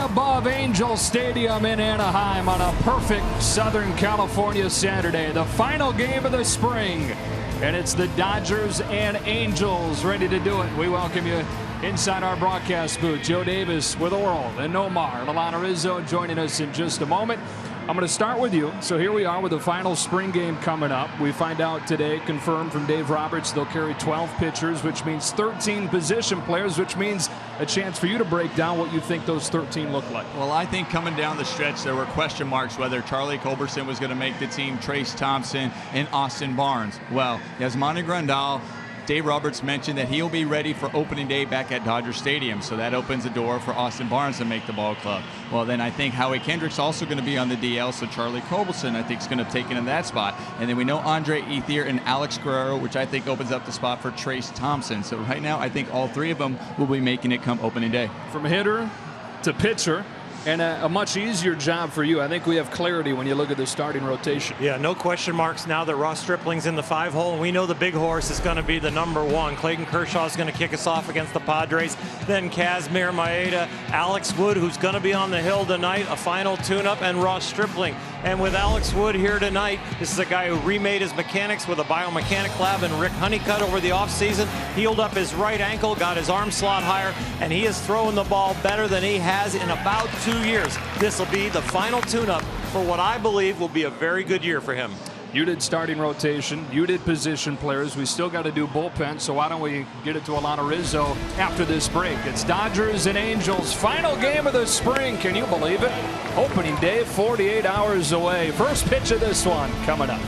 above Angel Stadium in Anaheim on a perfect Southern California Saturday. The final game of the spring. And it's the Dodgers and Angels ready to do it. We welcome you inside our broadcast booth. Joe Davis with Oral and Omar. Milano Rizzo joining us in just a moment. I'm going to start with you. So here we are with the final spring game coming up. We find out today, confirmed from Dave Roberts, they'll carry 12 pitchers, which means 13 position players, which means a chance for you to break down what you think those 13 look like. Well, I think coming down the stretch, there were question marks whether Charlie Culberson was going to make the team, Trace Thompson, and Austin Barnes. Well, Yasmani Grandal, Dave Roberts mentioned that he'll be ready for opening day back at Dodger Stadium, so that opens the door for Austin Barnes to make the ball club. Well, then I think Howie Kendrick's also going to be on the DL, so Charlie Culberson I think is going to take in that spot. And then we know Andre Ethier and Alex Guerrero, which I think opens up the spot for Trace Thompson. So right now I think all three of them will be making it come opening day. From hitter to pitcher, and a much easier job for you. I think we have clarity when you look at the starting rotation. Yeah, no question marks now that Ross Stripling's in the 5-hole, and we know the big horse is going to be the #1. Clayton Kershaw is going to kick us off against the Padres. Then Kazmir Maeda, Alex Wood, who's going to be on the hill tonight, a final tune-up, and Ross Stripling. And with Alex Wood here tonight, this is a guy who remade his mechanics with a biomechanic lab and Rick Honeycutt over the offseason. Healed up his right ankle, got his arm slot higher, and he is throwing the ball better than he has in about 2 years. This will be the final tune-up for what I believe will be a very good year for him. You did starting rotation, you did position players. We still got to do bullpen, so why don't we get it to Alana Rizzo after this break. It's Dodgers and Angels, final game of the spring. Can you believe it? Opening day 48 hours away. First pitch of this one coming up.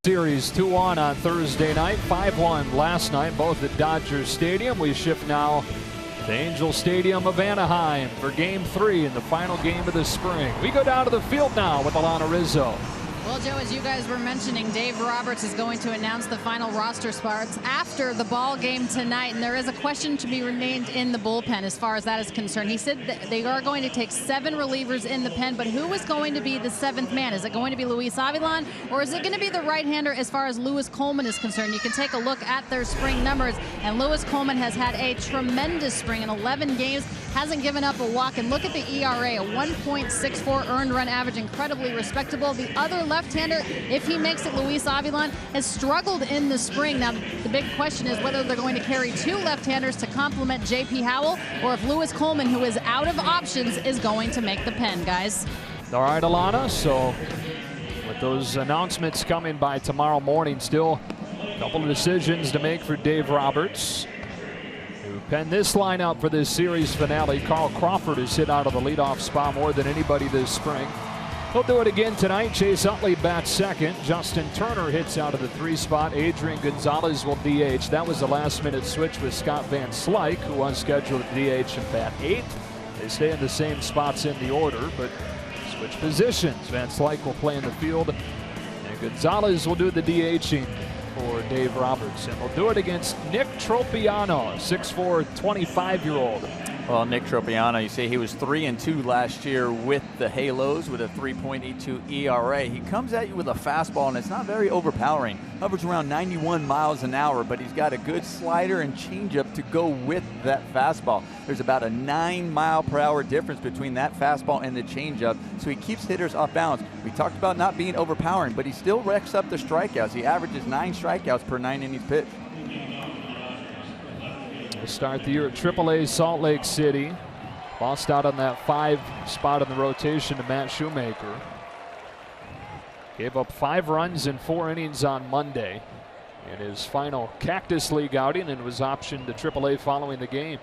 Series 2-1 on Thursday night, 5-1 last night, both at Dodger Stadium. We shift now to Angel Stadium of Anaheim for Game 3 in the final game of the spring. We go down to the field now with Alana Rizzo. Well, Joe, as you guys were mentioning, Dave Roberts is going to announce the final roster spots after the ball game tonight, and there is a question to be remained in the bullpen as far as that is concerned. He said that they are going to take 7 relievers in the pen, but who is going to be the 7th man? Is it going to be Luis Avilan, or is it going to be the right-hander as far as Lewis Coleman is concerned? You can take a look at their spring numbers, and Lewis Coleman has had a tremendous spring in 11 games, hasn't given up a walk, and look at the ERA, a 1.64 earned run average, incredibly respectable. The other left-hander, if he makes it, Luis Avilan, has struggled in the spring. Now, the big question is whether they're going to carry 2 left-handers to complement J.P. Howell, or if Lewis Coleman, who is out of options, is going to make the pen, guys. All right, Alana, so with those announcements coming by tomorrow morning, still a couple of decisions to make for Dave Roberts, who penned this lineup for this series finale. Carl Crawford has hit out of the leadoff spot more than anybody this spring. He'll do it again tonight. Chase Utley bats second. Justin Turner hits out of the 3 spot. Adrian Gonzalez will DH. That was a last-minute switch with Scott Van Slyke, who was scheduled to DH and bat 8th. They stay in the same spots in the order, but switch positions. Van Slyke will play in the field, and Gonzalez will do the DHing for Dave Roberts. And they'll do it against Nick Tropiano, 6'4", 25-year-old. Well, Nick Tropiano, you say he was 3-2 last year with the Halos with a 3.82 ERA. He comes at you with a fastball, and it's not very overpowering. Hovers around 91 miles an hour, but he's got a good slider and changeup to go with that fastball. There's about a 9-mile-per-hour difference between that fastball and the changeup, so he keeps hitters off balance. We talked about not being overpowering, but he still racks up the strikeouts. He averages 9 strikeouts per 9 innings pitched. We'll start the year at AAA Salt Lake City. Lost out on that 5 spot in the rotation to Matt Shoemaker. Gave up 5 runs in 4 innings on Monday in his final Cactus League outing, and was optioned to AAA following the game.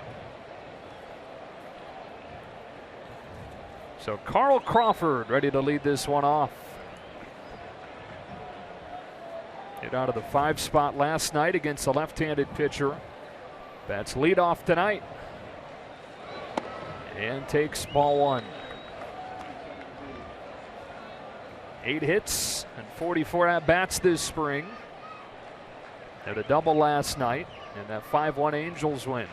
So Carl Crawford ready to lead this one off. Hit out of the 5 spot last night against the left-handed pitcher. Bats leadoff tonight and takes ball 1. 8 hits and 44 at-bats this spring. Had a double last night and that 5-1 Angels win.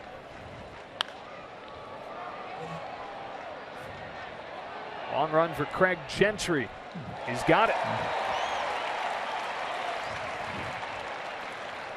Long run for Craig Gentry. He's got it.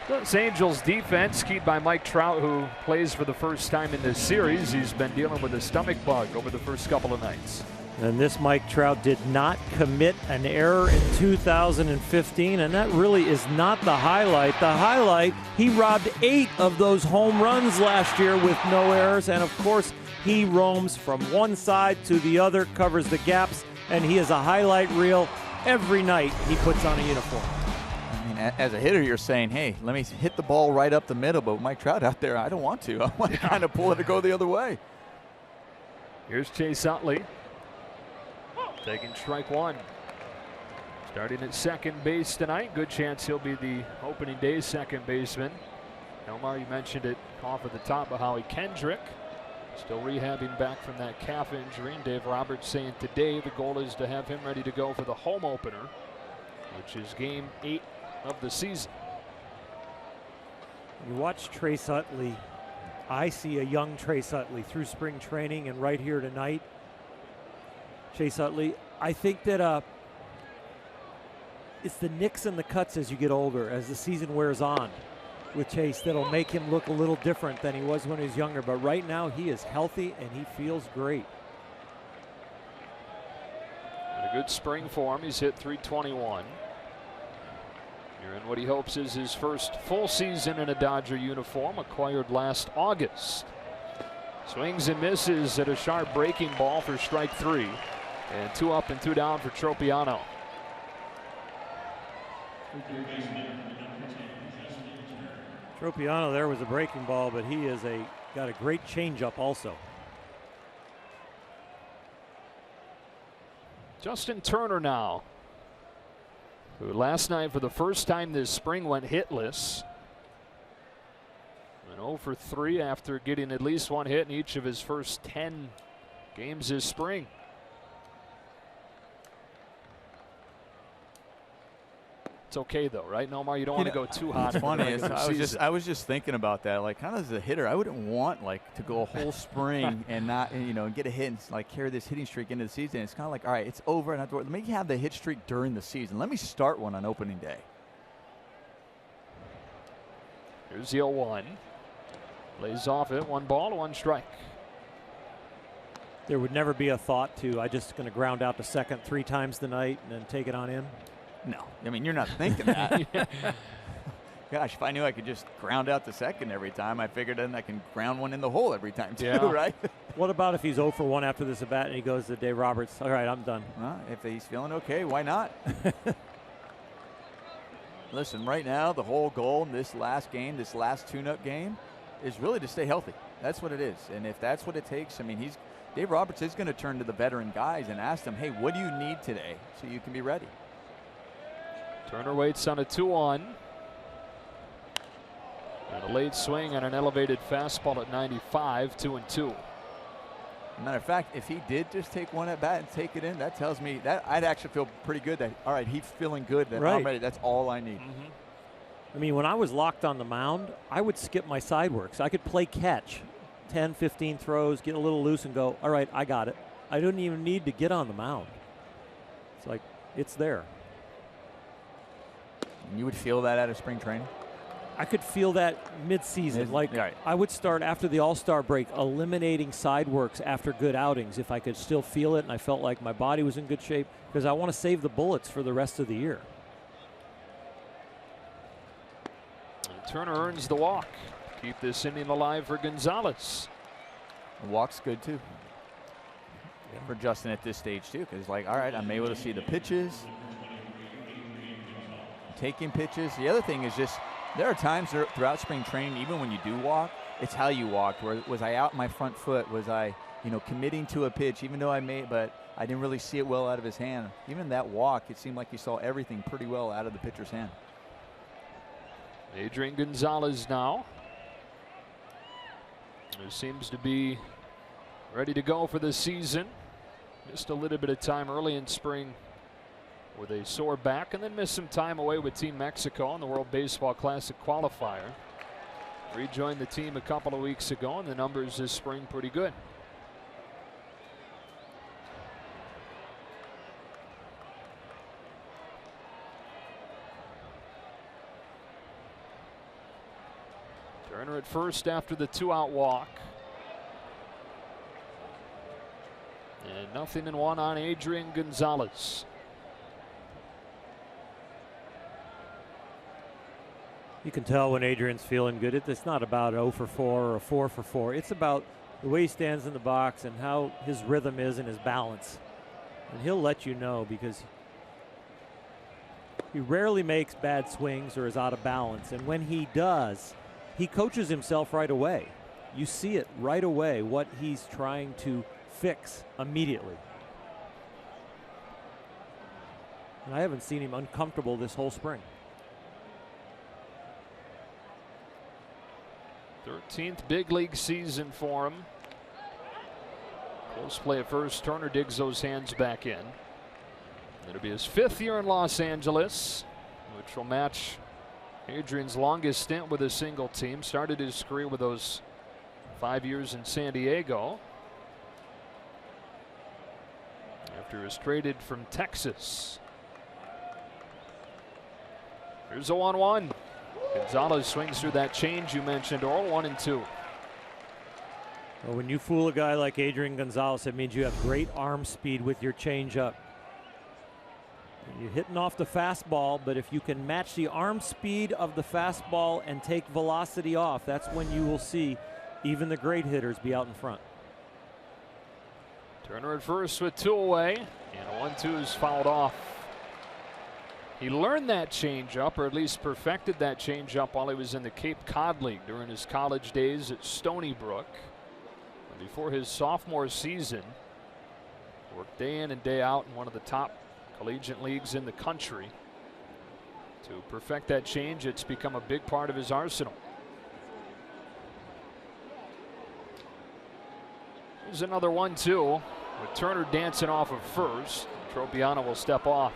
This Angels defense, keyed by Mike Trout, who plays for the first time in this series. He's been dealing with a stomach bug over the first couple of nights. And this Mike Trout did not commit an error in 2015, and that really is not the highlight. The highlight, he robbed 8 of those home runs last year with no errors, and of course, he roams from one side to the other, covers the gaps, and he is a highlight reel every night he puts on a uniform. As a hitter, you're saying, hey, let me hit the ball right up the middle, but Mike Trout out there, I don't want to. I want to kind of pull it to go the other way. Here's Chase Utley taking strike 1. Starting at second base tonight. Good chance he'll be the opening day second baseman. Elmar, you mentioned it off at the top of Howie Kendrick. Still rehabbing back from that calf injury. And Dave Roberts saying today the goal is to have him ready to go for the home opener, which is game 8 of the season. You watch Trace Utley. I see a young Trace Utley through spring training and right here tonight. Chase Utley, I think that it's the nicks and the cuts as you get older, as the season wears on with Chase, that'll make him look a little different than he was when he was younger. But right now he is healthy and he feels great. A good spring for him. He's hit .321. You're in what he hopes is his first full season in a Dodger uniform, acquired last August. Swings and misses at a sharp breaking ball for strike 3. And 2 up and 2 down for Tropiano. Tropiano there was a breaking ball, but he is got a great changeup also. Justin Turner now, who last night for the first time this spring went hitless. And 0 for 3 after getting at least 1 hit in each of his first 10 games this spring. It's okay though, right, Nomar? You don't want to go too hot. It's funny. I was just thinking about that. Like, kind of as a hitter, I wouldn't want like to go a whole spring and not, and get a hit and like carry this hitting streak into the season. It's kind of like, all right, it's over, and I have to work. Let me have the hit streak during the season. Let me start one on opening day. Here's the 0-1. Lays off it. 1 ball, 1 strike. There would never be a thought to, I just going to ground out to second 3 times tonight and then take it on in. No, I mean, you're not thinking that. Gosh, if I knew I could just ground out the second every time, I figured then I can ground one in the hole every time too, right? What about if he's 0 for 1 after this at bat and he goes to Dave Roberts? All right, I'm done. Well, if he's feeling okay, why not? Listen, right now, the whole goal in this last game, this last tune-up game, is really to stay healthy. That's what it is. And if that's what it takes, I mean, Dave Roberts is going to turn to the veteran guys and ask them, hey, what do you need today so you can be ready? Turner waits on a 2-1. And a late swing on an elevated fastball at 95, 2-2. Matter of fact, if he did just take one at bat and take it in, that tells me that I'd actually feel pretty good that, all right, he's feeling good, that I'm ready. That's all I need. I mean, when I was locked on the mound, I would skip my side work. So I could play catch, 10, 15 throws, get a little loose and go, all right, I got it. I didn't even need to get on the mound. It's like, it's there. And you would feel that out of spring training? I could feel that mid-season. I would start after the All-Star break eliminating side works after good outings if I could still feel it and I felt like my body was in good shape, because I want to save the bullets for the rest of the year. And Turner earns the walk. Keep this inning alive for Gonzalez. The walk's good too. For Justin at this stage too, because like, all right, I'm able to see the pitches, taking pitches. The other thing is just, there are times throughout spring training, even when you do walk, it's how you walked. Was I out my front foot? Was I, committing to a pitch, even though but I didn't really see it well out of his hand. Even that walk, it seemed like he saw everything pretty well out of the pitcher's hand. Adrian Gonzalez now, who seems to be ready to go for the season. Missed a little bit of time early in spring with a sore back, and then missed some time away with Team Mexico on the World Baseball Classic qualifier. Rejoined the team a couple of weeks ago, and the numbers this spring pretty good. Turner at first after the 2-out walk. And 0-1 on Adrian Gonzalez. You can tell when Adrian's feeling good. It's not about 0 for 4 or a 4 for 4. It's about the way he stands in the box and how his rhythm is and his balance. And he'll let you know, because he rarely makes bad swings or is out of balance. And when he does, he coaches himself right away. You see it right away, what he's trying to fix immediately. And I haven't seen him uncomfortable this whole spring. 13th big league season for him. Close play at first. Turner digs those hands back in. It'll be his 5th year in Los Angeles, which will match Adrian's longest stint with a single team. Started his career with those 5 years in San Diego, after he was traded from Texas. Here's a 1-1. Gonzalez swings through that change you mentioned, Earl. 1-2. Well, when you fool a guy like Adrian Gonzalez, it means you have great arm speed with your changeup. You're hitting off the fastball, but if you can match the arm speed of the fastball and take velocity off, that's when you will see even the great hitters be out in front. Turner at first with 2 away, and a 1-2 is fouled off. He learned that changeup, or at least perfected that changeup, while he was in the Cape Cod League during his college days at Stony Brook. And before his sophomore season, worked day in and day out in one of the top collegiate leagues in the country. To perfect that change, it's become a big part of his arsenal. Here's another 1-2 with Turner dancing off of first. Tropiano will step off.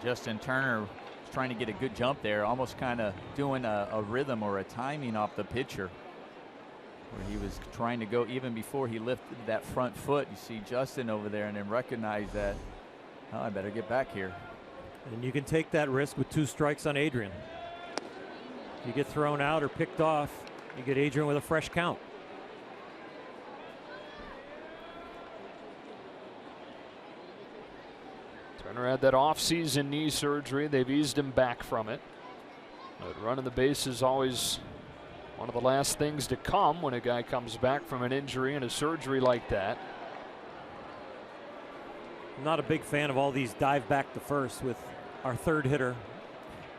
Justin Turner trying to get a good jump there, almost kind of doing a rhythm or a timing off the pitcher, where he was trying to go even before he lifted that front foot. You see Justin over there and then recognize that, oh, I better get back here. And you can take that risk with 2 strikes on Adrian. If you get thrown out or picked off, you get Adrian with a fresh count. Turner had that off-season knee surgery. They've eased him back from it. But running the base is always one of the last things to come when a guy comes back from an injury and a surgery like that. I'm not a big fan of all these dive back to first with our 3rd hitter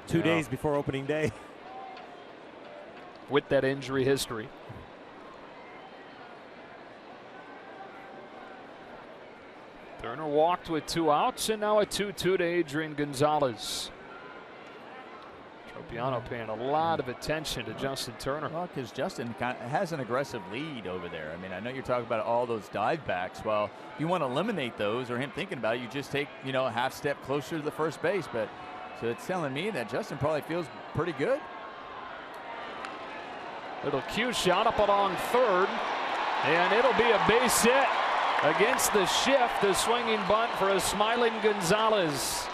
2 days before opening day. With that injury history. Turner walked with 2 outs, and now a 2-2 to Adrian Gonzalez. Tropiano paying a lot of attention to Justin Turner. Well, because Justin kind of has an aggressive lead over there. I mean, I know you're talking about all those dive backs. Well, if you want to eliminate those, or him thinking about it, you just take, you know, a half step closer to the first base. But so it's telling me that Justin probably feels pretty good. Little cue shot up along 3rd, and it'll be a base hit against the shift. The swinging bunt for a smiling Gonzalez.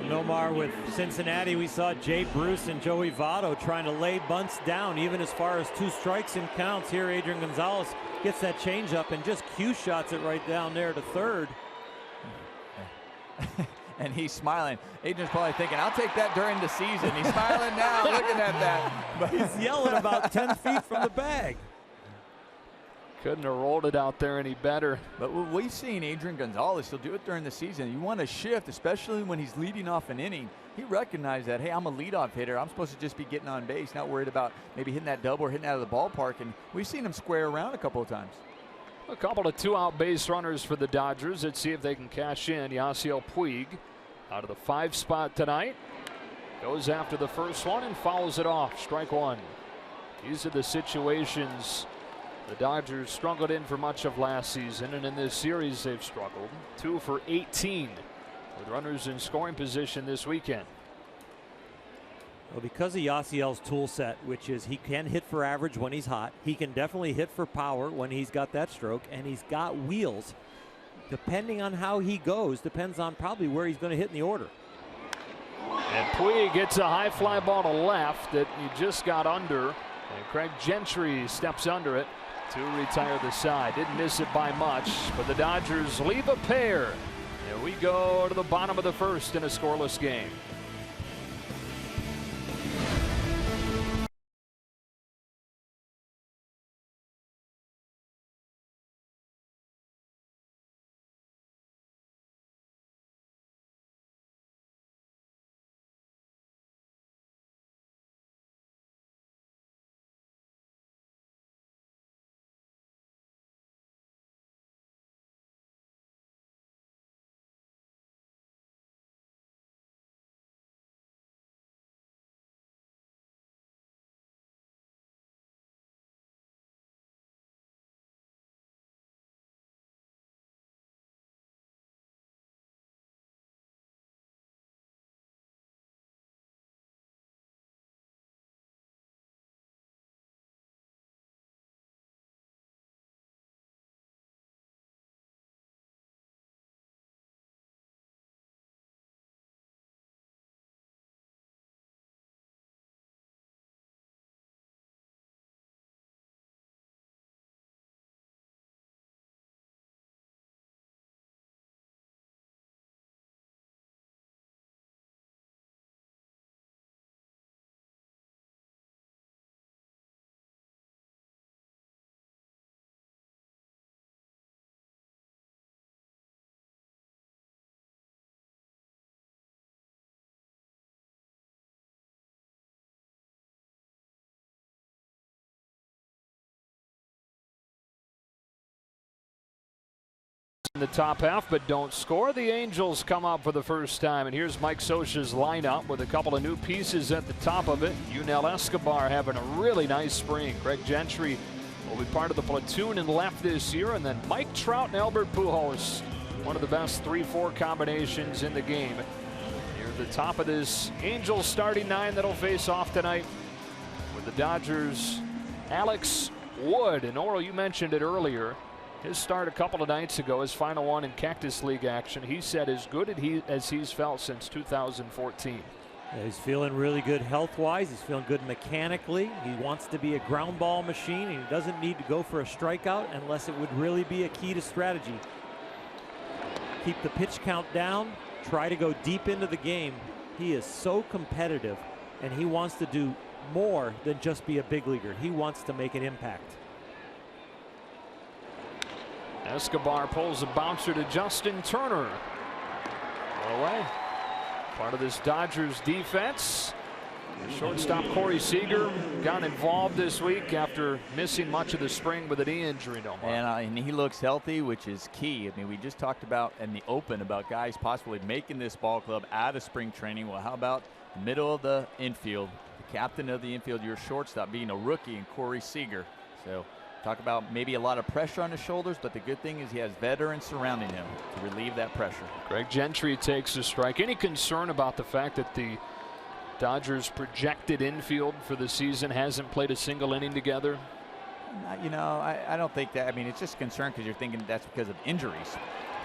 Nomar with Cincinnati, we saw Jay Bruce and Joey Votto trying to lay bunts down even as far as 2 strikes and counts. Here Adrian Gonzalez gets that changeup and just cue shots it right down there to 3rd. And he's smiling. Adrian's probably thinking, I'll take that during the season. He's smiling now, looking at that. But he's yelling about 10 feet from the bag. Couldn't have rolled it out there any better. But we've seen Adrian Gonzalez, he'll do it during the season. You want to shift, especially when he's leading off an inning. He recognized that, hey, I'm a leadoff hitter. I'm supposed to just be getting on base, not worried about maybe hitting that double or hitting out of the ballpark. And we've seen him square around a couple of times. A couple of 2-out base runners for the Dodgers. Let's see if they can cash in. Yasiel Puig out of the 5 spot tonight. Goes after the first one and fouls it off. Strike 1. These are the situations the Dodgers struggled in for much of last season, and in this series they've struggled. 2 for 18 with runners in scoring position this weekend. Well, because of Yasiel's tool set, which is he can hit for average when he's hot, he can definitely hit for power when he's got that stroke, and he's got wheels. Depending on how he goes, depends on probably where he's going to hit in the order. And Puig gets a high fly ball to left that he just got under, and Craig Gentry steps under it to retire the side. Didn't miss it by much, but the Dodgers leave a pair. And we go to the bottom of the 1st in a scoreless game. In the top half, but don't score. The Angels come up for the first time, and here's Mike Scioscia's lineup with a couple of new pieces at the top of it. Yunel Escobar having a really nice spring. Craig Gentry will be part of the platoon in left this year, and then Mike Trout and Albert Pujols one of the best 3-4 combinations in the game. Near the top of this Angels starting 9 that'll face off tonight with the Dodgers. Alex Wood, and Oral, you mentioned it earlier. His start a couple of nights ago, his final one in Cactus League action, he said as good as he's felt since 2014. Yeah, he's feeling really good health-wise. He's feeling good mechanically. He wants to be a ground ball machine, and he doesn't need to go for a strikeout unless it would really be a key to strategy. Keep the pitch count down. Try to go deep into the game. He is so competitive, and he wants to do more than just be a big leaguer. He wants to make an impact. Escobar pulls a bouncer to Justin Turner. One away. Part of this Dodgers defense. The shortstop Corey Seager got involved this week after missing much of the spring with a knee injury. And he looks healthy, which is key. I mean, we just talked about in the open about guys possibly making this ball club out of spring training. Well, how about the middle of the infield? The captain of the infield, your shortstop, being a rookie, and Corey Seager. So talk about maybe a lot of pressure on his shoulders, but the good thing is he has veterans surrounding him to relieve that pressure. Greg Gentry takes a strike. Any concern about the fact that the Dodgers' projected infield for the season hasn't played a single inning together? You know, I don't think that. I mean, it's just a concern because you're thinking that's because of injuries.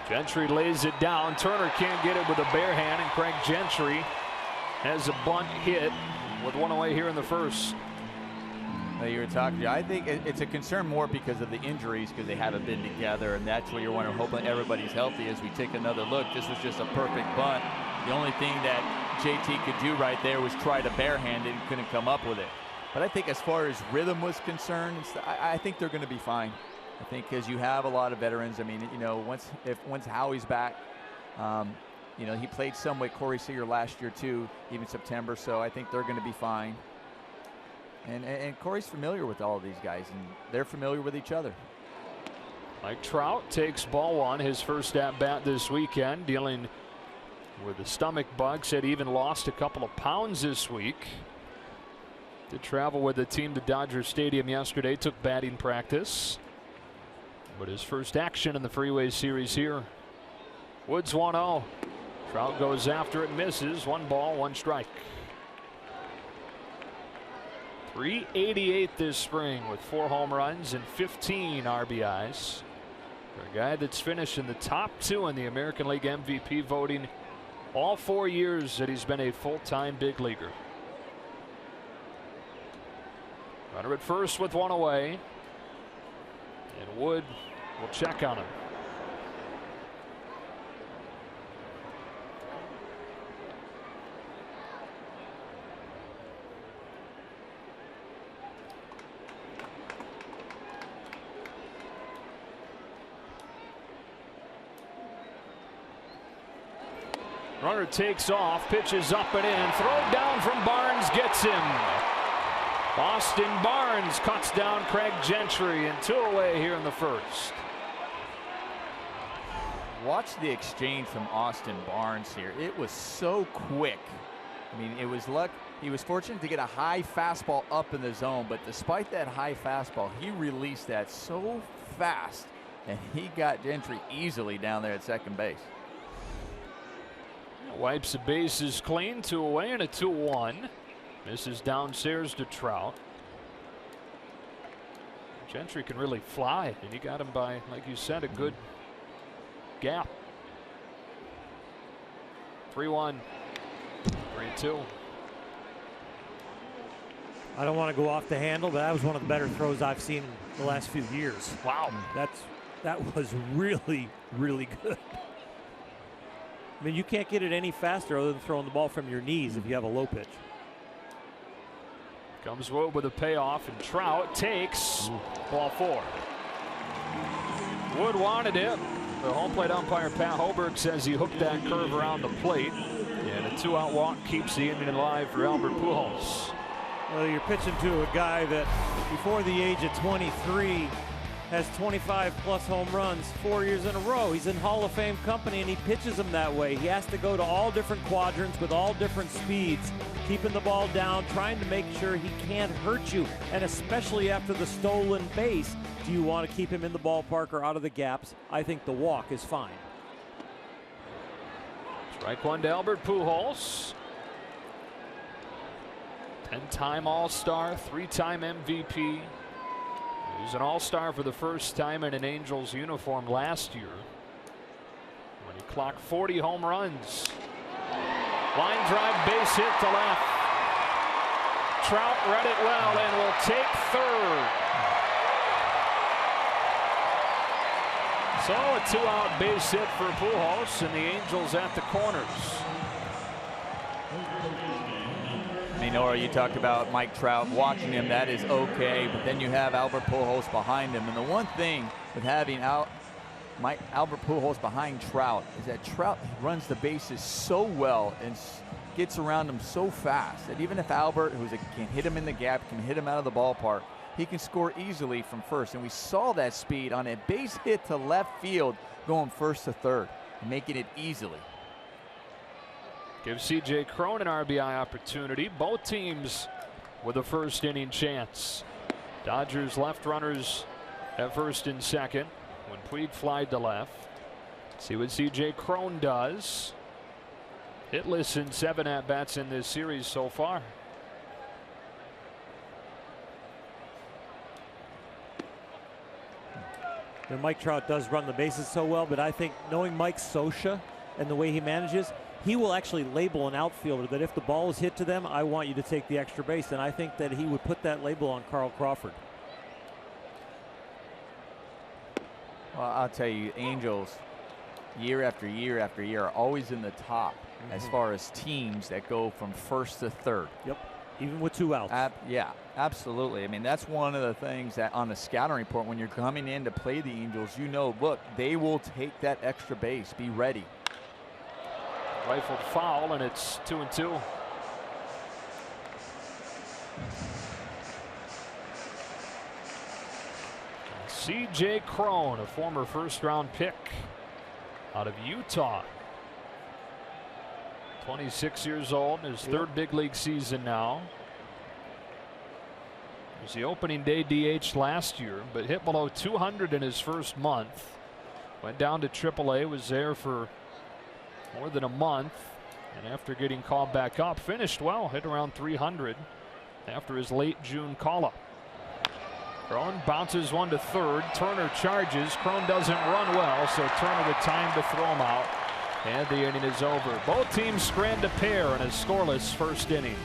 Gentry lays it down. Turner can't get it with a bare hand, and Craig Gentry has a bunt hit with one away here in the first. You were talking. I think it's a concern more because of the injuries, because they haven't been together, and that's what you're wondering. Hoping everybody's healthy as we take another look. This was just a perfect bunt. The only thing that JT could do right there was try to barehand it and couldn't come up with it. But I think as far as rhythm was concerned, I think they're going to be fine. I think because you have a lot of veterans. I mean, you know, once Howie's back, you know, he played some with Corey Seager last year too, even September. So I think they're going to be fine. And Corey's familiar with all of these guys, and they're familiar with each other. Mike Trout takes ball one, his first at bat this weekend, dealing with a stomach bug. Said he even lost a couple of pounds this week. Did travel with the team to Dodger Stadium yesterday, took batting practice. But his first action in the Freeway Series here. Woods 1-0. Trout goes after it, misses. 1 ball, 1 strike. .388 this spring with 4 home runs and 15 RBIs. For a guy that's finished in the top 2 in the American League MVP voting all 4 years that he's been a full-time big leaguer. Runner at first with 1 away. And Wood will check on him. Runner takes off, pitches up and in, throw down from Barnes, gets him. Austin Barnes cuts down Craig Gentry, and 2 away here in the first. Watch the exchange from Austin Barnes here. It was so quick. I mean, it was luck. He was fortunate to get a high fastball up in the zone, but despite that high fastball, he released that so fast, and he got Gentry easily down there at second base. Wipes the bases clean, 2 away and a 2-1. Misses downstairs to Trout. Gentry can really fly, and he got him by, like you said, a good gap. 3-1, 3-2. I don't want to go off the handle, but that was one of the better throws I've seen in the last few years. Wow. That was really, really good. I mean, you can't get it any faster other than throwing the ball from your knees if you have a low pitch. Comes Wood with a payoff, and Trout takes ball 4. Wood wanted it. The home plate umpire Pat Hoberg says he hooked that curve around the plate, and a 2-out walk keeps the inning alive for Albert Pujols. Well, you're pitching to a guy that before the age of 23 has 25-plus home runs 4 years in a row. He's in Hall of Fame company, and he pitches them that way. He has to go to all different quadrants with all different speeds, keeping the ball down, trying to make sure he can't hurt you. And especially after the stolen base, do you want to keep him in the ballpark or out of the gaps? I think the walk is fine. Strike one to Albert Pujols. 10-time All-Star, 3-time MVP. He was an All-Star for the first time in an Angels uniform last year when he clocked 40 home runs. Line drive, base hit to left. Trout read it well and will take third. So a 2-out base hit for Pujols, and the Angels at the corners. Nora, you talked about Mike Trout, watching him, that is okay, but then you have Albert Pujols behind him, and the one thing with having Albert Pujols behind Trout is that Trout runs the bases so well and gets around him so fast that even if Albert, can hit him in the gap, can hit him out of the ballpark, he can score easily from first. And we saw that speed on a base hit to left field going first to third, making it easily. Give C.J. Cron an RBI opportunity. Both teams with a first inning chance. Dodgers left runners at first and second when Puig flied to left. See what C.J. Cron does. Hitless in 7 at-bats in this series so far. And Mike Trout does run the bases so well, but I think knowing Mike Scioscia and the way he manages, he will actually label an outfielder that if the ball is hit to them, I want you to take the extra base. And I think that he would put that label on Carl Crawford. Well, I'll tell you, Angels, year after year after year, are always in the top as far as teams that go from first to third. Yep, even with 2 outs. Yeah, absolutely. I mean, that's one of the things that on the scouting report, when you're coming in to play the Angels, you know, look, they will take that extra base. Be ready. Rifled foul, and it's 2-2. C.J. Cron, a former first-round pick out of Utah. 26 years old, his third big league season now. It was the opening day DH last year, but hit below 200 in his first month. Went down to AAA, was there for more than a month, and after getting called back up, finished well, hit around 300 after his late June call-up. Cron bounces one to third. Turner charges. Cron doesn't run well, so Turner with time to throw him out, and the inning is over. Both teams strand a pair in a scoreless first inning.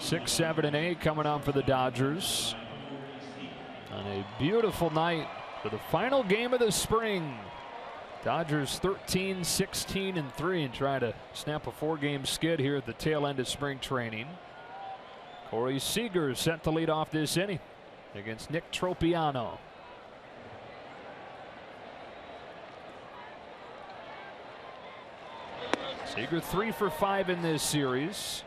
Six, 7, and 8 coming on for the Dodgers on a beautiful night for the final game of the spring. Dodgers 13, 16, and 3, and try to snap a 4-game skid here at the tail end of spring training. Corey Seager set to lead off this inning against Nick Tropiano. Seager 3 for 5 in this series.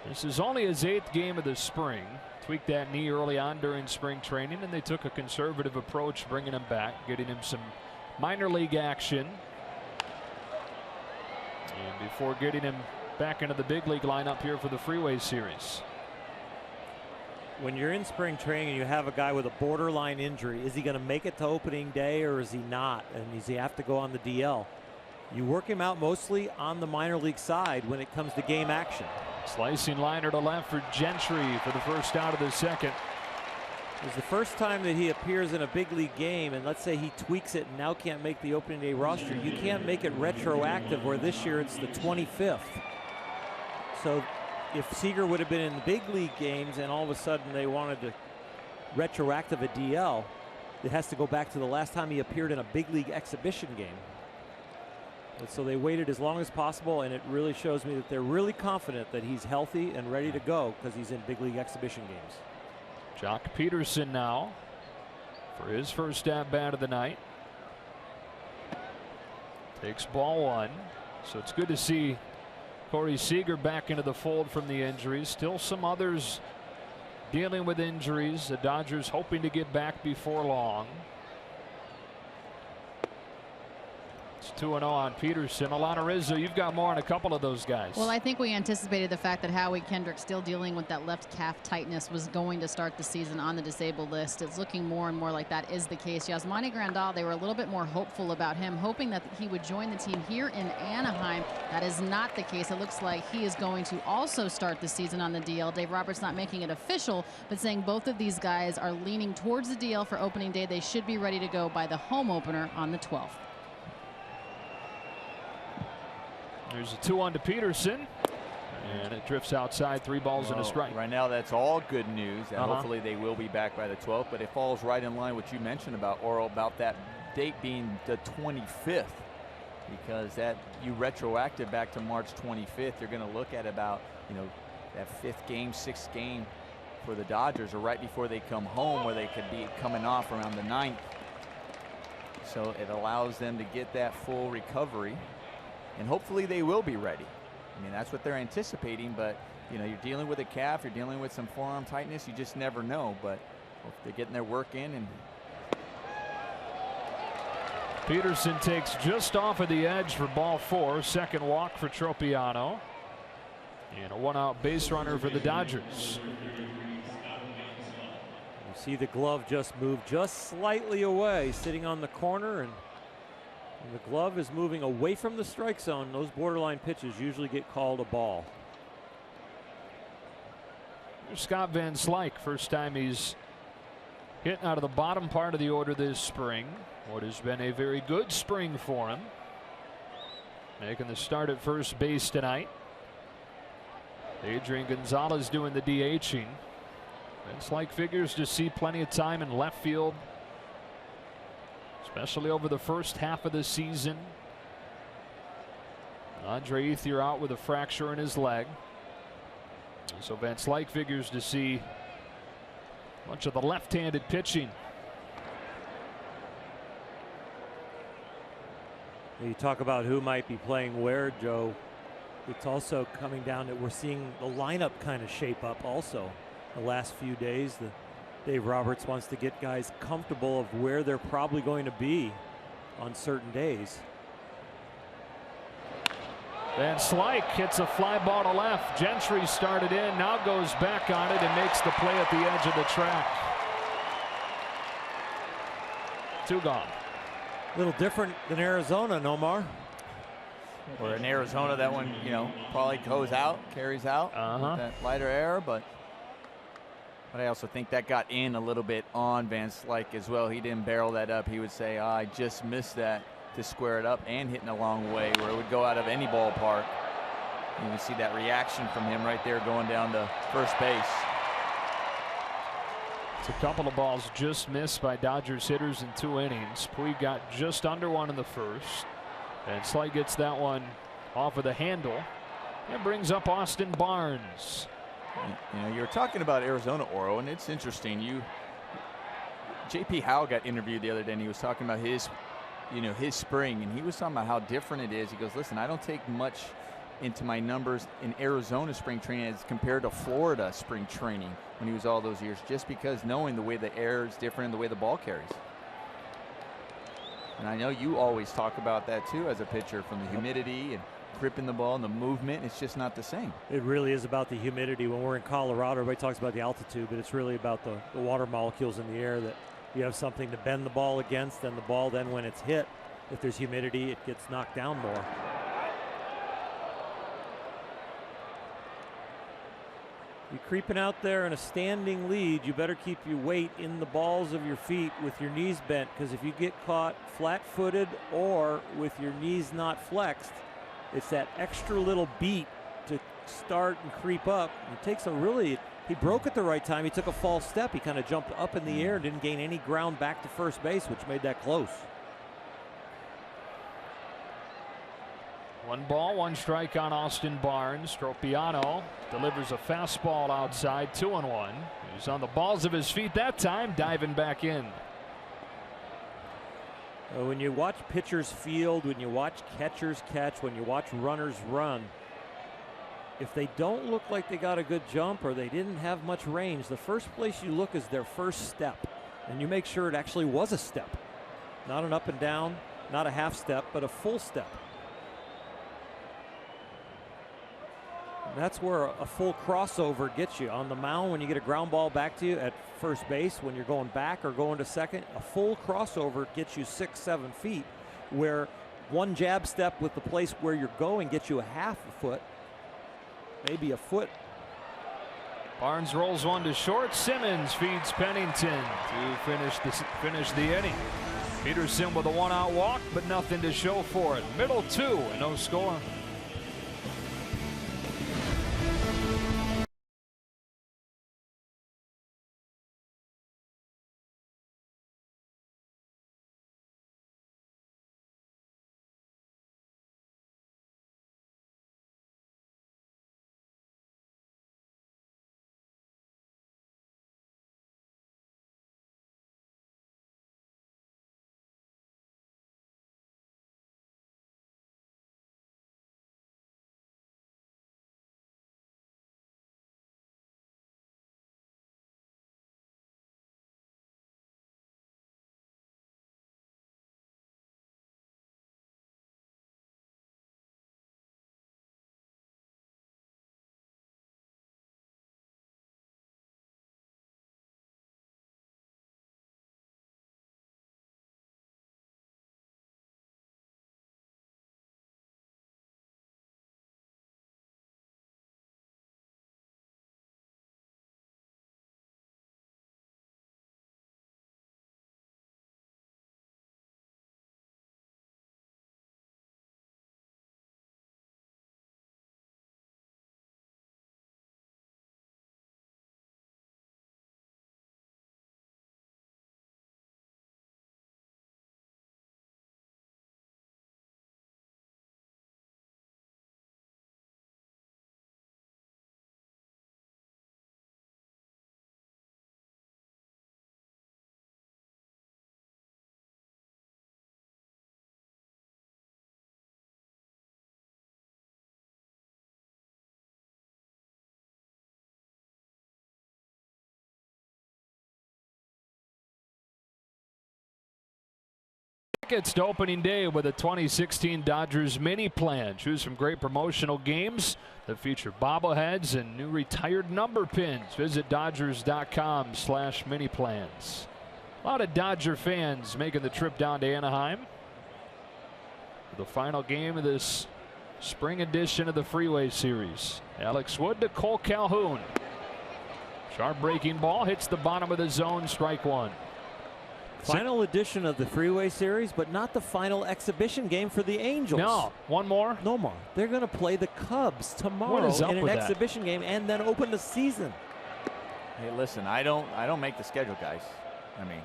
This is only his 8th game of the spring. Tweaked that knee early on during spring training, and they took a conservative approach bringing him back, getting him some minor league action, and before getting him back into the big league lineup here for the Freeway Series. When you're in spring training and you have a guy with a borderline injury, is he going to make it to opening day or is he not? And does he have to go on the DL? You work him out mostly on the minor league side when it comes to game action. Slicing liner to left for Gentry for the first out of the second. It's the first time that he appears in a big league game, and let's say he tweaks it and now can't make the opening day roster. You can't make it retroactive, where this year it's the 25th. So if Seager would have been in the big league games and all of a sudden they wanted to retroactive a DL, it has to go back to the last time he appeared in a big league exhibition game. And so they waited as long as possible, and it really shows me that they're really confident that he's healthy and ready to go because he's in big league exhibition games. Jock Peterson now for his first at bat of the night. Takes ball 1. So it's good to see Corey Seager back into the fold from the injuries. Still some others dealing with injuries. The Dodgers hoping to get back before long. It's 2-0 on Peterson. Alana Rizzo, you've got more on a couple of those guys. Well, I think we anticipated the fact that Howie Kendrick, still dealing with that left calf tightness, was going to start the season on the disabled list. It's looking more and more like that is the case. Yasmani Grandal, they were a little bit more hopeful about him, hoping that he would join the team here in Anaheim. That is not the case. It looks like he is going to also start the season on the DL. Dave Roberts not making it official, but saying both of these guys are leaning towards the DL for opening day. They should be ready to go by the home opener on the 12th. There's a 2-1 to Peterson, and it drifts outside. 3 balls and a strike. Right now, that's all good news, and hopefully they will be back by the 12th. But it falls right in line what you mentioned about Oral, about that date being the 25th, because that you retroactive back to March 25th. You're going to look at about, you know, that 5th game, 6th game for the Dodgers, or right before they come home, where they could be coming off around the 9th. So it allows them to get that full recovery. And hopefully they will be ready. I mean, that's what they're anticipating, but you know, you're dealing with a calf, you're dealing with some forearm tightness, you just never know. But they're getting their work in. And Peterson takes just off of the edge for ball 4. Second walk for Tropiano, and a 1-out base runner for the Dodgers. You see the glove just moved just slightly away, sitting on the corner, and the glove is moving away from the strike zone. Those borderline pitches usually get called a ball. Here's Scott Van Slyke. First time he's hit out of the bottom part of the order this spring. What has been a very good spring for him. Making the start at first base tonight. Adrian Gonzalez doing the DHing. Van Slyke figures to see plenty of time in left field, especially over the first half of the season. Andre Ethier out with a fracture in his leg. So Van Slyke figures to see much of the left-handed pitching. You talk about who might be playing where, Joe. It's also coming down that we're seeing the lineup kind of shape up also the last few days. Dave Roberts wants to get guys comfortable of where they're probably going to be on certain days. Van Slyke hits a fly ball to left. Gentry started in, now goes back on it and makes the play at the edge of the track. 2 gone. A little different than Arizona, Nomar. Or in Arizona, that one, you know, probably goes out, carries out with that lighter air, but I also think that got in a little bit on Van Slyke as well. He didn't barrel that up. He would say, oh, I just missed that, to square it up and hitting a long way where it would go out of any ballpark. You can see that reaction from him right there going down to first base. It's a couple of balls just missed by Dodgers hitters in 2 innings. Puig got just under 1 in the first. And Slyke gets that one off of the handle and brings up Austin Barnes. You know, you're talking about Arizona, Oro, and it's interesting. J.P. Howe got interviewed the other day, and he was talking about his spring, and he was talking about how different it is. He goes, listen, I don't take much into my numbers in Arizona spring training as compared to Florida spring training when he was all those years, just because knowing the way the air is different and the way the ball carries. And I know you always talk about that too as a pitcher, from the humidity and gripping the ball and the movement. It's just not the same. It really is about the humidity. When we're in Colorado, everybody talks about the altitude, but it's really about the water molecules in the air, that you have something to bend the ball against, and the ball then, when it's hit, if there's humidity, it gets knocked down more. You're creeping out there in a standing lead. You better keep your weight in the balls of your feet with your knees bent, because if you get caught flat-footed or with your knees not flexed, it's that extra little beat to start and creep up. It takes a really, he broke at the right time. He took a false step. He kind of jumped up in the air and didn't gain any ground back to first base, which made that close. 1 ball, 1 strike on Austin Barnes. Tropiano delivers a fastball outside, 2-1. He's on the balls of his feet that time, diving back in. When you watch pitchers field, when you watch catchers catch, when you watch runners run, if they don't look like they got a good jump or they didn't have much range, the first place you look is their first step, and you make sure it actually was a step, not an up and down, not a half step, but a full step. That's where a full crossover gets you. On the mound, when you get a ground ball back to you at first base, when you're going back or going to second, a full crossover gets you 6-7 feet, where 1 jab step with the place where you're going gets you a half a foot, maybe a foot. Barnes rolls 1 to short. Simmons feeds Pennington to finish the inning. Peterson with a 1-out walk, but nothing to show for it. Middle 2 and no score. Tickets to opening day with a 2016 Dodgers mini plan. Choose from great promotional games that feature bobbleheads and new retired number pins. Visit Dodgers.com/mini-plans. A lot of Dodger fans making the trip down to Anaheim for the final game of this spring edition of the Freeway Series. Alex Wood to Cole Calhoun. Sharp breaking ball hits the bottom of the zone, strike 1. Final edition of the Freeway Series, but not the final exhibition game for the Angels. No, one more? No more. They're going to play the Cubs tomorrow in an exhibition game and then open the season. Hey, listen, I don't make the schedule, guys. I mean,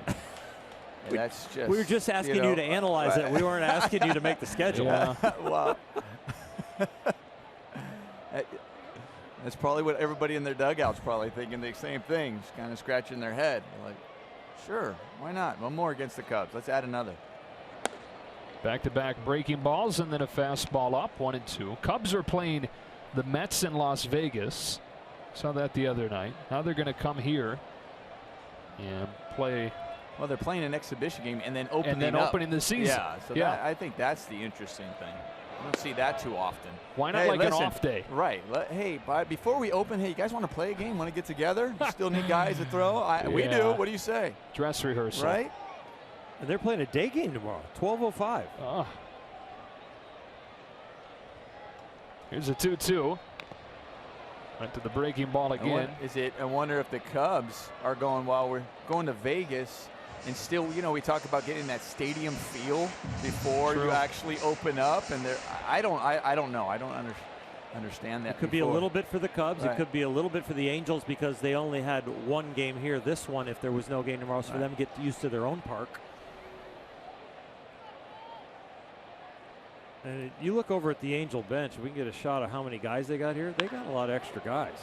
that's just. We were just asking you to analyze it. We weren't asking you to make the schedule. Yeah. Well, That's probably what everybody in their dugout's probably thinking, the same thing, just kind of scratching their head. They're like, sure, why not? One more against the Cubs. Let's add another. Back-to-back breaking balls and then a fastball up, 1-2. Cubs are playing the Mets in Las Vegas. Saw that the other night. Now they're going to come here and play. Well, they're playing an exhibition game and then opening the season. Yeah, so that, I think that's the interesting thing. I don't see that too often. Why not an off day? Right. Hey, before we open, hey, you guys want to play a game? Want to get together? You still need guys to throw? We do. What do you say? Dress rehearsal. Right? And they're playing a day game tomorrow, 12:05. Oh. Here's a 2-2. Went to the breaking ball again. I wonder if the Cubs are going, while we're going to Vegas, and still, you know, we talk about getting that stadium feel before you actually open up, and I don't know. I don't understand that. It could be a little bit for the Cubs. Right. It could be a little bit for the Angels because they only had one game here. This one, if there was no game tomorrow, so for them to get used to their own park. And you look over at the Angel bench, we can get a shot of how many guys they got here. They got a lot of extra guys,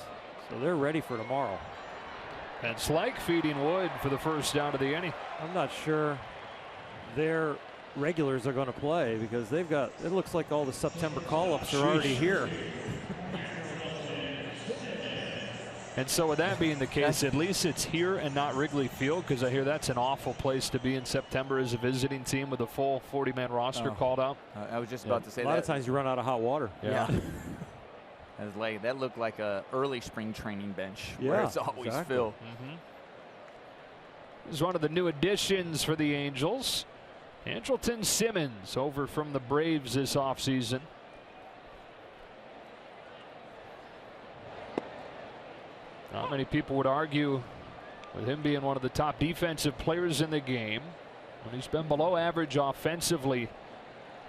so they're ready for tomorrow. And Slike feeding Wood for the first down of the inning. I'm not sure their regulars are going to play because they've got, it looks like all the September call-ups are already here. And so with that being the case, at least it's here and not Wrigley Field, because I hear that's an awful place to be in September as a visiting team with a full 40-man roster called up. I was just about to say that. A lot of times you run out of hot water. Yeah. That looked like a early spring training bench where it's always filled. This is one of the new additions for the Angels. Andrelton Simmons over from the Braves this offseason. Not many people would argue with him being one of the top defensive players in the game. When he's been below average offensively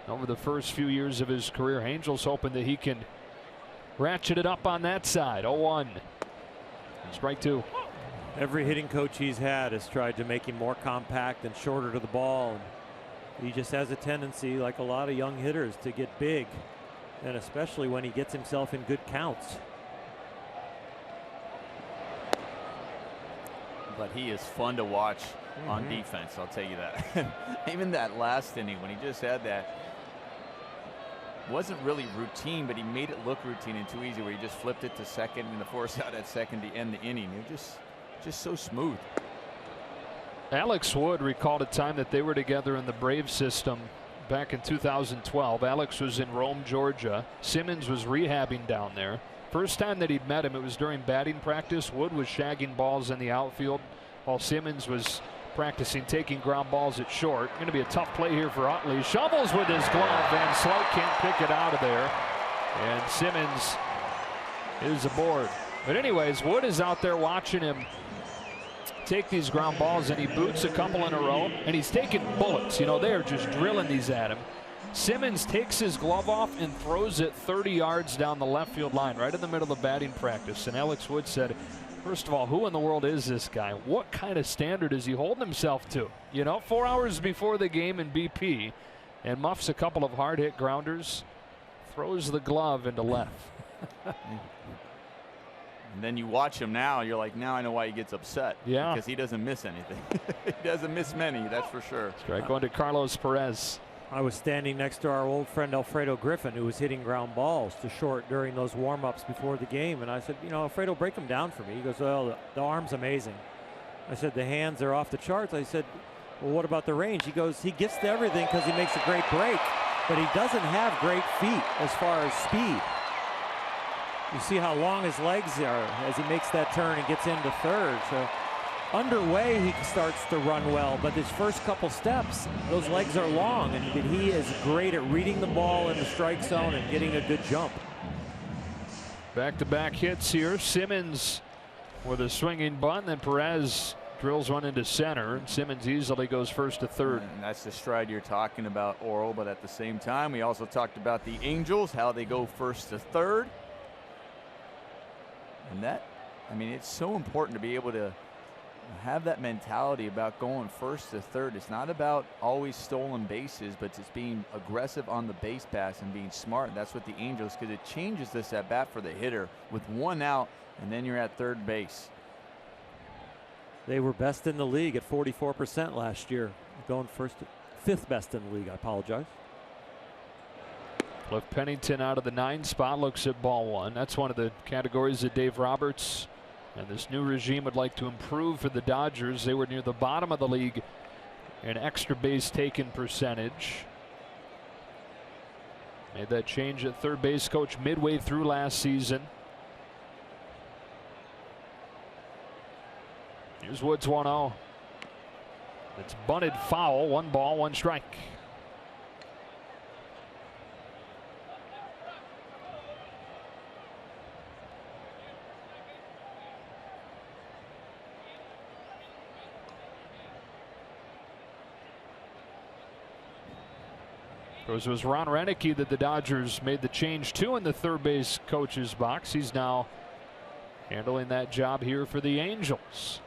over the first few years of his career. Angels hoping that he can ratchet it up on that side. 0-1. Strike two. Every hitting coach he's had has tried to make him more compact and shorter to the ball. And he just has a tendency, like a lot of young hitters, to get big, and especially when he gets himself in good counts. But he is fun to watch on defense, I'll tell you that. Even that last inning when he just had that, wasn't really routine, but he made it look routine and too easy, where he just flipped it to second and the force out at second to end the inning. It was just so smooth. Alex Wood recalled a time that they were together in the Braves system back in 2012. Alex was in Rome, Georgia. Simmons was rehabbing down there. First time that he'd met him, it was during batting practice. Wood was shagging balls in the outfield while Simmons was practicing taking ground balls at short. Going to be a tough play here for Utley. Shovels with his glove, and Slike can't pick it out of there. And Simmons is aboard. But anyways, Wood is out there watching him take these ground balls, and he boots a couple in a row, and he's taking bullets. You know, they're just drilling these at him. Simmons takes his glove off and throws it 30 yards down the left field line, right in the middle of batting practice. And Alex Wood said, first of all, who in the world is this guy? What kind of standard is he holding himself to? You know, 4 hours before the game in BP, and muffs a couple of hard hit grounders, throws the glove into left. And then you watch him now, you're like, now I know why he gets upset. Yeah. Because he doesn't miss anything. He doesn't miss many, that's for sure. Strike going to Carlos Perez. I was standing next to our old friend Alfredo Griffin, who was hitting ground balls to short during those warm-ups before the game. And I said, you know, Alfredo, break them down for me. He goes, well, the arm's amazing. I said, the hands are off the charts. I said, well, what about the range? He goes, he gets to everything because he makes a great break, but he doesn't have great feet as far as speed. You see how long his legs are as he makes that turn and gets into third. So underway, he starts to run well, but his first couple steps, those legs are long, and he is great at reading the ball in the strike zone and getting a good jump. Back-to-back hits here. Simmons with a swinging bunt, then Perez drills one into center, and Simmons easily goes first to third. And that's the stride you're talking about, Oral, but at the same time, we also talked about the Angels, how they go first to third. And that, I mean, it's so important to be able to have that mentality about going first to third. It's not about always stolen bases, but it's being aggressive on the base pass and being smart. And that's what the Angels, because it changes this at bat for the hitter with one out, and then you're at third base. They were best in the league at 44% last year. Going first, fifth best in the league. I apologize. Cliff Pennington out of the 9 spot, looks at ball 1. That's one of the categories that Dave Roberts and this new regime would like to improve for the Dodgers. They were near the bottom of the league in extra base taken percentage. Made that change at third base coach midway through last season. Here's Woods 1-0. It's bunted foul. 1 ball, 1 strike. It was Ron Renicky that the Dodgers made the change to in the third base coach's box. He's now handling that job here for the Angels.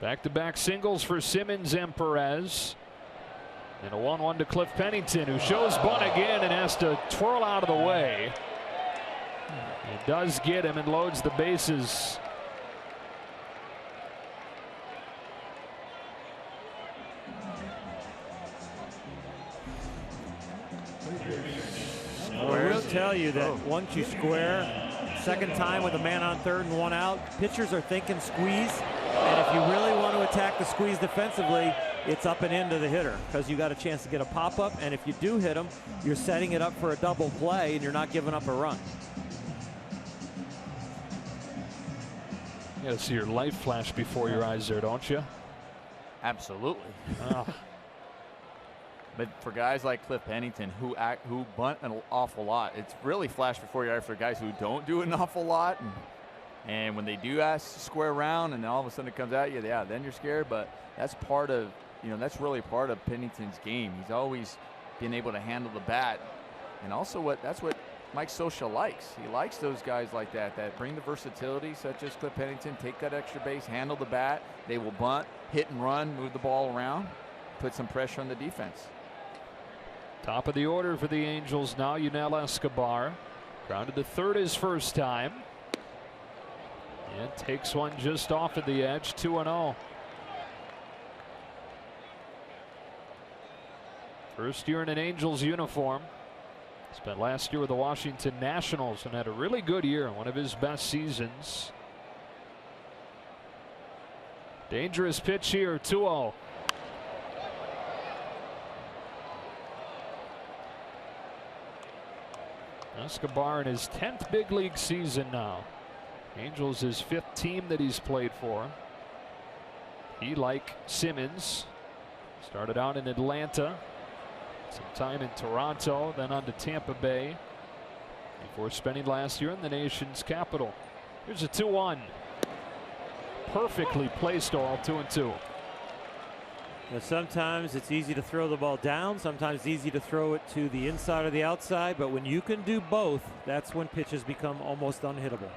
Back-to-back singles for Simmons and Perez. And a 1-1 to Cliff Pennington, who shows bunt again and has to twirl out of the way. It does get him and loads the bases. We'll tell you that once you square, second time with a man on third and 1 out, pitchers are thinking squeeze. And if you really want to attack the squeeze defensively, it's up and into the hitter, because you got a chance to get a pop-up. And if you do hit him, you're setting it up for a double play and you're not giving up a run. You gotta see your light flash before your eyes there, don't you? Absolutely. Oh. But for guys like Cliff Pennington, who bunt an awful lot, it's really flash before your eyes for guys who don't do an awful lot. And when they do ask to square around and then all of a sudden it comes at you, yeah, then you're scared. But that's part of, that's really part of Pennington's game. He's always been able to handle the bat. And also that's what Mike Scioscia likes. He likes those guys like that bring the versatility, such as Cliff Pennington, take that extra base, handle the bat. They will bunt, hit and run, move the ball around, put some pressure on the defense. Top of the order for the Angels now, Yunel Escobar. Grounded to third his first time. And takes one just off of the edge, 2-0. First year in an Angels uniform. Spent last year with the Washington Nationals and had a really good year, one of his best seasons. Dangerous pitch here, 2-0. Escobar in his 10th big league season now. Angels his 5th team that he's played for. He, like Simmons, started out in Atlanta, some time in Toronto, then on to Tampa Bay, before spending last year in the nation's capital. Here's a 2-1. Perfectly placed all, 2-2. Sometimes it's easy to throw the ball down, sometimes it's easy to throw it to the inside or the outside, but when you can do both, that's when pitches become almost unhittable.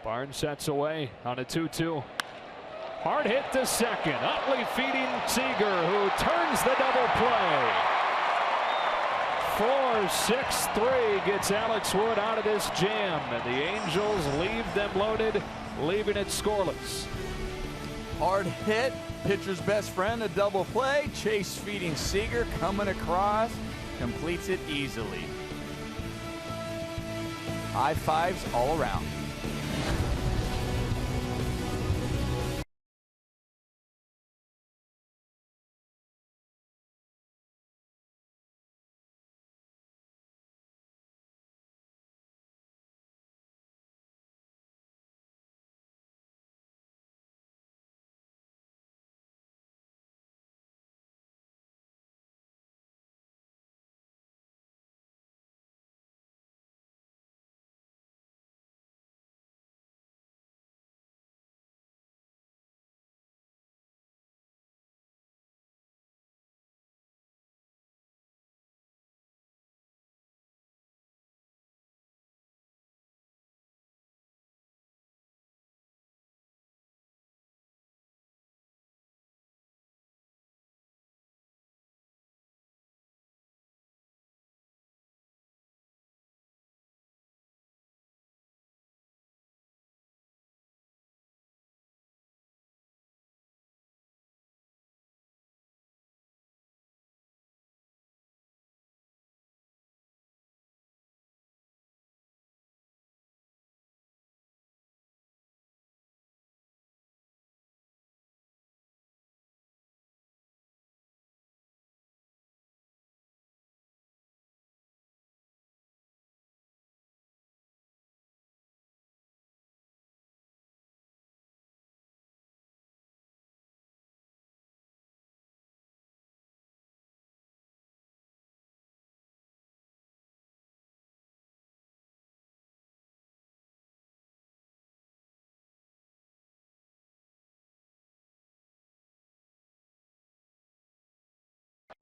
Barnes sets away on a 2-2. Hard hit to second. Utley feeding Seager, who turns the double play. 4-6-3 gets Alex Wood out of this jam, and the Angels leave them loaded, leaving it scoreless. Hard hit, pitcher's best friend, a double play. Chase feeding Seager, coming across, completes it easily. High fives all around.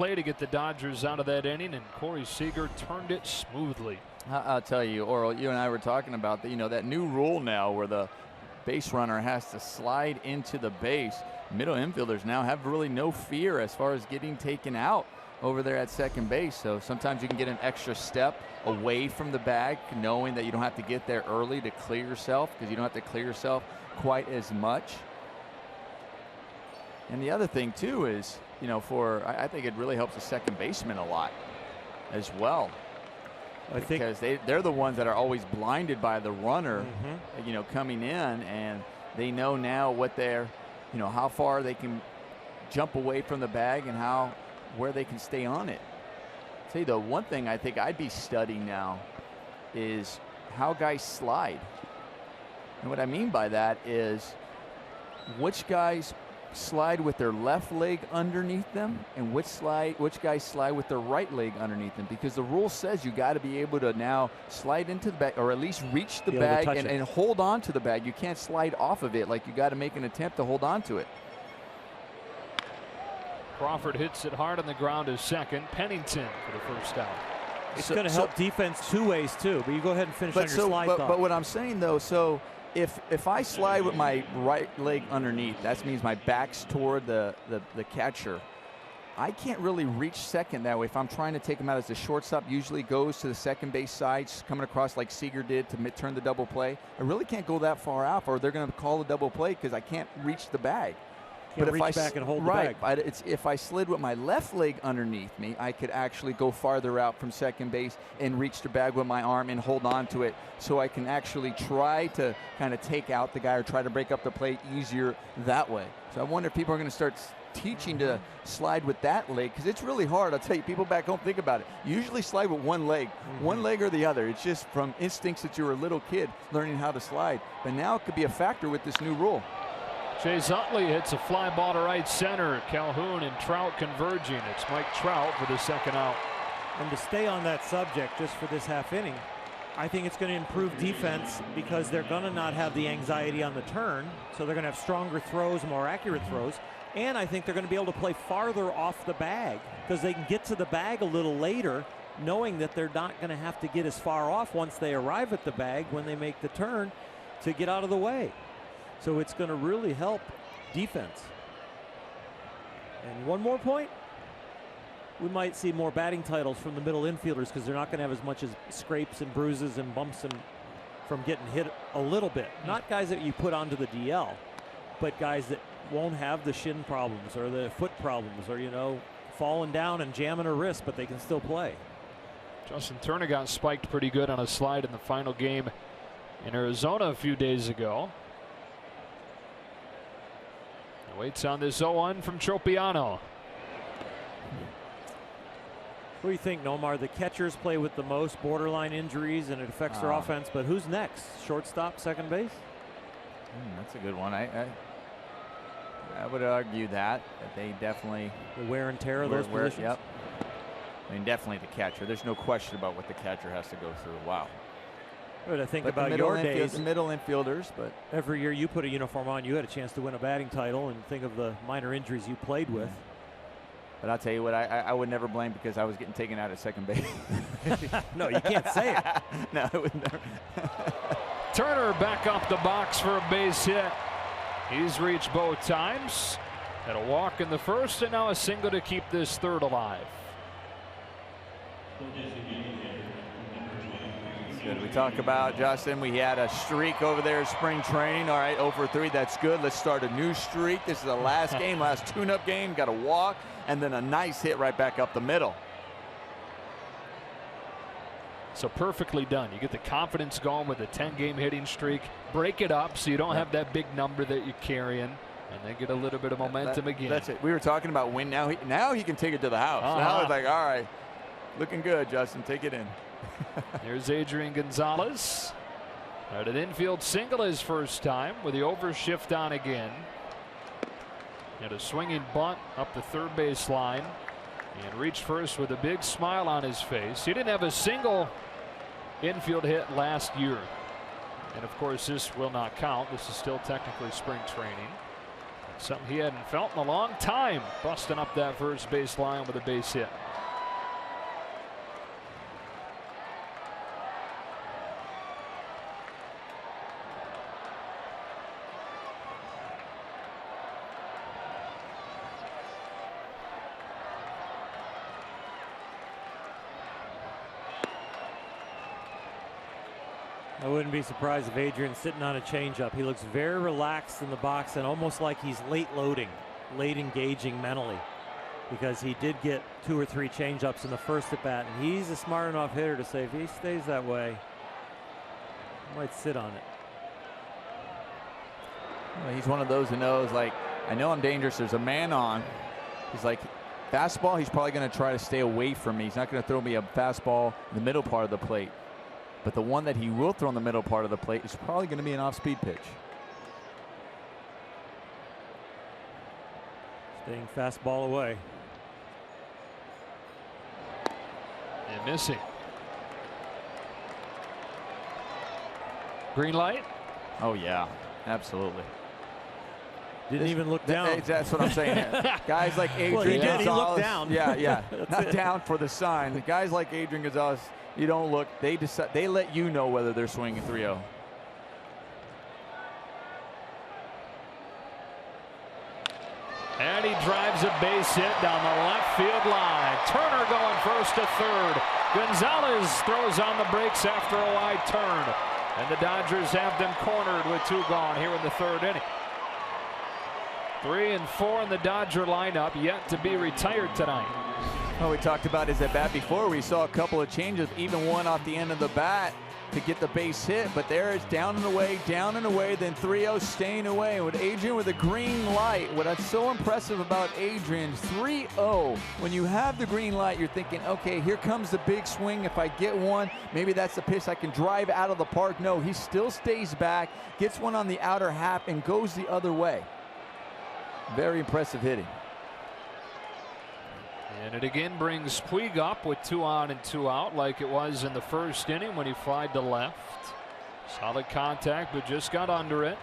play to get the Dodgers out of that inning, and Corey Seager turned it smoothly. I'll tell you, Oral, you and I were talking about that new rule now where the base runner has to slide into the base. Middle infielders now have really no fear as far as getting taken out over there at second base. So sometimes you can get an extra step away from the bag, knowing that you don't have to get there early to clear yourself, because you don't have to clear yourself quite as much. And the other thing too is, I think it really helps the second baseman a lot as well. Because they're the ones that are always blinded by the runner, coming in, and they know now what they're, how far they can jump away from the bag and where they can stay on it. I'll tell you, the one thing I think I'd be studying now is how guys slide. And what I mean by that is which guys slide with their left leg underneath them and which guys slide with their right leg underneath them, because the rule says you got to be able to now slide into the bag, or at least reach the bag and hold on to the bag. You can't slide off of it. Like, you got to make an attempt to hold on to it. Crawford hits it hard on the ground to second. Pennington for the first out. It's going to help defense two ways too, but you go ahead and finish on your slide thought. But what I'm saying though, so if I slide with my right leg underneath, that means my back's toward the catcher. I can't really reach second that way. If I'm trying to take him out as the shortstop, usually goes to the second base side, coming across like Seager did to turn the double play. I really can't go that far out, or they're going to call a double play because I can't reach the bag. But if I back and hold the bag. If I slid with my left leg underneath me, I could actually go farther out from second base and reach the bag with my arm and hold on to it, so I can actually try to kind of take out the guy or try to break up the play easier that way. So I wonder if people are going to start teaching to slide with that leg, because it's really hard. I'll tell you, people back home, think about it. You usually slide with one leg or the other. It's just from instincts that you were a little kid learning how to slide. But now it could be a factor with this new rule. Chase Utley hits a fly ball to right center. Calhoun and Trout converging. It's Mike Trout for the second out. And to stay on that subject just for this half inning, I think it's going to improve defense because they're going to not have the anxiety on the turn. So they're going to have stronger throws, more accurate throws. And I think they're going to be able to play farther off the bag because they can get to the bag a little later, knowing that they're not going to have to get as far off once they arrive at the bag when they make the turn to get out of the way. So it's going to really help defense. And one more point, we might see more batting titles from the middle infielders because they're not going to have as much as scrapes and bruises and bumps and from getting hit a little bit. Not guys that you put onto the DL, but guys that won't have the shin problems or the foot problems or, falling down and jamming a wrist, but they can still play. Justin Turner got spiked pretty good on a slide in the final game in Arizona a few days ago. Waits on this 0-1 from Tropiano. What do you think, Nomar? The catchers play with the most borderline injuries and it affects their offense, but who's next? Shortstop, second base? That's a good one. I would argue that they definitely... The wear and tear of those positions? Yep. I mean, definitely the catcher. There's no question about what the catcher has to go through. Wow. But I think about your days. The middle infielders, but every year you put a uniform on, you had a chance to win a batting title, and think of the minor injuries you played with. But I'll tell you what, I would never blame because I was getting taken out at second base. No, you can't say it. No, I would never. Turner back up the box for a base hit. He's reached both times. Had a walk in the first and now a single to keep this third alive. Good. We talk about, Justin, we had a streak over there in spring training. All right, 0-for-3, that's good. Let's start a new streak. This is the last game, last tune-up game. Got a walk and then a nice hit right back up the middle. So perfectly done. You get the confidence going with a 10-game hitting streak. Break it up so you don't have that big number that you're carrying, and then get a little bit of momentum again. That's it. We were talking about win. Now he can take it to the house. Now it's like, all right, looking good, Justin. Take it in. There's Adrian Gonzalez. At an infield single his first time with the overshift on again. And a swinging bunt up the third base line. And reached first with a big smile on his face. He didn't have a single infield hit last year. And of course this will not count. This is still technically spring training. Something he hadn't felt in a long time, busting up that first base line with a base hit. I wouldn't be surprised if Adrian's sitting on a changeup. He looks very relaxed in the box and almost like he's late loading, late engaging mentally, because he did get 2 or 3 changeups in the first at bat, and he's a smart enough hitter to say if he stays that way, he might sit on it. Well, he's one of those who knows, like, I know I'm dangerous. There's a man on. He's like, fastball, he's probably going to try to stay away from me. He's not going to throw me a fastball in the middle part of the plate. But the one that he will throw in the middle part of the plate is probably going to be an off-speed pitch. Staying fastball away. And missing. Green light? Oh, yeah, absolutely. Didn't even look down. That's what I'm saying here. Guys like Adrian well, he did. Gonzalez. He looked down. Yeah. Not down for the sign. The guys like Adrian Gonzalez, you don't look. They decide. They let you know whether they're swinging 3-0. And he drives a base hit down the left field line. Turner going first to third. Gonzalez throws on the brakes after a wide turn. And the Dodgers have them cornered with 2 gone here in the 3rd inning. 3 and 4 in the Dodger lineup, yet to be retired tonight. Well, we talked about his at bat before. We saw a couple of changes, even one off the end of the bat to get the base hit, but there is down and away, then 3-0 staying away. With Adrian with a green light, what's so impressive about Adrian, 3-0. When you have the green light, you're thinking, okay, here comes the big swing. If I get one, maybe that's the pitch I can drive out of the park. No, he still stays back, gets one on the outer half, and goes the other way. Very impressive hitting. And it again brings Puig up with 2 on and 2 out, like it was in the 1st inning when he flied to left. Solid contact, but just got under it.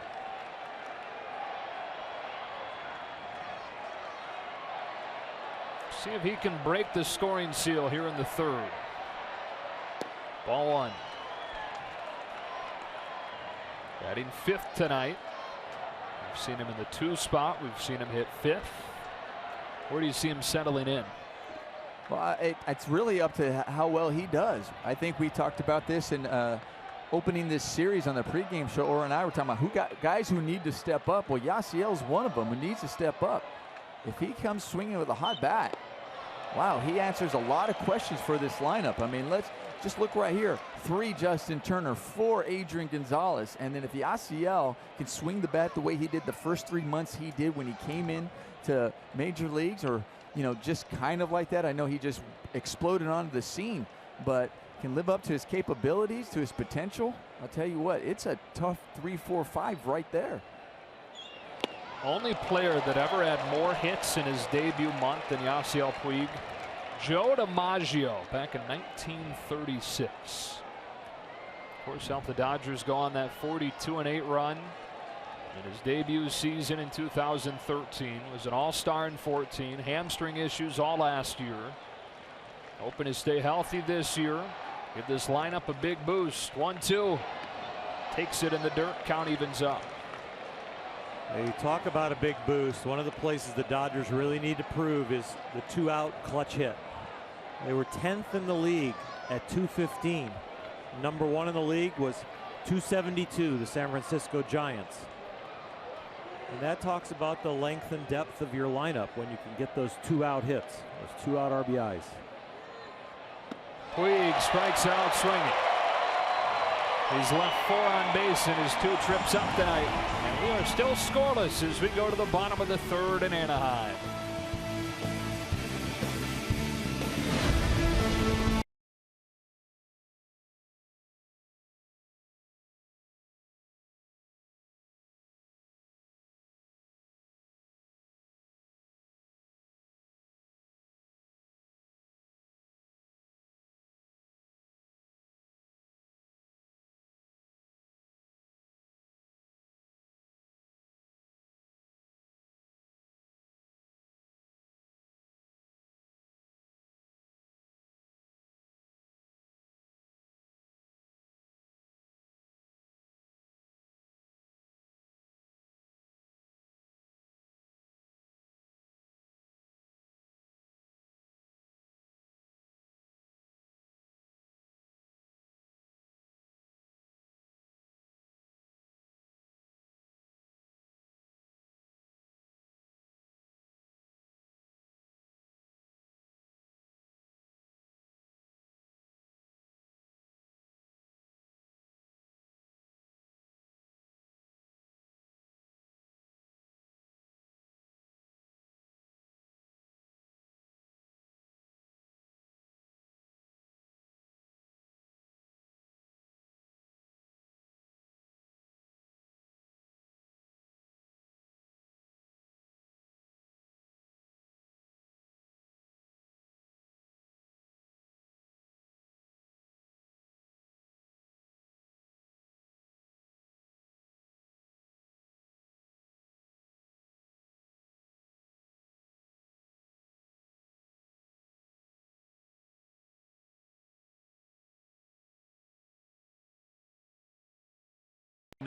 See if he can break the scoring seal here in the 3rd. Ball 1. Batting 5th tonight. We've seen him in the 2 spot. We've seen him hit 5th. Where do you see him settling in? Well, it's really up to how well he does. I think we talked about this in opening this series on the pregame show. Or and I were talking about guys who need to step up. Well, Yasiel's one of them who needs to step up. If he comes swinging with a hot bat, wow, he answers a lot of questions for this lineup. I mean, let's just look right here. 3 Justin Turner, 4 Adrian Gonzalez, and then if Yasiel can swing the bat the way he did the first 3 months he did when he came in to major leagues, or just kind of like that. I know he just exploded onto the scene, but can live up to his capabilities, to his potential. I'll tell you what, it's a tough 3, 4, 5 right there. Only player that ever had more hits in his debut month than Yasiel Puig, Joe DiMaggio, back in 1936. Of course, helped the Dodgers go on that 42-8 run in his debut season in 2013. Was an all-star in 14. Hamstring issues all last year. Hoping to stay healthy this year. Give this lineup a big boost. 1-2. Takes it in the dirt. Count evens up. You talk about a big boost. One of the places the Dodgers really need to prove is the 2-out clutch hit. They were 10th in the league at 215. Number 1 in the league was 272, the San Francisco Giants. And that talks about the length and depth of your lineup when you can get those 2-out hits, those 2-out RBIs. Puig strikes out swinging. He's left 4 on base in his 2 trips up tonight. And we are still scoreless as we go to the bottom of the 3rd in Anaheim.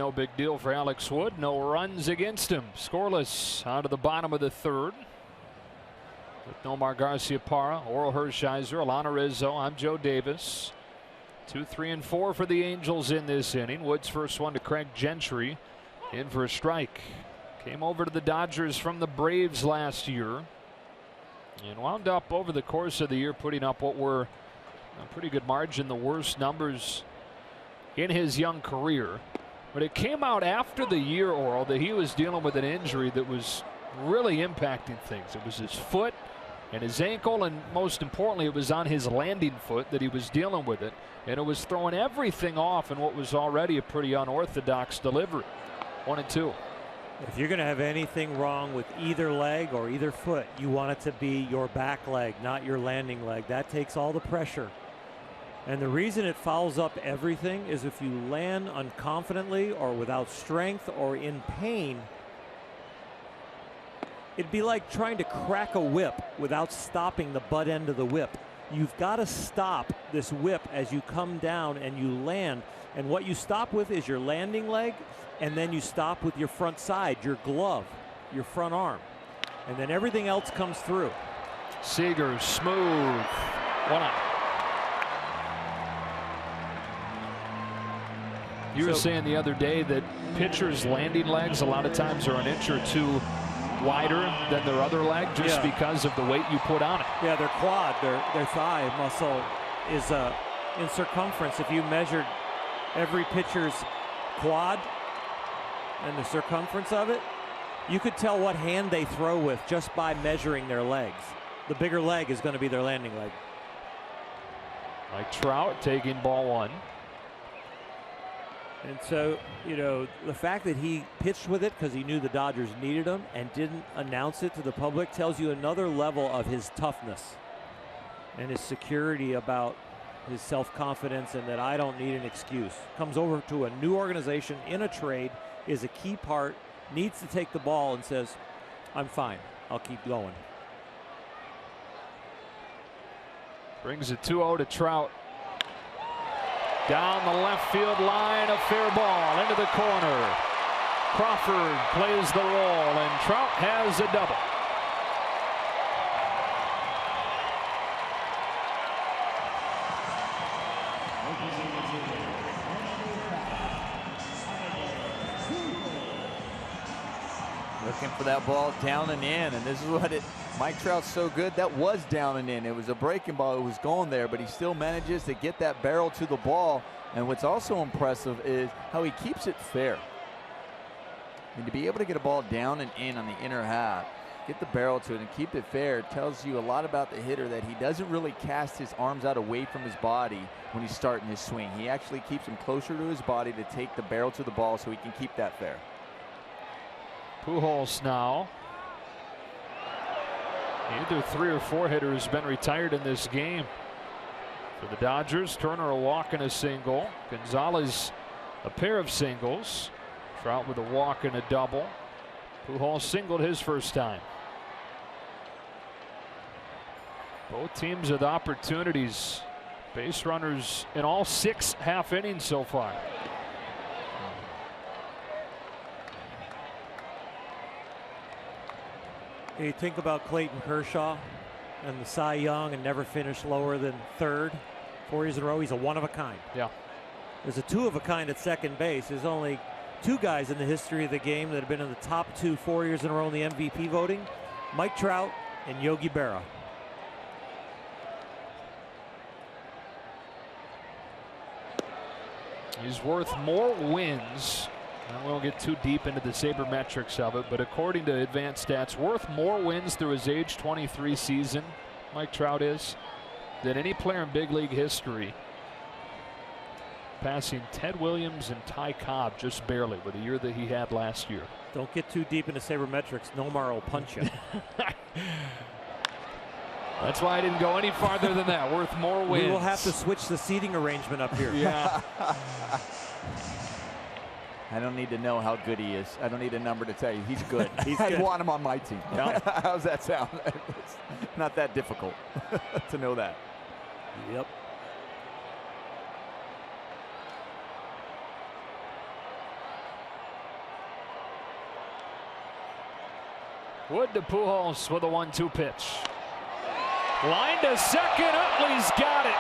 no big deal for Alex Wood. No runs against him. Scoreless out of the bottom of the third. With Nomar Garciaparra, Oral Hershiser, Alana Rizzo. I'm Joe Davis. 2, 3, and 4 for the Angels in this inning. Wood's first one to Craig Gentry. In for a strike. Came over to the Dodgers from the Braves last year. And wound up over the course of the year putting up what were a pretty good margin, the worst numbers in his young career. But it came out after the year, Oral, that he was dealing with an injury that was really impacting things. It was his foot and his ankle, and most importantly, it was on his landing foot that he was dealing with it. And it was throwing everything off in what was already a pretty unorthodox delivery. 1-2. If you're going to have anything wrong with either leg or either foot, you want it to be your back leg, not your landing leg. That takes all the pressure. And the reason it fouls up everything is if you land unconfidently or without strength or in pain, it'd be like trying to crack a whip without stopping the butt end of the whip. You've got to stop this whip as you come down and you land. And what you stop with is your landing leg, and then you stop with your front side, your glove, your front arm. And then everything else comes through. Seager, smooth. 1 out. You were saying the other day that pitchers' landing legs a lot of times are an inch or two wider than their other leg just because of the weight you put on it. Yeah, their quad, their thigh muscle is in circumference. If you measured every pitcher's quad and the circumference of it, you could tell what hand they throw with just by measuring their legs. The bigger leg is going to be their landing leg. Mike Trout taking ball 1. And so, you know, the fact that he pitched with it because he knew the Dodgers needed him and didn't announce it to the public tells you another level of his toughness and his security about his self-confidence, and that I don't need an excuse. Comes over to a new organization in a trade, is a key part, needs to take the ball and says, I'm fine, I'll keep going. Brings it 2-0 to Trout. Down the left field line, a fair ball into the corner. Crawford plays the role, and Trout has a double. Looking for that ball down and in, and this is what Mike Trout's so good. That was down and in. It was a breaking ball. It was going there, but he still manages to get that barrel to the ball. And what's also impressive is how he keeps it fair. And to be able to get a ball down and in on the inner half, get the barrel to it and keep it fair, tells you a lot about the hitter, that he doesn't really cast his arms out away from his body when he's starting his swing. He actually keeps them closer to his body to take the barrel to the ball so he can keep that fair. Pujols now. Either 3 or 4 hitters been retired in this game. For the Dodgers, Turner a walk and a single. Gonzalez a pair of singles. Trout with a walk and a double. Pujols singled his first time. Both teams with opportunities. Base runners in all 6 half innings so far. You think about Clayton Kershaw and the Cy Young and never finished lower than 3rd 4 years in a row. He's a one of a kind. Yeah. There's a 2 of a kind at second base. There's only 2 guys in the history of the game that have been in the top 2 4 years in a row in the MVP voting: Mike Trout and Yogi Berra. He's worth more wins. I won't get too deep into the sabermetrics of it, but according to advanced stats, worth more wins through his age 23 season, Mike Trout is, than any player in big league history, passing Ted Williams and Ty Cobb just barely with the year that he had last year. Don't get too deep into sabermetrics. Nomar will punch you. That's why I didn't go any farther than that. Worth more wins. We will have to switch the seating arrangement up here. Yeah. I don't need to know how good he is. I don't need a number to tell you. He's good. He's I good. want him on my team. Yeah. How's that sound? It's not that difficult to know that. Wood to Pujols with a 1-2 pitch. Line to second. Utley's got it.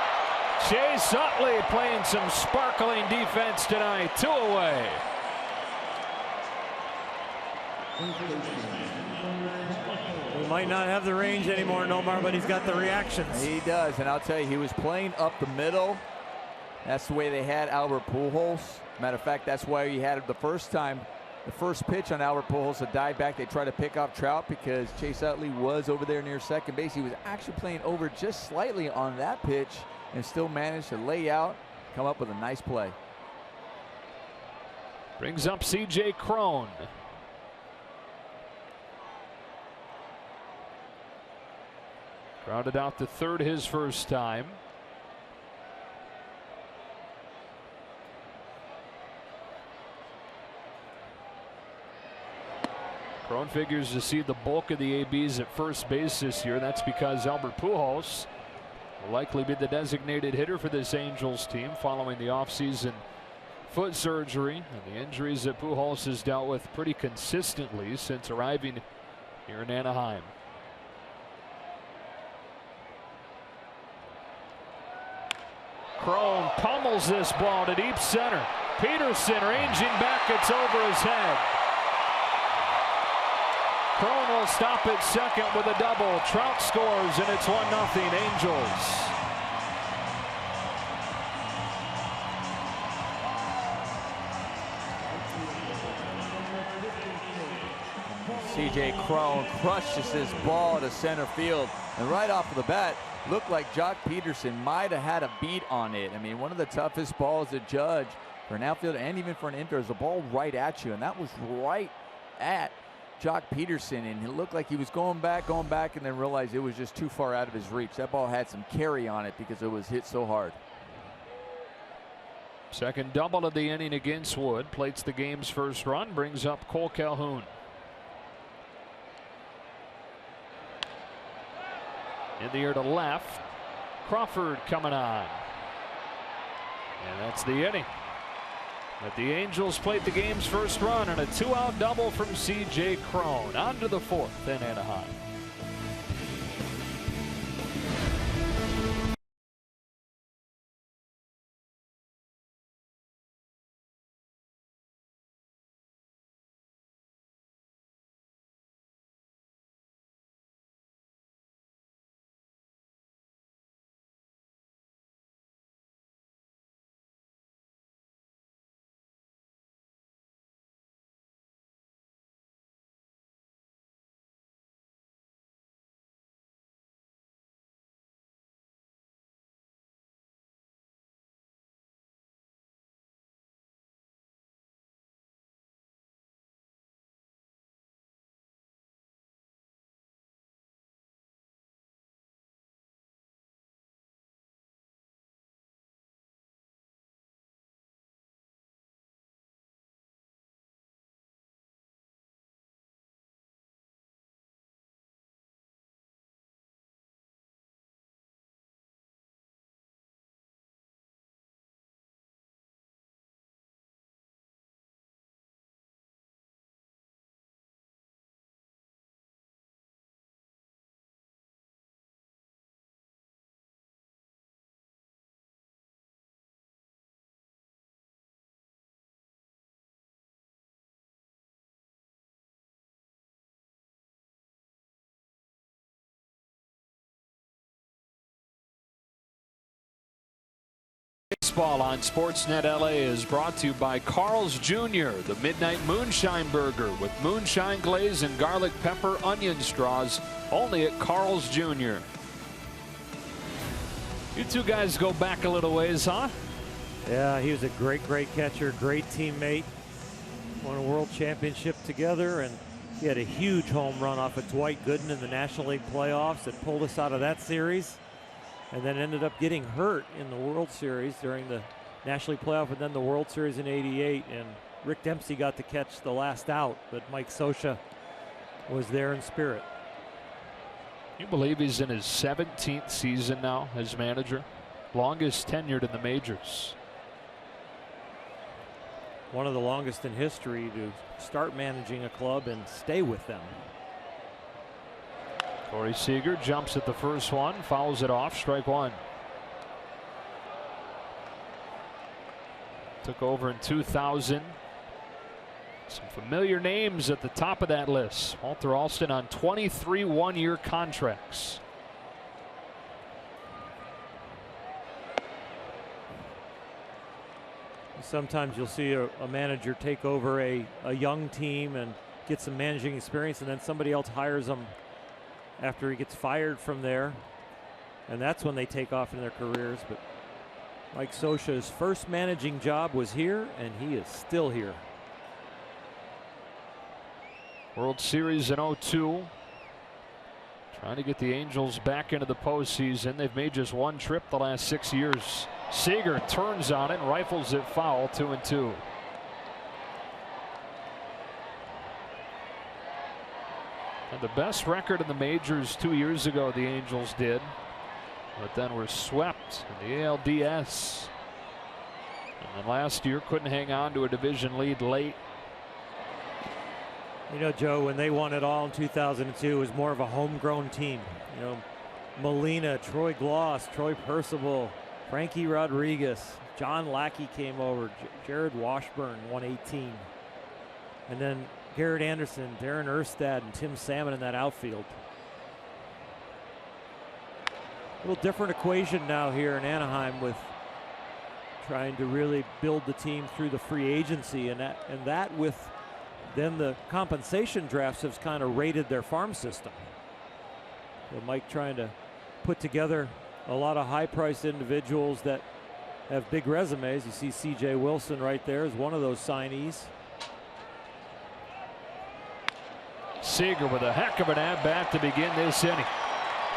Chase Utley playing some sparkling defense tonight. 2 away. He might not have the range anymore, Nomar, but he's got the reactions. He does, and I'll tell you, he was playing up the middle. That's the way they had Albert Pujols. Matter of fact, that's why he had it the first time. The first pitch on Albert Pujols, a dive back. They tried to pick off Trout because Chase Utley was over there near second base. He was actually playing over just slightly on that pitch and still managed to lay out, come up with a nice play. Brings up C.J. Cron. Grounded out to third his first time. Cron figures to see the bulk of the ABs at first base this year. That's because Albert Pujols will likely be the designated hitter for this Angels team following the offseason foot surgery and the injuries that Pujols has dealt with pretty consistently since arriving here in Anaheim. Cron pummels this ball to deep center. Peterson ranging back, it's over his head. Cron will stop at second with a double. Trout scores, and it's 1-0 Angels. C.J. Cron crushes this ball to center field, and right off of the bat, looked like Jock Peterson might have had a beat on it. I mean, one of the toughest balls to judge for an outfielder and even for an infielder is the ball right at you, and that was right at Jock Peterson, and it looked like he was going back, and then realized it was just too far out of his reach. That ball had some carry on it because it was hit so hard. Second double of the inning against Wood. Plates the game's first run, brings up Cole Calhoun. In the air to left. Crawford coming on. And that's the inning. But the Angels played the game's first run and a 2-out double from C.J. Cron. On to the fourth in Anaheim. Baseball on Sportsnet LA is brought to you by Carl's Jr., the Midnight Moonshine Burger with moonshine glaze and garlic pepper onion straws, only at Carl's Jr. You two guys go back a little ways, huh? Yeah, he was a great catcher, great teammate. Won a world championship together, and he had a huge home run off of Dwight Gooden in the National League playoffs that pulled us out of that series, and then ended up getting hurt in the World Series during the National League playoff and then the World Series in '88. And Rick Dempsey got to catch the last out, but Mike Scioscia was there in spirit. You believe he's in his 17th season now as manager? Longest tenured in the majors. One of the longest in history to start managing a club and stay with them. Corey Seager jumps at the first one, fouls it off, strike one. Took over in 2000. Some familiar names at the top of that list. Walter Alston on 23 one-year contracts. Sometimes you'll see a manager take over a young team and get some managing experience, and then somebody else hires them after he gets fired from there, and that's when they take off in their careers. But Mike Scioscia's first managing job was here, and he is still here. World Series in 02. Trying to get the Angels back into the postseason. They've made just one trip the last 6 years. Seager turns on it and rifles it foul, 2-2. And the best record in the majors 2 years ago, the Angels did, but then were swept in the ALDS. And then last year couldn't hang on to a division lead late. You know, Joe, when they won it all in 2002, it was more of a homegrown team. You know, Molina, Troy Gloss, Troy Percival, Frankie Rodriguez, John Lackey came over, Jared Washburn, 118. And then Garrett Anderson, Darren Erstad, and Tim Salmon in that outfield. A little different equation now here in Anaheim with trying to really build the team through the free agency, and that with then the compensation drafts have kind of raided their farm system. So Mike trying to put together a lot of high-priced individuals that have big resumes. You see C.J. Wilson right there is one of those signees. Seager with a heck of an at-bat to begin this inning.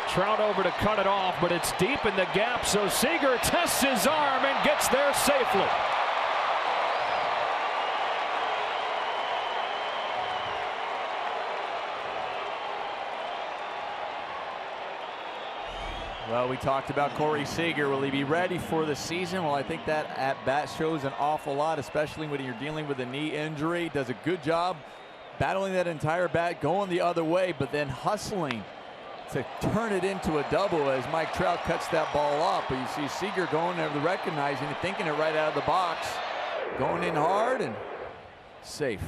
Trout over to cut it off, but it's deep in the gap, so Seager tests his arm and gets there safely. Well, we talked about Corey Seager. Will he be ready for the season? Well, I think that at-bat shows an awful lot, especially when you're dealing with a knee injury. Does a good job battling that entire bat, going the other way, but then hustling to turn it into a double as Mike Trout cuts that ball off. But you see Seager going there, recognizing it, thinking it right out of the box, going in hard and safe.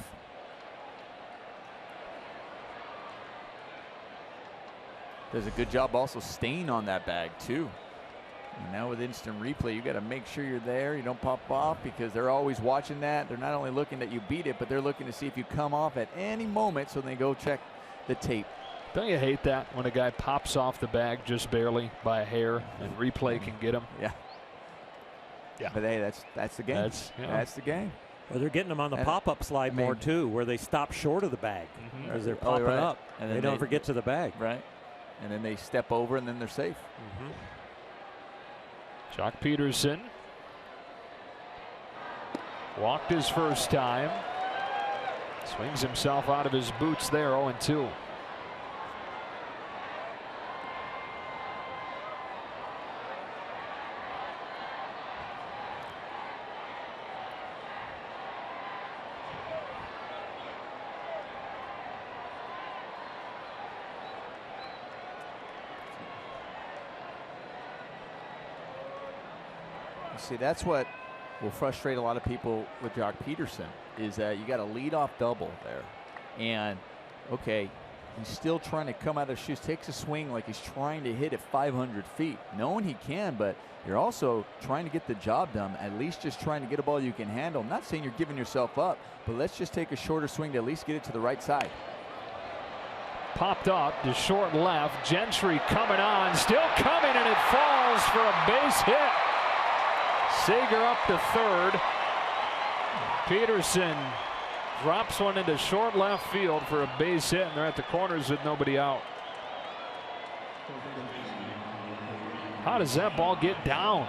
Does a good job also staying on that bag too. And now with instant replay, you got to make sure you're there. You don't pop off because they're always watching that. They're not only looking that you beat it, but they're looking to see if you come off at any moment, so they go check the tape. Don't you hate that when a guy pops off the bag just barely by a hair and replay can get him? Yeah. Yeah. But hey, that's the game. That's the game. Well, they're getting them on the pop-up slide more too, where they stop short of the bag because they're popping up and they don't ever get to the bag. Right. And then they step over and then they're safe. Jock Peterson walked his first time. Swings himself out of his boots there, 0-2. See, that's what will frustrate a lot of people with Jock Peterson, is that you got a leadoff double there. And, okay, he's still trying to come out of his shoes, takes a swing like he's trying to hit it 500 feet, knowing he can, but you're also trying to get the job done, at least just trying to get a ball you can handle. I'm not saying you're giving yourself up, but let's just take a shorter swing to at least get it to the right side. Popped up to short left. Gentry coming on, still coming, and it falls for a base hit. Seager up to third. Peterson drops one into short left field for a base hit, and they're at the corners with nobody out. How does that ball get down?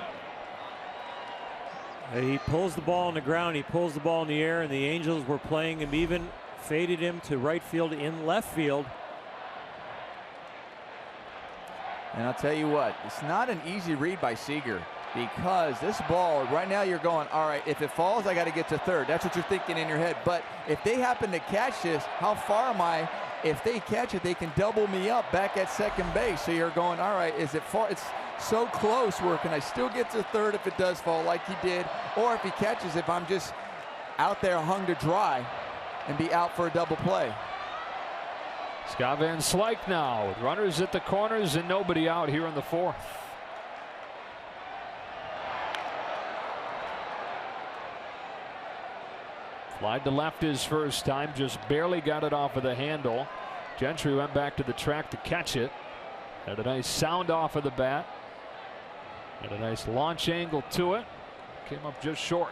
He pulls the ball on the ground, he pulls the ball in the air, and the Angels were playing him even, faded him to right field in left field. And I'll tell you what, it's not an easy read by Seager, because this ball, right now you're going, all right, if it falls, I got to get to third. That's what you're thinking in your head. But if they happen to catch this, how far am I if they catch it, they can double me up back at second base. So you're going, all right, is it far? It's so close. Where can I still get to third if it does fall like he did? Or if he catches, if I'm just out there hung to dry and be out for a double play. Scott Van Slyke now with runners at the corners and nobody out here in the fourth. Slide to left his first time, just barely got it off of the handle. Gentry went back to the track to catch it. Had a nice sound off of the bat. Had a nice launch angle to it. Came up just short.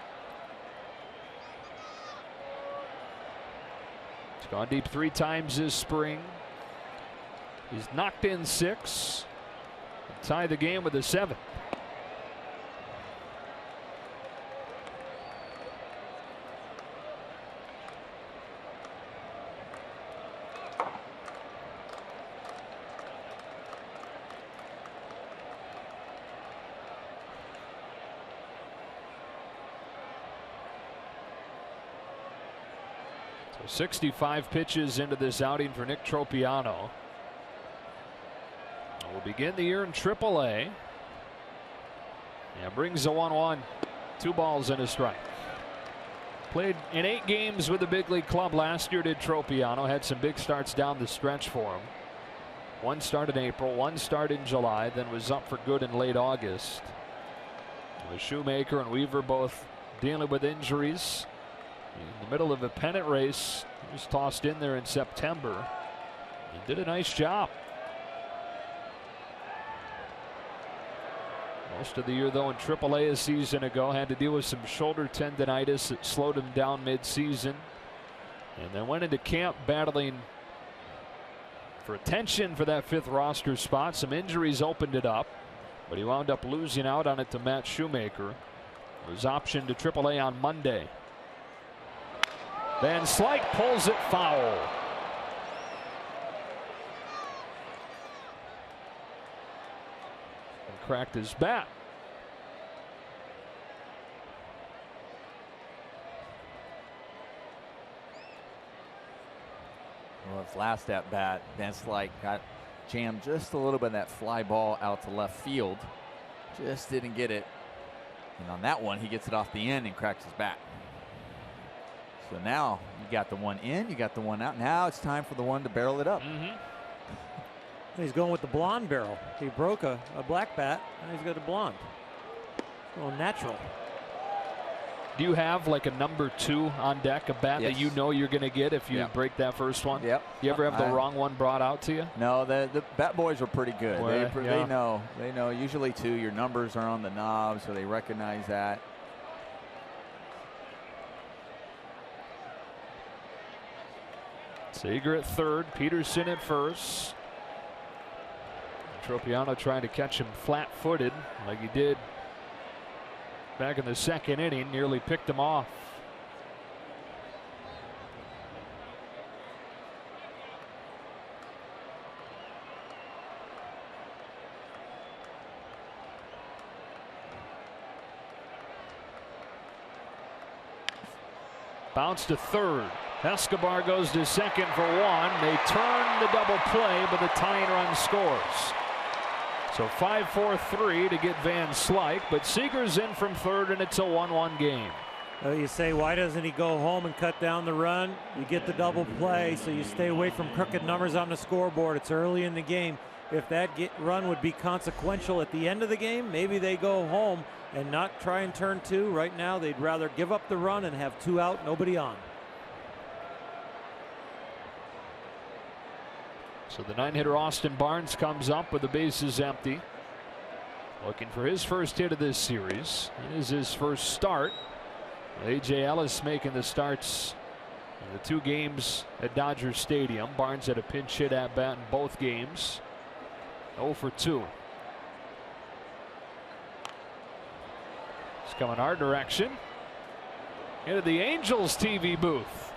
He's gone deep 3 times this spring. He's knocked in 6. Tie the game with a 7. So 65 pitches into this outing for Nick Tropiano. Will begin the year in AAA. And brings the 1-1. 2 balls and a strike. Played in 8 games with the big league club last year, did Tropiano. Had some big starts down the stretch for him. 1 start in April, 1 start in July, then was up for good in late August. With Shoemaker and Weaver both dealing with injuries. In the middle of a pennant race, he was tossed in there in September. He did a nice job. Most of the year, though, in AAA a season ago, had to deal with some shoulder tendonitis that slowed him down mid-season. And then went into camp battling for attention for that 5th roster spot. Some injuries opened it up, but he wound up losing out on it to Matt Shoemaker. It was optioned to AAA on Monday. Van Slyke pulls it foul. Cracked his bat. Well, his last at bat, Van Slyke got jammed just a little bit of that fly ball out to left field. Just didn't get it. And on that one, he gets it off the end and cracks his bat. So now you got the one in, you got the one out. Now it's time for the one to barrel it up. He's going with the blonde barrel. He broke a black bat, and he's got a blonde. Going natural. Do you have like a number 2 on deck, a bat that you know you're going to get if you break that first one? Yep. You ever have the wrong one brought out to you? No, the bat boys are pretty good. Boy, they know. They know. Usually, too, your numbers are on the knob, so they recognize that. Seager at third, Peterson at first. Tropiano trying to catch him flat-footed like he did back in the 2nd inning. Nearly picked him off. Bounce to third. Escobar goes to second for 1. They turn the double play, but the tying run scores. So 5-4-3 to get Van Slyke, but Seager's in from third, and it's a 1-1 game. You say, why doesn't he go home and cut down the run? You get the double play, so you stay away from crooked numbers on the scoreboard. It's early in the game. If that run would be consequential at the end of the game, maybe they go home and not try and turn 2. Right now, they'd rather give up the run and have 2 out, nobody on. So the 9-hitter Austin Barnes comes up with the bases empty. Looking for his first hit of this series. It is his first start. A.J. Ellis making the starts in the 2 games at Dodger Stadium. Barnes had a pinch hit at bat in both games. 0 for 2. It's coming our direction. Into the Angels TV booth.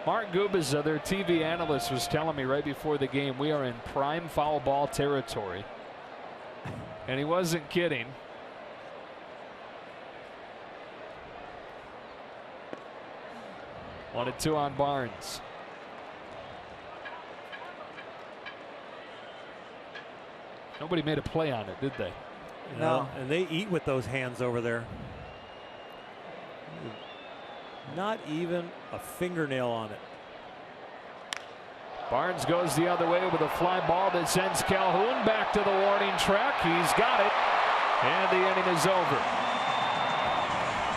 Mark Gubiza, their TV analyst, was telling me right before the game we are in prime foul ball territory. And he wasn't kidding. One and 2 on Barnes. Nobody made a play on it, did they? No. And they eat with those hands over there. Not even a fingernail on it. Barnes goes the other way with a fly ball that sends Calhoun back to the warning track. He's got it, and the inning is over.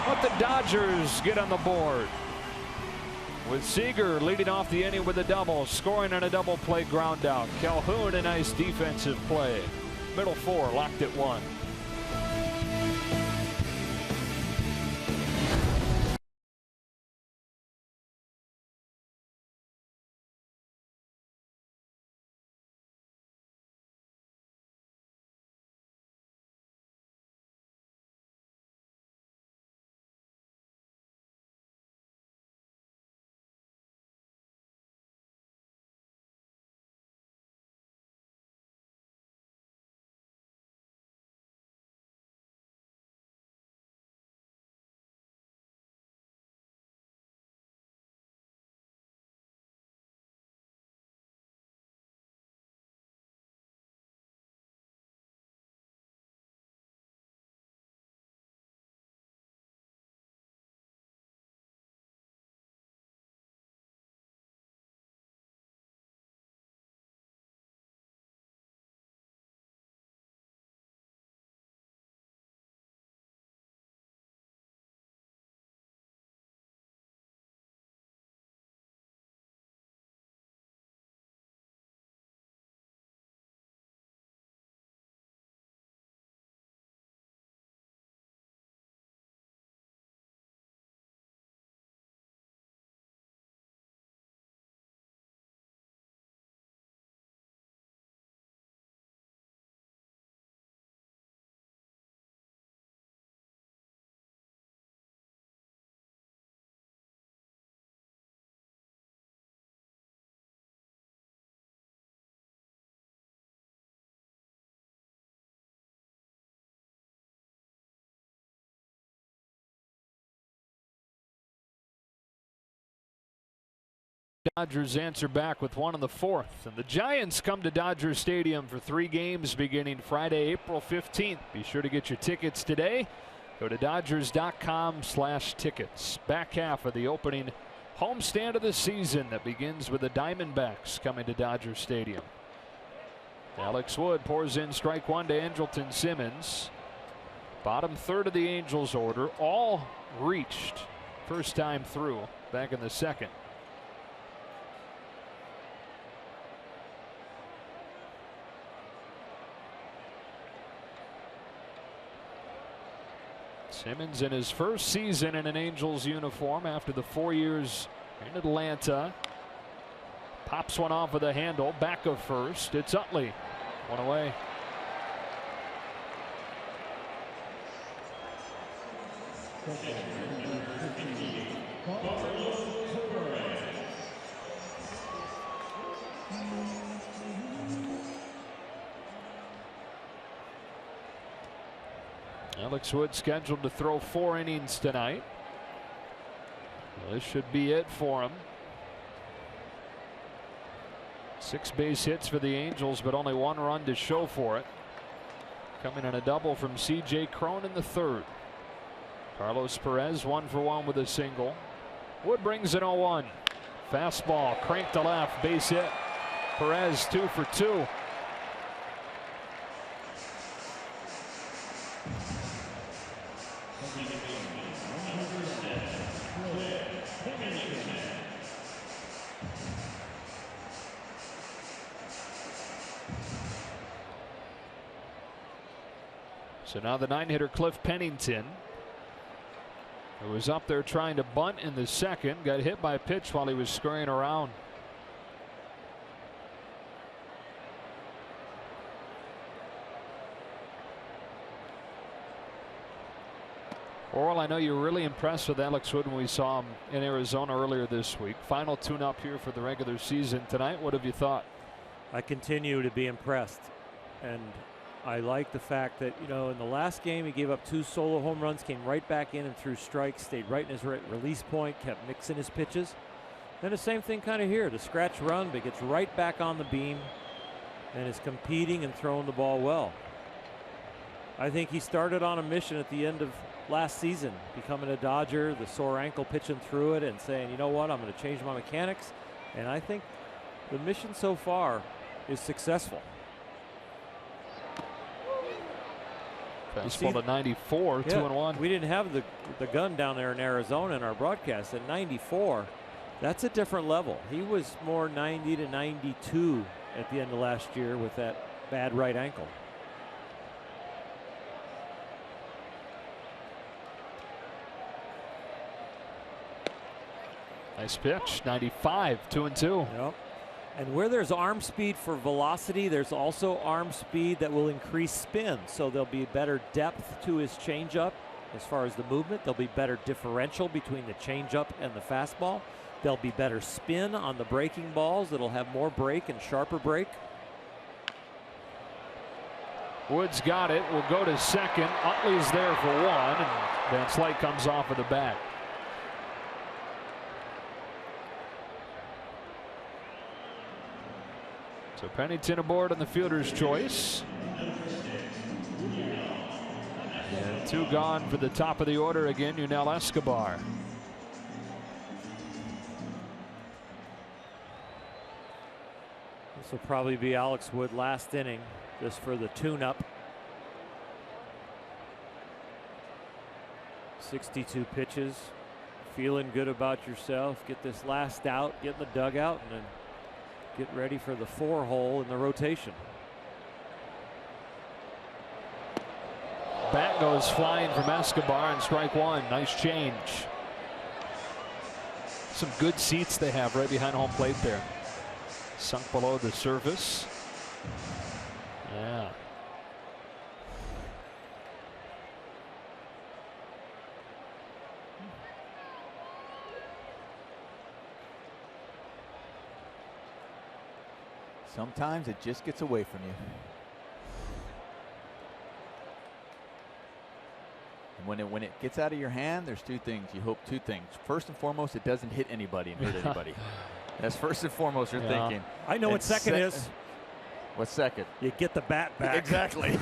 But the Dodgers get on the board with Seager leading off the inning with a double, scoring on a double play ground out. Calhoun, a nice defensive play. Middle four locked at 1. Dodgers answer back with 1 in the 4th, and the Giants come to Dodger Stadium for 3 games beginning Friday, April 15th. Be sure to get your tickets today. Go to Dodgers.com/tickets. Back half of the opening homestand of the season that begins with the Diamondbacks coming to Dodger Stadium. Alex Wood pours in strike 1 to Andrelton Simmons. Bottom third of the Angels order, all reached first time through back in the 2nd. Simmons in his first season in an Angels uniform after the 4 years in Atlanta. Pops one off with a handle, back of first. It's Utley, 1 away. Alex Wood scheduled to throw 4 innings tonight. Well, this should be it for him. 6 base hits for the Angels, but only 1 run to show for it. Coming on a double from C.J. Cron in the 3rd. Carlos Perez 1 for 1 with a single. Wood brings an 0-1. Fastball cranked to left, base hit. Perez 2 for 2. So now the 9-hitter Cliff Pennington, who was up there trying to bunt in the 2nd, got hit by a pitch while he was scurrying around. Oral, I know you were really impressed with Alex Wood when we saw him in Arizona earlier this week. Final tune-up here for the regular season tonight. What have you thought? I continue to be impressed, and I like the fact that, you know, in the last game he gave up 2 solo home runs, came right back in and threw strikes, stayed right in his release point, kept mixing his pitches. Then the same thing kind of here, the scratch run, but gets right back on the beam. and is competing and throwing the ball well. I think he started on a mission at the end of last season, becoming a Dodger, the sore ankle, pitching through it and saying, you know what, I'm going to change my mechanics. And I think the mission so far is successful. Fastball to 94, yeah, 2-1. We didn't have the gun down there in Arizona in our broadcast. At 94, that's a different level. He was more 90 to 92 at the end of last year with that bad right ankle. Nice pitch, 95, 2-2. Yep. And where there's arm speed for velocity, there's also arm speed that will increase spin. So there'll be better depth to his changeup as far as the movement. There'll be better differential between the changeup and the fastball. There'll be better spin on the breaking balls. That'll have more break and sharper break. Woods got it. Will go to second. Utley's there for one, and Van Slyke comes off of the bat. So Pennington aboard on the fielder's choice. And two gone for the top of the order again, Yunel Escobar. This will probably be Alex Wood last inning, just for the tune-up. 62 pitches. Feeling good about yourself. Get this last out, get in the dugout, and then get ready for the 4-hole in the rotation. Bat goes flying from Escobar, and strike one. Nice change. Some good seats they have right behind home plate there. Sunk below the surface. Yeah. Sometimes it just gets away from you. And when it gets out of your hand, there's two things. You hope two things. First and foremost, it doesn't hit anybody and hurt anybody. That's first and foremost you're thinking. I know what second is. What's second? You get the bat back. Exactly.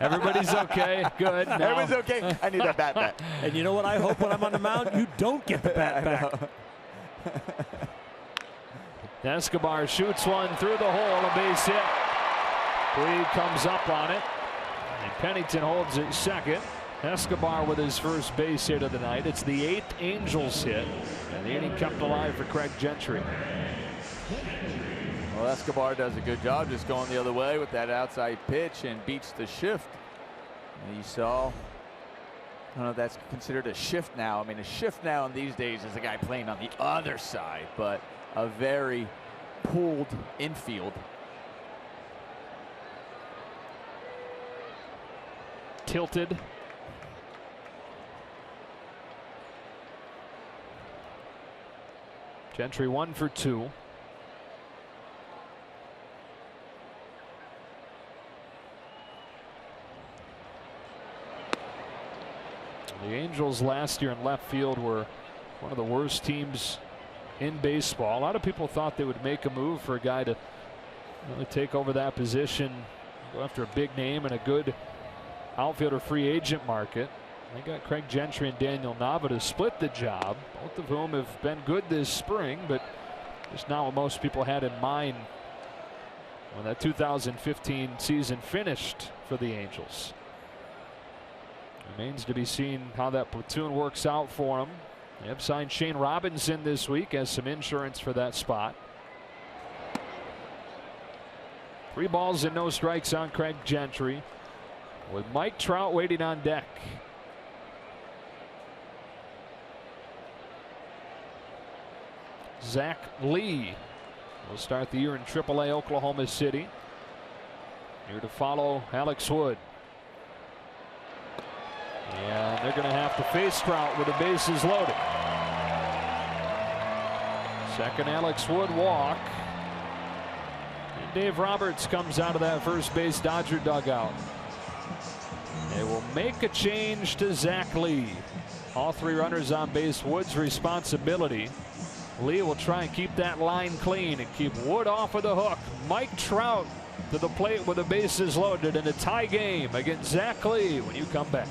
Everybody's okay. Good. No. Everybody's okay. I need that bat back. And you know what I hope when I'm on the mound? You don't get the bat back. Escobar shoots one through the hole, a base hit. Reed comes up on it, and Pennington holds it second. Escobar with his first base hit of the night. It's the 8th Angels hit, and the inning kept alive for Craig Gentry. Well, Escobar does a good job just going the other way with that outside pitch and beats the shift. And you saw, I don't know if that's considered a shift now. I mean, a shift now in these days is a guy playing on the other side, but a very pulled infield. Tilted. Gentry 1 for 2. The Angels last year in left field were one of the worst teams in baseball. A lot of people thought they would make a move for a guy to really take over that position, go after a big name and a good outfielder free agent market. They got Craig Gentry and Daniel Nava to split the job, both of whom have been good this spring, but just not what most people had in mind when that 2015 season finished for the Angels. Remains to be seen how that platoon works out for them. They have signed Shane Robinson this week as some insurance for that spot. 3 balls and no strikes on Craig Gentry, with Mike Trout waiting on deck. Zach Lee will start the year in AAA Oklahoma City. Here to follow Alex Wood. And they're going to have to face Trout with the bases loaded. Second Alex Wood walk. And Dave Roberts comes out of that first base Dodger dugout. They will make a change to Zach Lee. All 3 runners on base, Wood's responsibility. Lee will try and keep that line clean and keep Wood off of the hook. Mike Trout to the plate with the bases loaded in a tie game against Zach Lee when you come back.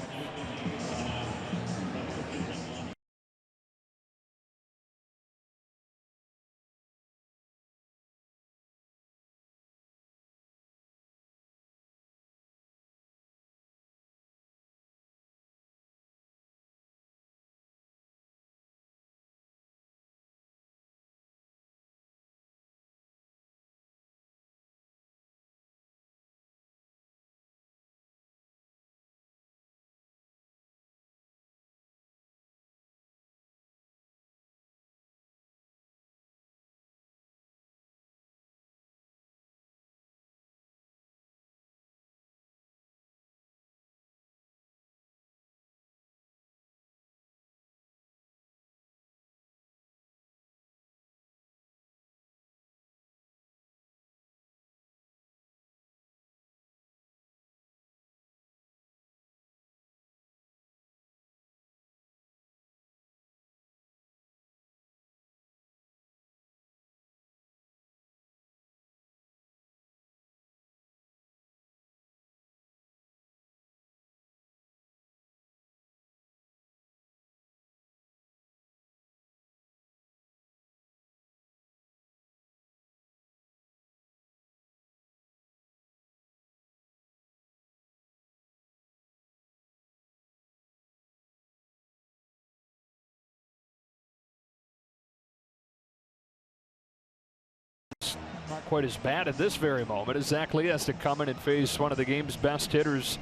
Not quite as bad at this very moment as Zach Lee has to come in and face one of the game's best hitters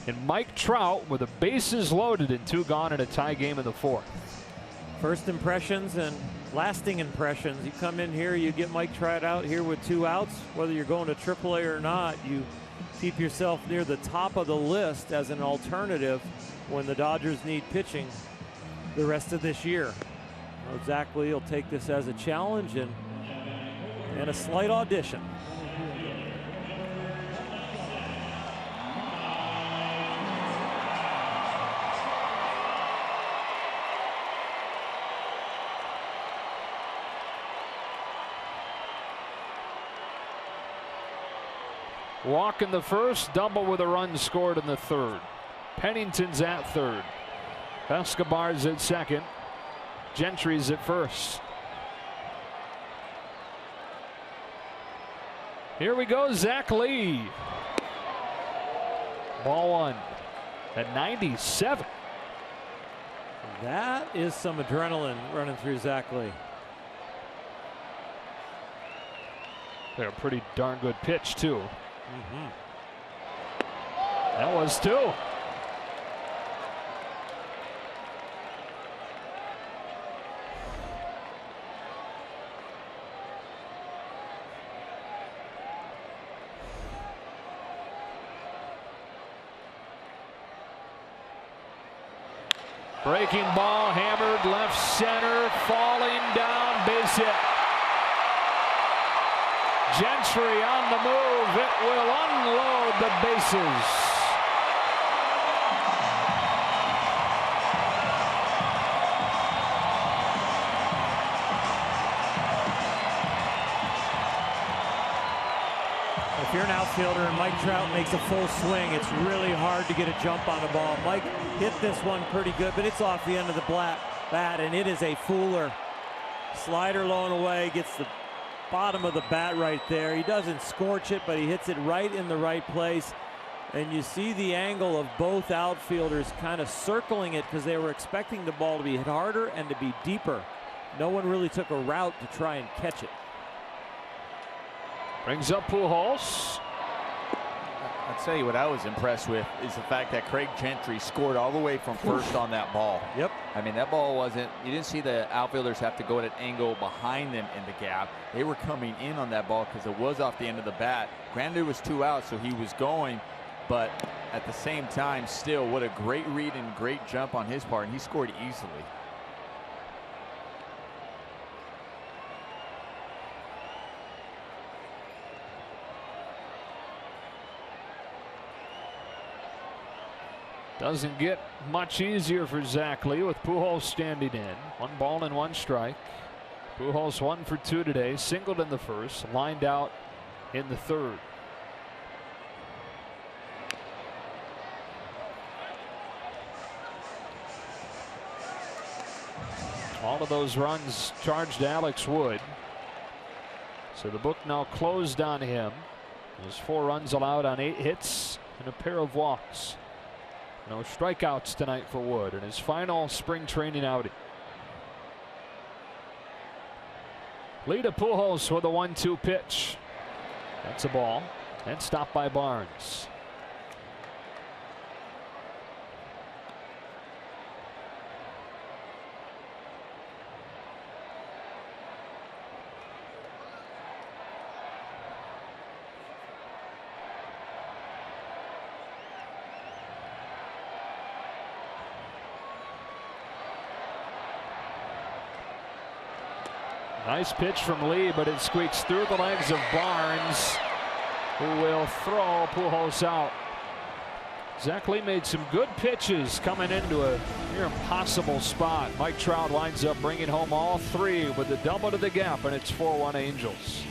in Mike Trout with the bases loaded and 2 gone in a tie game in the 4th. First impressions and lasting impressions. You come in here, you get Mike Trout out here with 2 outs. Whether you're going to AAA or not, you keep yourself near the top of the list as an alternative when the Dodgers need pitching the rest of this year. Well, Zach Lee will take this as a challenge and a slight audition. Walk in the first, double with a run scored in the 3rd. Pennington's at 3rd. Escobar's at 2nd. Gentry's at 1st. Here we go, Zach Lee. Ball 1 at 97. That is some adrenaline running through Zach Lee. They're a pretty darn good pitch, too. That was 2. Breaking ball, hammered left center, falling down, base hit. Gentry on the move. It will unload the bases. If you're an outfielder and Mike Trout makes a full swing, it's really hard to get a jump on the ball. Mike hit this one pretty good, but it's off the end of the bat, and it is a fooler. Slider low and away, gets the bottom of the bat right there. He doesn't scorch it, but he hits it right in the right place. And you see the angle of both outfielders kind of circling it because they were expecting the ball to be hit harder and to be deeper. No one really took a route to try and catch it. Brings up Pujols. I'll tell you what I was impressed with is the fact that Craig Gentry scored all the way from first on that ball. Yep. I mean, that ball wasn't, you didn't see the outfielders have to go at an angle behind them in the gap. They were coming in on that ball because it was off the end of the bat. Granted, it was 2 outs, so he was going, but at the same time, still, what a great read and great jump on his part, and he scored easily. Doesn't get much easier for Zach Lee with Pujols standing in. 1 ball and 1 strike. Pujols 1 for 2 today, singled in the first, lined out in the third. All of those runs charged Alex Wood. So the book now closed on him. There's 4 runs allowed on 8 hits and a pair of walks. No strikeouts tonight for Wood in his final spring training outing. Lita Pujols with a 1-2 pitch. That's a ball and stopped by Barnes. Nice pitch from Lee, but it squeaks through the legs of Barnes, who will throw Pujols out. Zach Lee made some good pitches coming into a near impossible spot. Mike Trout winds up bringing home all 3 with a double to the gap, and it's 4-1 Angels.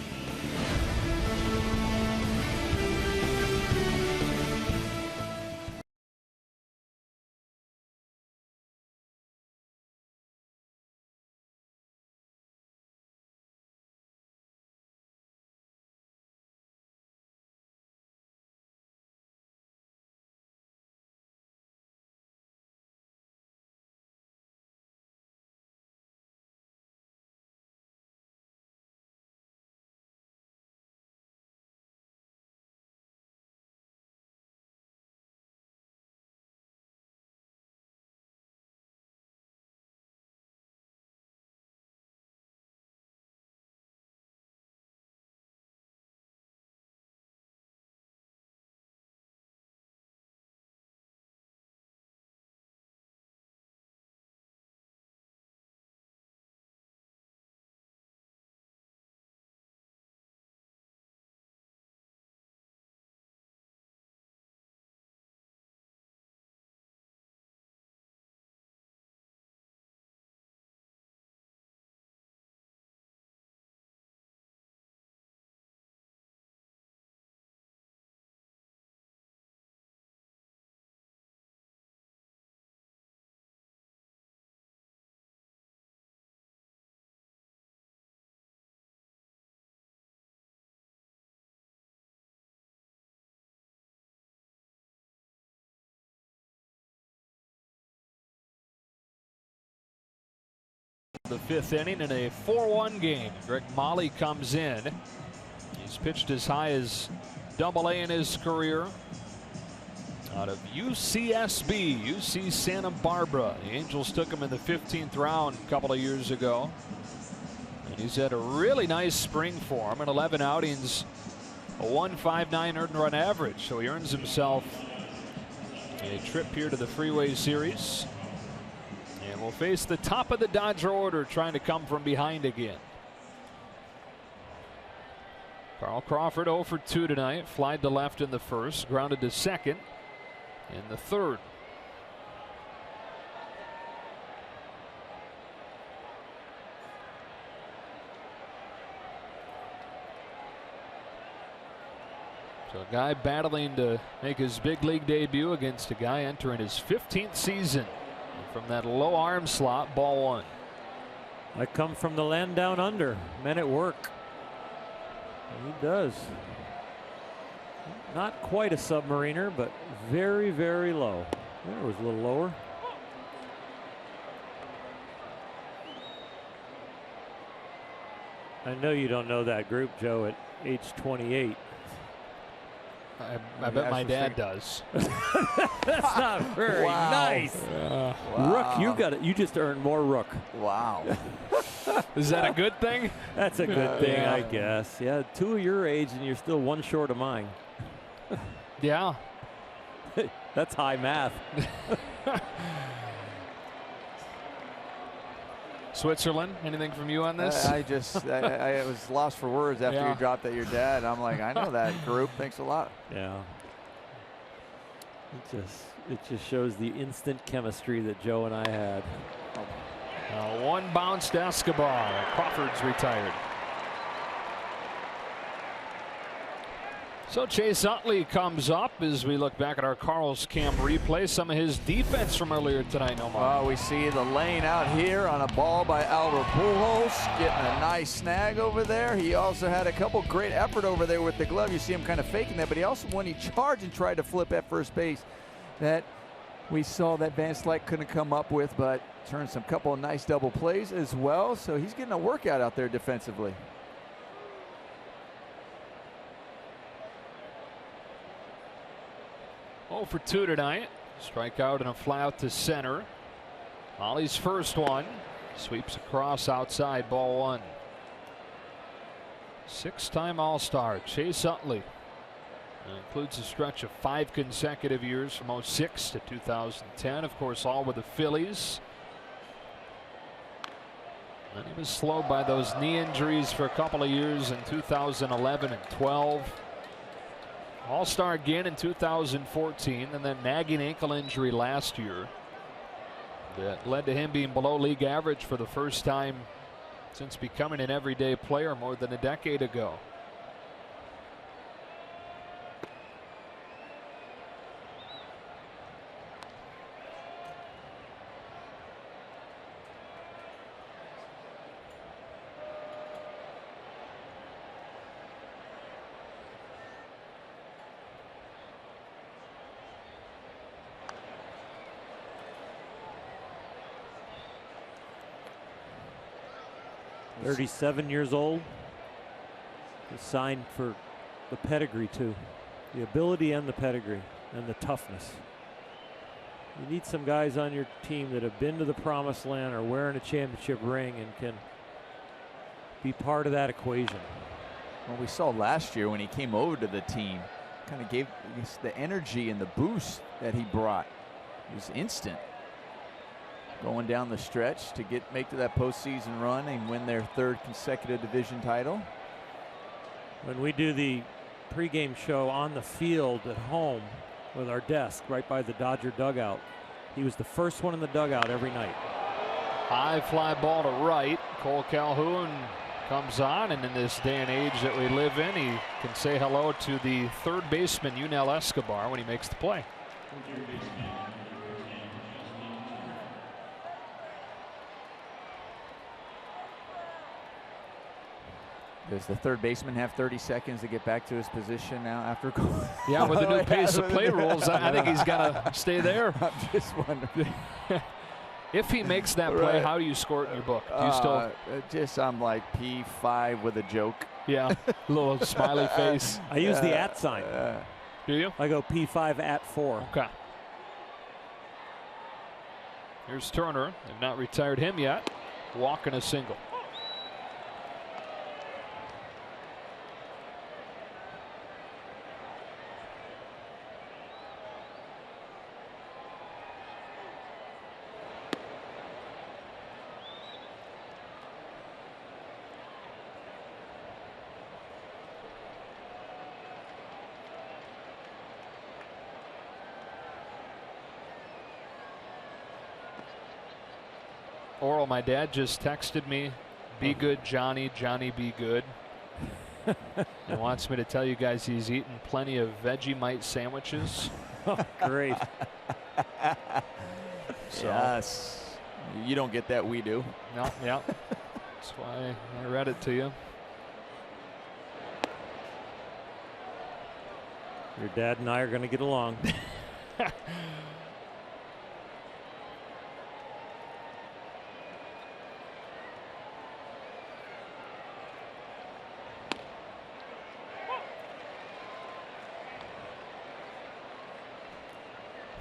The 5th inning in a 4-1 game. Greg Mahle comes in. He's pitched as high as AA in his career. Out of UC Santa Barbara. The Angels took him in the 15th round a couple of years ago. And he's had a really nice spring for him in 11 outings. A 1.59 earned run average. So he earns himself a trip here to the Freeway Series. And will face the top of the Dodger order, trying to come from behind again. Carl Crawford 0 for 2 tonight. Flied to left in the first, grounded to second in the third. So a guy battling to make his big league debut against a guy entering his 15th season. From that low arm slot, ball 1. I come from the land down under. Men at work. And he does. Not quite a submariner, but very, very low. There was a little lower. I know you don't know that group, Joe, at age 28. I bet my dad does. That's not very nice. Wow. Rook, you got it. You just earned more Rook. Wow. Is that a good thing? That's a good thing, I guess. Yeah, 2 of your age, and you're still 1 short of mine. Yeah. That's high math. Switzerland, anything from you on this? I was lost for words after you dropped that your dad. I'm like, I know that group. Thanks a lot. Yeah. It just shows the instant chemistry that Joe and I had. One bounce to Escobar. Crawford's retired. So Chase Utley comes up as we look back at our Carl's Cam replay. Some of his defense from earlier tonight, Omar. We see the lane out here on a ball by Albert Pujols, getting a nice snag over there. He also had a couple great effort over there with the glove. You see him kind of faking that, but he also, when he charged and tried to flip at first base, that we saw that Van Slyke couldn't come up with, but turned some couple of nice double plays as well. So he's getting a workout out there defensively. 0 for 2 tonight. Strikeout and a fly out to center. Ollie's first one. Sweeps across outside, ball 1. 6-time All-Star Chase Utley. Includes a stretch of 5 consecutive years from 2006 to 2010. Of course, all with the Phillies. And he was slowed by those knee injuries for a couple of years in 2011 and 12. All-Star again in 2014, and then nagging ankle injury last year that led to him being below league average for the first time since becoming an everyday player more than a decade ago. .37 years old. He's signed for the pedigree too. The ability and the pedigree and the toughness. You need some guys on your team that have been to the promised land or wearing a championship ring and can be part of that equation. Well, we saw last year when he came over to the team, kind of gave the energy and the boost that he brought. It was instant. Going down the stretch to make to that postseason run and win their 3rd consecutive division title. When we do the pregame show on the field at home with our desk right by the Dodger dugout, he was the first one in the dugout every night. High fly ball to right. Cole Calhoun comes on, and in this day and age that we live in, he can say hello to the 3rd baseman Yunel Escobar when he makes the play. Does the 3rd baseman have 30 seconds to get back to his position now after going? Yeah, with the new pace of play rules, I think he's got to stay there. I'm just wondering. If he makes that play, Right. how do you score it in your book? Do you still? I'm like P5 with a joke. Yeah, a little smiley face. I use the @ sign. Do you? I go P5 @ 4. Okay. Here's Turner. They've not retired him yet. Walking a single. Oral, my dad just texted me, "Be good, Johnny. Johnny, be good." He wants me to tell you guys he's eaten plenty of Vegemite sandwiches. Oh, great. So, Yes. You don't get that, we do. No, yeah. That's why I read it to you. Your dad and I are going to get along.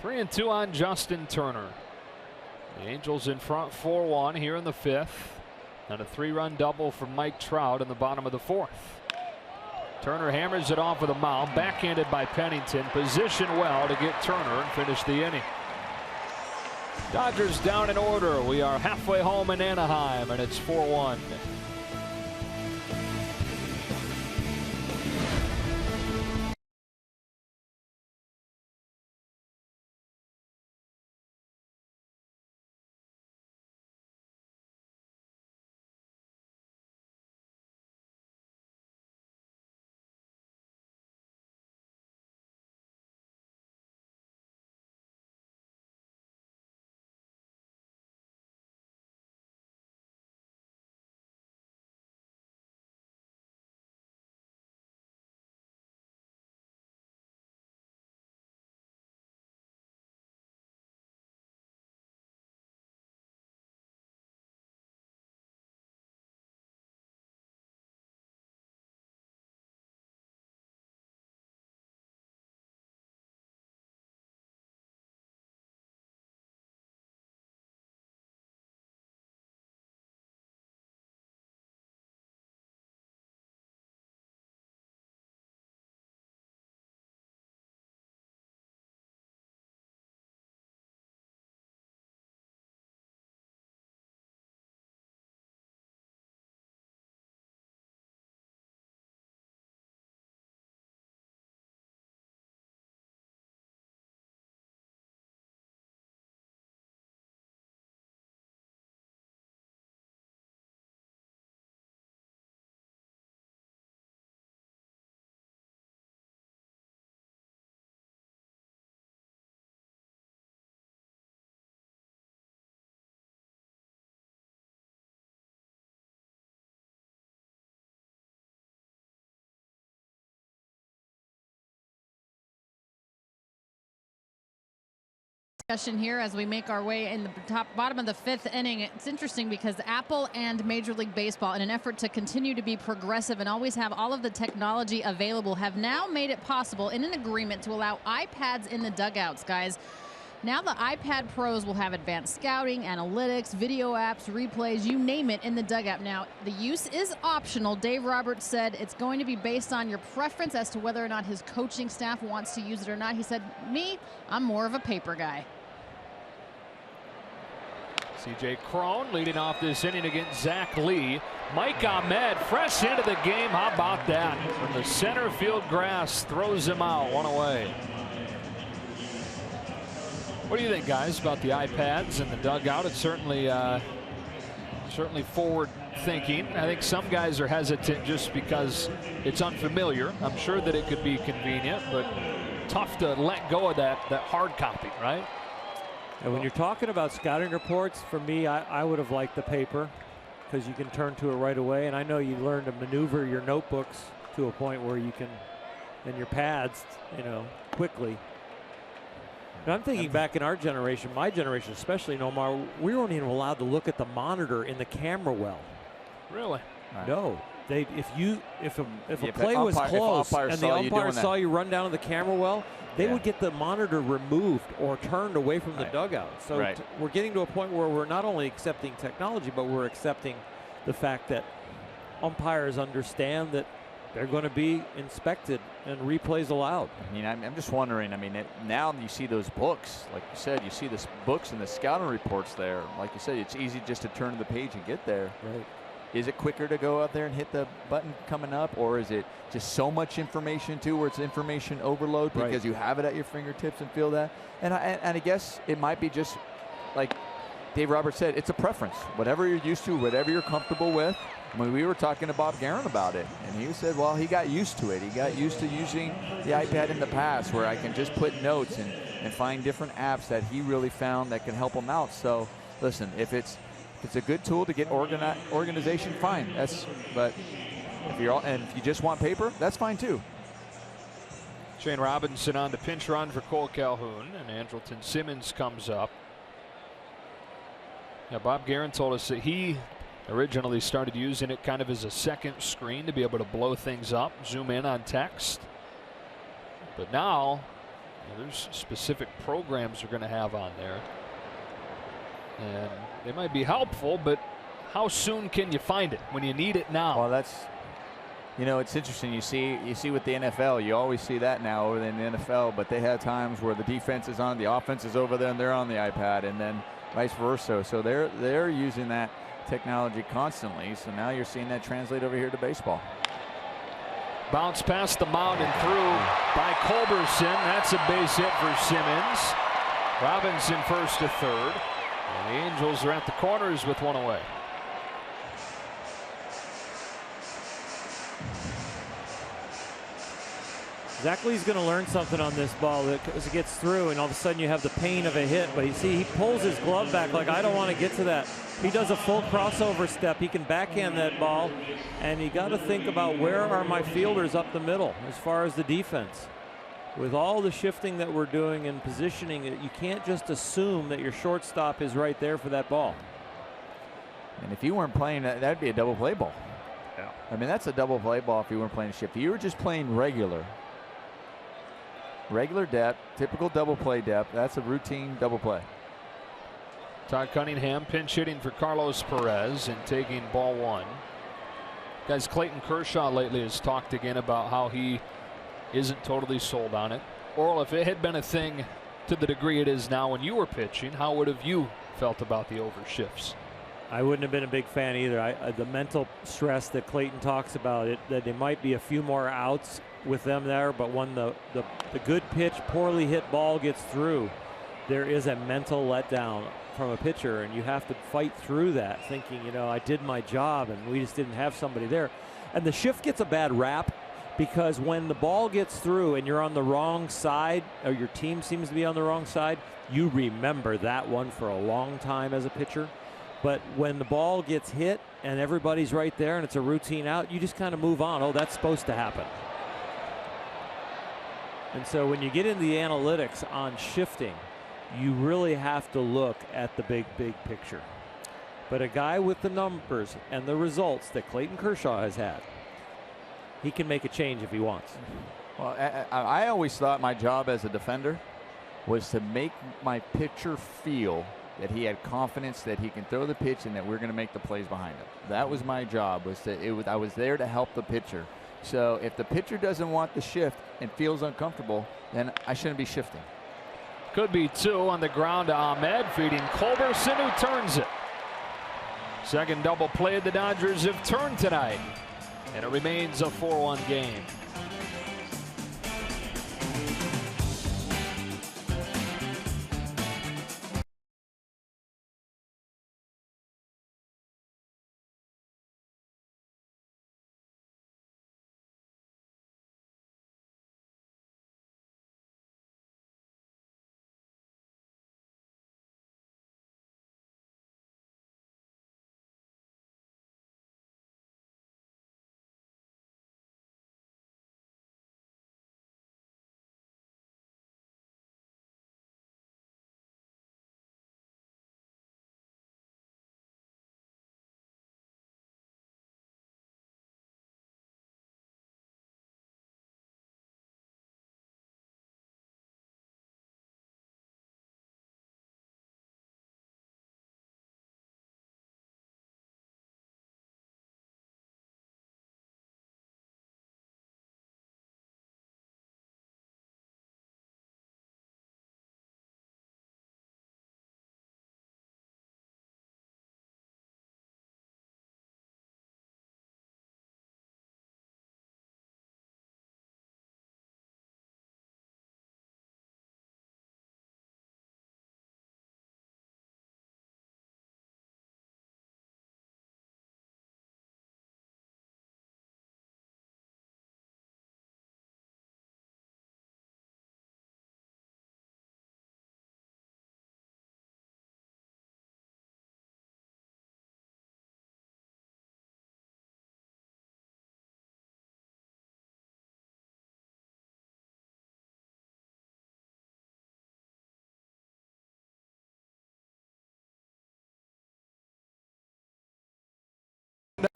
Three and two on Justin Turner. The Angels in front 4-1 here in the 5th. And a 3-run double from Mike Trout in the bottom of the 4th. Turner hammers it off with a mound, backhanded by Pennington. Positioned well to get Turner and finish the inning. Dodgers down in order. We are halfway home in Anaheim, and it's 4-1. Discussion here as we make our way in the bottom of the 5th inning. It's interesting because Apple and Major League Baseball, in an effort to continue to be progressive and always have all of the technology available, have now made it possible in an agreement to allow iPads in the dugouts, guys. Now the iPad Pros will have advanced scouting, analytics, video apps, replays, you name it, in the dugout. Now, the use is optional. Dave Roberts said it's going to be based on your preference as to whether or not his coaching staff wants to use it or not. He said, me, I'm more of a paper guy. C.J. Cron leading off this inning against Zach Lee. Mike Ahmed fresh into the game. How about that? From the center field grass, throws him out, 1 away. What do you think, guys, about the iPads and the dugout? It's certainly forward thinking. I think some guys are hesitant just because it's unfamiliar. I'm sure that it could be convenient, but tough to let go of that hard copy, right? And when you're talking about scouting reports, for me, I would have liked the paper because you can turn to it right away. And I know you learn to maneuver your notebooks to a point where you can, and your pads, quickly. And I'm thinking back in our generation, my generation especially, Nomar, we weren't even allowed to look at the monitor in the camera well. Really? No. If a play was close and the umpire saw you run down to the camera well, they would get the monitor removed or turned away from the dugout. So we're getting to a point where we're not only accepting technology, but we're accepting the fact that umpires understand that they're going to be inspected and replays allowed. I mean, I'm just wondering, now you see those books, like you said, you see the books and the scouting reports there. Like you said, it's easy just to turn to the page and get there. Right. Is it quicker to go out there and hit the button coming up, or is it just so much information too, where it's information overload because you have it at your fingertips and feel that? And I guess it might be just like Dave Roberts said, it's a preference. Whatever you're used to, whatever you're comfortable with. We were talking to Bob Guerin about it, and he said, well, he got used to it. He got used to using the iPad in the past, where I can just put notes and find different apps that he really found that can help him out. So, listen, if it's a good tool to get organization, fine. But if you just want paper, that's fine too. Shane Robinson on the pinch run for Cole Calhoun, and Andrelton Simmons comes up. Now, Bob Guerin told us that he originally started using it kind of as a second screen to be able to blow things up, zoom in on text. But now there's specific programs you're going to have on there, and they might be helpful, but how soon can you find it when you need it now? Well, that's, it's interesting. You see with the NFL, you always see that now over in the NFL, but they have times where the defense is on, the offense is over there, and they're on the iPad, and then vice versa. So they're using that technology constantly. So now you're seeing that translate over here to baseball. Bounce past the mound and through by Culberson. That's a base hit for Simmons. Robinson first to third. And the Angels are at the corners with 1 away. Zach Lee's going to learn something on this ball as it gets through, and all of a sudden you have the pain of a hit. But you see, he pulls his glove back like, I don't want to get to that. He does a full crossover step. He can backhand that ball, and you got to think about, where are my fielders up the middle as far as the defense? With all the shifting that we're doing and positioning, you can't just assume that your shortstop is right there for that ball. And if you weren't playing, that'd be a double play ball. Yeah. That's a double play ball if you weren't playing a shift. If you were just playing regular depth, typical double play depth, that's a routine double play. Todd Cunningham pinch hitting for Carlos Perez and taking ball 1. Guys, Clayton Kershaw lately has talked again about how he isn't totally sold on it. Orel, if it had been a thing to the degree it is now when you were pitching, how would have you felt about the overshifts? I wouldn't have been a big fan either. The mental stress that Clayton talks about, that there might be a few more outs with them there, but when the good pitch, poorly hit ball gets through, there is a mental letdown from a pitcher, and you have to fight through that, thinking, I did my job and we just didn't have somebody there. And the shift gets a bad rap because when the ball gets through and you're on the wrong side, or your team seems to be on the wrong side, you remember that one for a long time as a pitcher. But when the ball gets hit and everybody's right there and it's a routine out, you just kind of move on. Oh, that's supposed to happen. And so when you get into the analytics on shifting, you really have to look at the big picture. But a guy with the numbers and the results that Clayton Kershaw has had, he can make a change if he wants. Well, I always thought my job as a defender was to make my pitcher feel that he had confidence that he can throw the pitch and that we're going to make the plays behind him. That was my job. I was there to help the pitcher. So if the pitcher doesn't want the shift and feels uncomfortable, then I shouldn't be shifting. Could be 2 on the ground to Ahmed, feeding Culberson, who turns it. Second double play the Dodgers have turned tonight, and it remains a 4-1 game.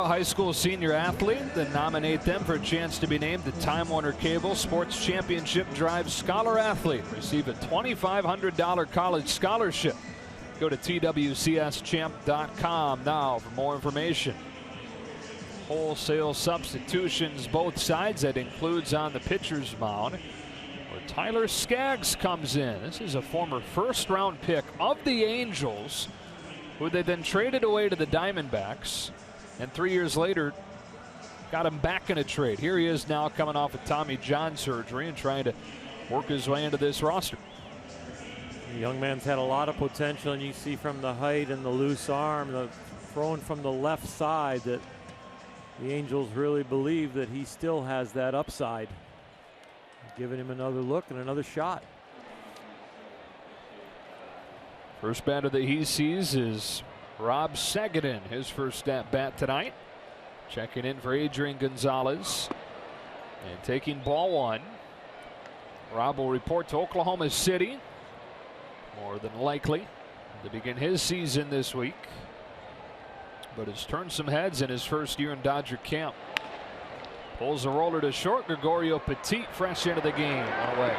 High school senior athlete, then nominate them for a chance to be named the Time Warner Cable Sports Championship Drive Scholar Athlete. Receive a $2,500 college scholarship. Go to twcschamp.com now for more information. Wholesale substitutions both sides. That includes on the pitcher's mound, where Tyler Skaggs comes in. This is a former first-round pick of the Angels, who they then traded away to the Diamondbacks. And 3 years later, got him back in a trade. Here he is now, coming off of Tommy John surgery and trying to work his way into this roster. The young man's had a lot of potential, and you see from the height and the loose arm, the throwing from the left side, that the Angels really believe that he still has that upside. Giving him another look and another shot. First batter that he sees is Rob Sagadin, his first at bat tonight. Checking in for Adrian Gonzalez. And taking ball 1. Rob will report to Oklahoma City, more than likely, to begin his season this week. But has turned some heads in his first year in Dodger camp. Pulls the roller to short. Gregorio Petit fresh into the game. One away.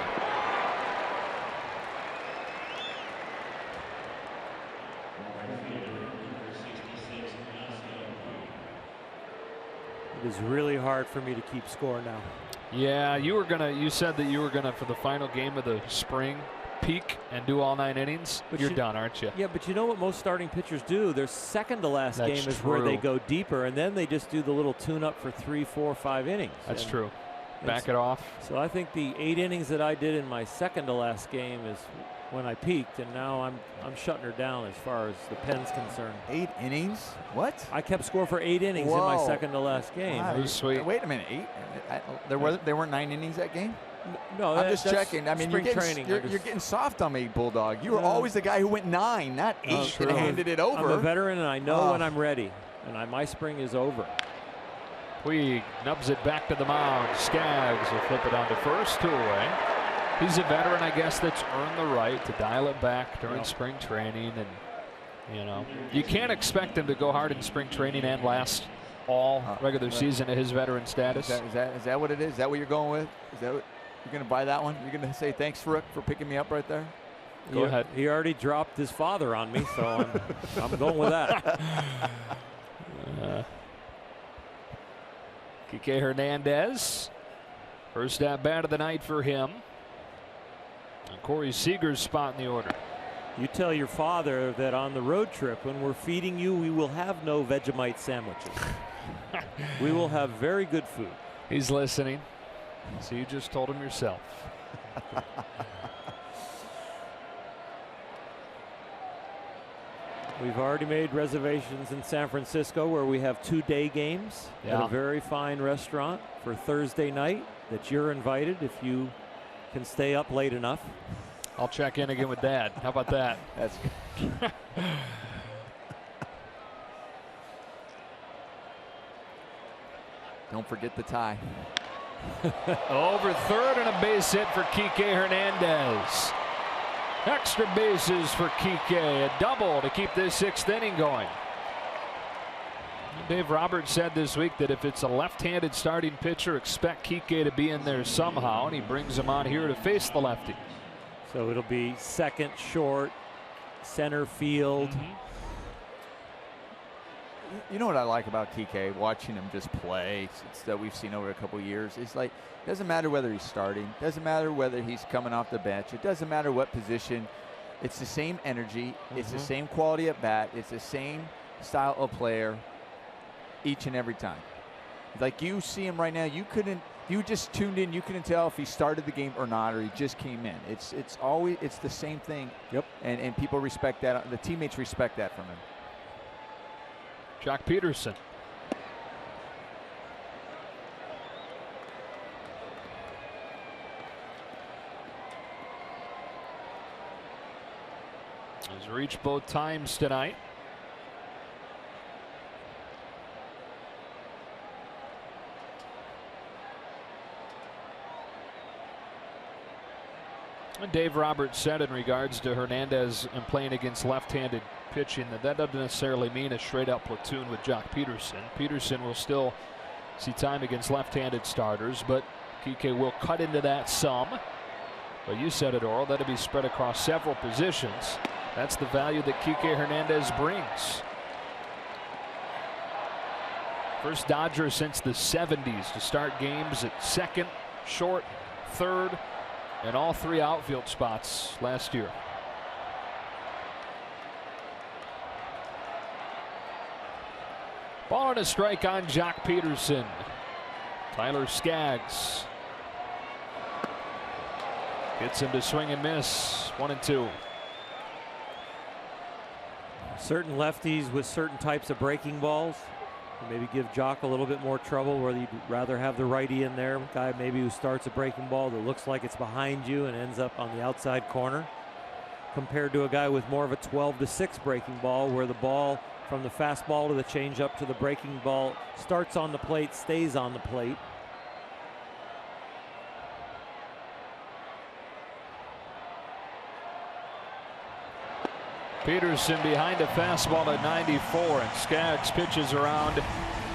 It is really hard for me to keep score now. Yeah, you said that you were gonna, for the final game of the spring, peak and do all 9 innings. But you're done, aren't you? Yeah, but you know what most starting pitchers do? Their second to last That's game is true. where they go deeper, and then they just do the little tune-up for 3, 4, 5 innings. That's true. Back it off. So I think the 8 innings that I did in my second to last game is when I peaked, and now I'm shutting her down as far as the pen's concerned. 8 innings? What? I kept score for 8 innings in my second to last game. Wow, That was sweet. Wait a minute, 8? There weren't 9 innings that game? No, I'm just checking. I mean, you're getting soft on me, Bulldog. You were always the guy who went 9, not 8, and handed it over. I'm a veteran, and I know when I'm ready, and my spring is over. Puig nubs it back to the mound. Skaggs will flip it on to first, 2 away. He's a veteran, I guess, that's earned the right to dial it back during spring training, and you can't expect him to go hard in spring training and last all regular season at his veteran status. Is that what it is? Is that what you're going with? Is that what you're going to buy that one? You're going to say thanks for picking me up right there? Go ahead. He already dropped his father on me, so I'm going with that. Kike Hernandez, first at bat of the night for him. And Corey Seager's spot in the order. You tell your father that on the road trip, when we're feeding you, we will have no Vegemite sandwiches. We will have very good food. He's listening. So you just told him yourself. We've already made reservations in San Francisco, where we have 2-day games at a very fine restaurant for Thursday night that you're invited if you can stay up late enough. I'll check in again with Dad. How about that? That's good. Don't forget the tie. Over third and a base hit for Kike Hernandez. Extra bases for Kike, a double to keep this 6th inning going. Dave Roberts said this week that if it's a left-handed starting pitcher, expect Kike to be in there somehow, and he brings him on here to face the lefty. So it'll be second, short, center field. You know what I like about Kike, watching him just play that we've seen over a couple of years, is like, it doesn't matter whether he's starting, doesn't matter whether he's coming off the bench, it doesn't matter what position, it's the same energy, it's the same quality at bat, it's the same style of player each and every time. Like, you see him right now, you just tuned in, you couldn't tell if he started the game or not, or he just came in. It's always the same thing. Yep. And people respect that, the teammates respect that from him. Jock Peterson. He's reached both times tonight. And Dave Roberts said in regards to Hernandez and playing against left-handed pitching that doesn't necessarily mean a straight-up platoon with Jock Peterson. Peterson will still see time against left-handed starters, but Kike will cut into that some. But you said it, Oral, that'll be spread across several positions. That's the value that Kike Hernandez brings. First Dodger since the 70s to start games at second, short, third, and all 3 outfield spots last year. Ball and a strike on Jock Peterson. Tyler Skaggs gets him to swing and miss. 1-2. Certain lefties with certain types of breaking balls maybe give Jock a little bit more trouble, whether you'd rather have the righty in there, guy maybe who starts a breaking ball that looks like it's behind you and ends up on the outside corner, compared to a guy with more of a 12-6 breaking ball, where the ball from the fastball to the changeup to the breaking ball starts on the plate, stays on the plate. Peterson behind a fastball at 94, and Skaggs pitches around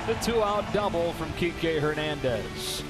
the 2-out double from Kike Hernandez.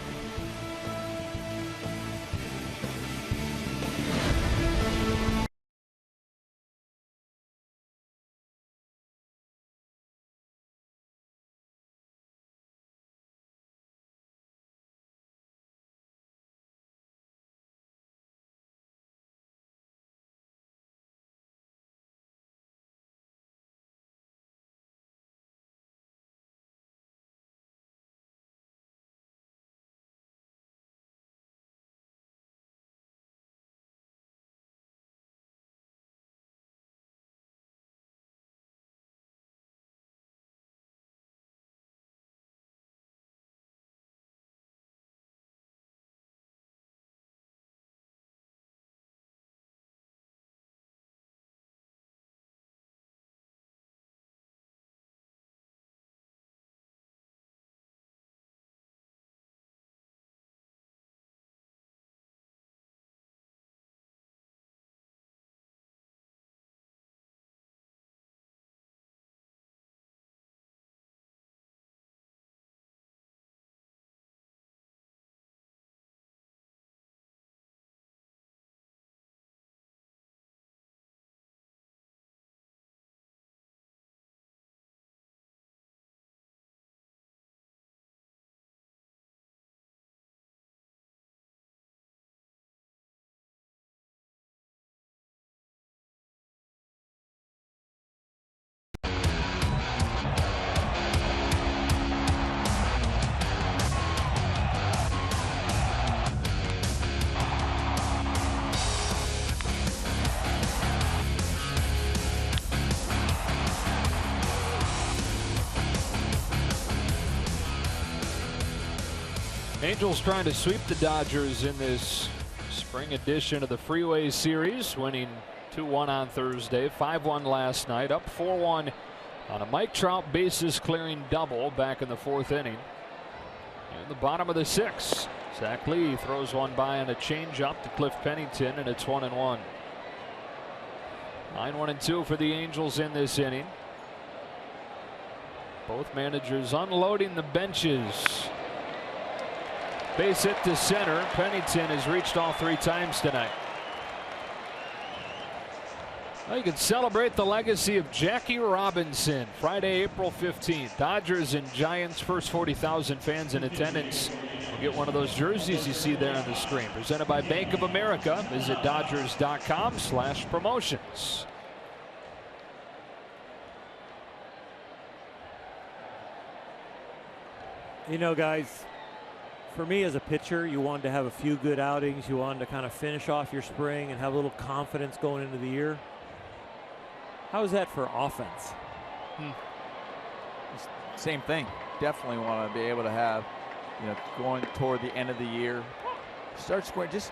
Angels trying to sweep the Dodgers in this spring edition of the Freeway Series, winning 2-1 on Thursday, 5-1 last night, up 4-1 on a Mike Trout bases clearing double back in the 4th inning. In the bottom of the 6th, Zach Lee throws one by on a changeup to Cliff Pennington, and it's 1-1. 9-1-2 for the Angels in this inning. Both managers unloading the benches. Base hit to center. Pennington has reached all 3 times tonight. Well, you can celebrate the legacy of Jackie Robinson. Friday, April 15th. Dodgers and Giants, first 40,000 fans in attendance. We'll get one of those jerseys you see there on the screen. Presented by Bank of America. Visit Dodgers.com/promotions. You know, guys, for me as a pitcher, you wanted to have a few good outings. You wanted to kind of finish off your spring and have a little confidence going into the year. How is that for offense? Same thing. Definitely want to be able to have, going toward the end of the year, start scoring, just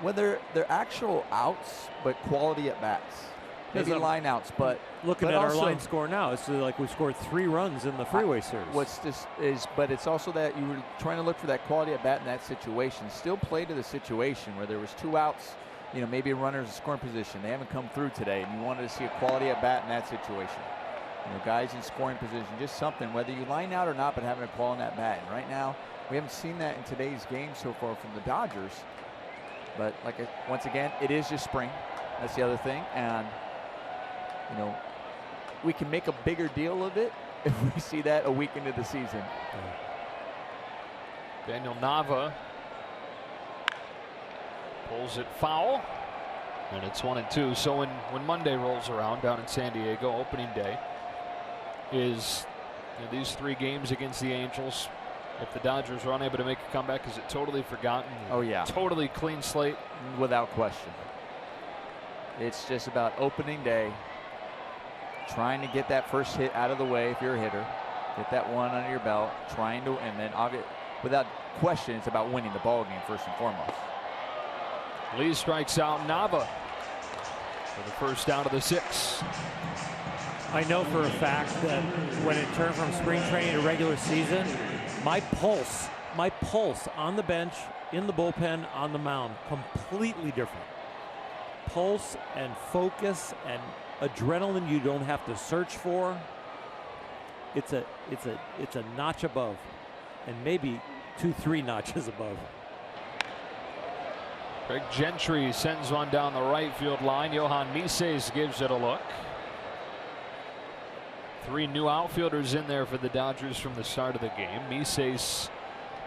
whether they're actual outs, but quality at bats. Maybe line outs, but looking at our line score now, it's like we scored 3 runs in the Freeway Series. But it's also that you were trying to look for that quality at bat in that situation. Still play to the situation where there was 2 outs, maybe a runner's in scoring position. They haven't come through today, and you wanted to see a quality at bat in that situation. Guys in scoring position, just something, whether you line out or not, but having a quality at bat. And right now, we haven't seen that in today's game so far from the Dodgers. But once again, it is just spring. That's the other thing, and we can make a bigger deal of it if we see that a week into the season. Daniel Nava pulls it foul, and it's 1-2. So when Monday rolls around down in San Diego, opening day, is these 3 games against the Angels. If the Dodgers are unable to make a comeback, is it totally forgotten? Oh yeah, totally clean slate, without question. It's just about opening day. Trying to get that first hit out of the way if you're a hitter. Get that one under your belt. And then without question, it's about winning the ball game first and foremost. Lee strikes out Nava for the first out of the 6th. I know for a fact that when it turned from spring training to regular season, my pulse on the bench, in the bullpen, on the mound, completely different. Pulse and focus and adrenaline you don't have to search for. It's a notch above, and maybe 2-3 notches above. Craig Gentry sends one down the right field line. Johan Mises gives it a look. 3 new outfielders in there for the Dodgers from the start of the game. Mises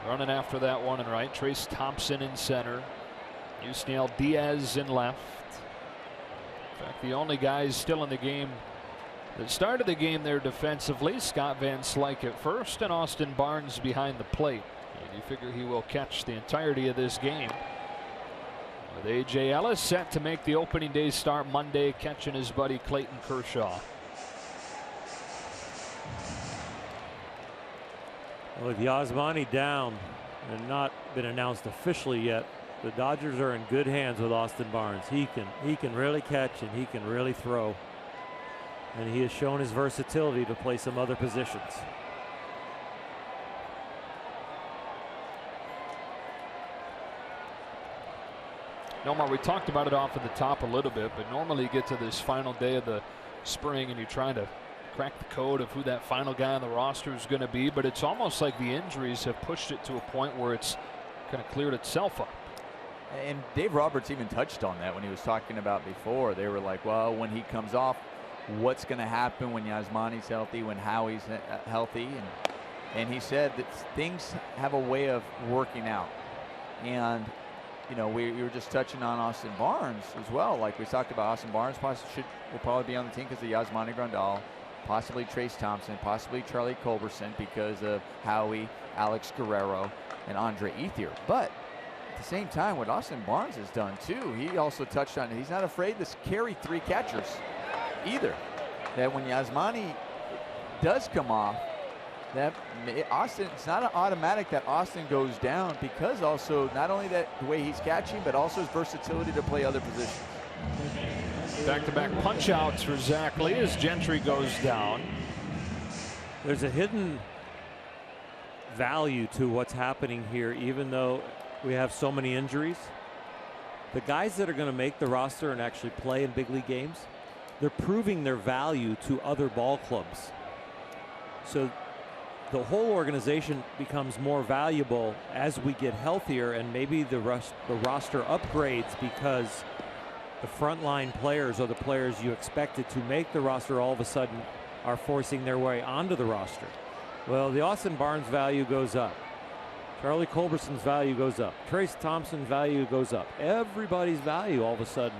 running after that one and right. Trace Thompson in center. Yusniel Diaz in left. In fact, the only guys still in the game that started the game there defensively, Scott Van Slyke at first and Austin Barnes behind the plate. And you figure he will catch the entirety of this game. With A.J. Ellis set to make the opening day start Monday, catching his buddy Clayton Kershaw. With Yasmani down and not been announced officially yet, the Dodgers are in good hands with Austin Barnes. He can really catch and he can really throw. And he has shown his versatility to play some other positions. Nomar, we talked about it off at the top a little bit, but normally you get to this final day of the spring and you're trying to crack the code of who that final guy on the roster is going to be, but it's almost like the injuries have pushed it to a point where it's kind of cleared itself up. And Dave Roberts even touched on that when he was talking about before. They were like, well, when he comes off, what's going to happen when Yasmani's healthy, when Howie's healthy? And he said that things have a way of working out. And, we were just touching on Austin Barnes as well. Like we talked about, Austin Barnes will probably be on the team because of Yasmani Grandal, possibly Trace Thompson, possibly Charlie Culberson because of Howie, Alex Guerrero, and Andre Ethier. But at the same time, what Austin Barnes has done too, he also touched on it. He's not afraid to carry 3 catchers either. That when Yasmani does come off, Austin, it's not an automatic that Austin goes down, because also not only that the way he's catching, but also his versatility to play other positions. Back-to-back punch-outs for Zach Lee as Gentry goes down. There's a hidden value to what's happening here, even though we have so many injuries. The guys that are going to make the roster and actually play in big league games, they're proving their value to other ball clubs. So the whole organization becomes more valuable as we get healthier, and maybe the roster upgrades because the frontline players, or the players you expected to make the roster, all of a sudden are forcing their way onto the roster. Well, the Austin Barnes value goes up. Charlie Culberson's value goes up. Trace Thompson's value goes up. Everybody's value all of a sudden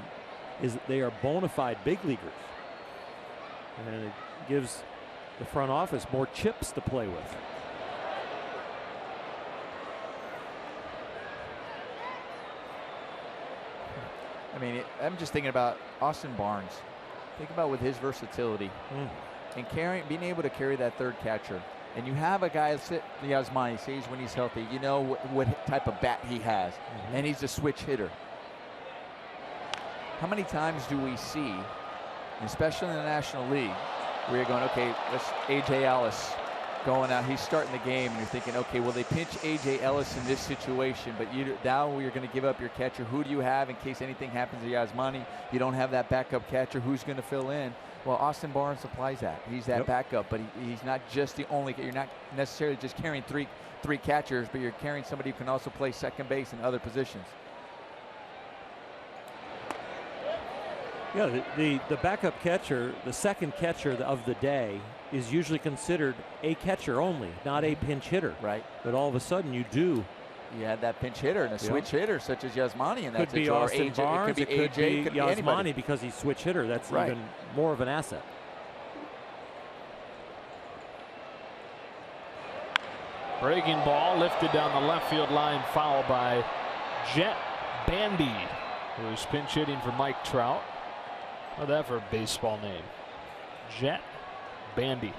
is that they are bona fide big leaguers. And it gives the front office more chips to play with. I mean, I'm just thinking about Austin Barnes. Think about with his versatility and being able to carry that third catcher. And you have a guy that's Yasmani says when he's healthy, you know what type of bat he has, and he's a switch hitter. How many times do we see, especially in the National League, where you're going, okay, let's A.J. Ellis going out, he's starting the game, and you're thinking, okay, well, they pinch A.J. Ellis in this situation, but now you're going to give up your catcher. Who do you have in case anything happens to Yasmani? You don't have that backup catcher. Who's going to fill in? Well, Austin Barnes supplies that. He's that backup, but he's not just the only. You're not necessarily just carrying three catchers, but you're carrying somebody who can also play second base and other positions. Yeah, the backup catcher, the second catcher of the day, is usually considered a catcher only, not a pinch hitter. Right. But all of a sudden you do. You had that pinch hitter and a switch hitter such as Yasmani, and could be Austin Barnes, it could be Yasmani because he's switch hitter. That's even more of an asset. Breaking ball lifted down the left field line, foul by Jet Bandy, who's pinch hitting for Mike Trout. What's that for a baseball name? Jet Bandy.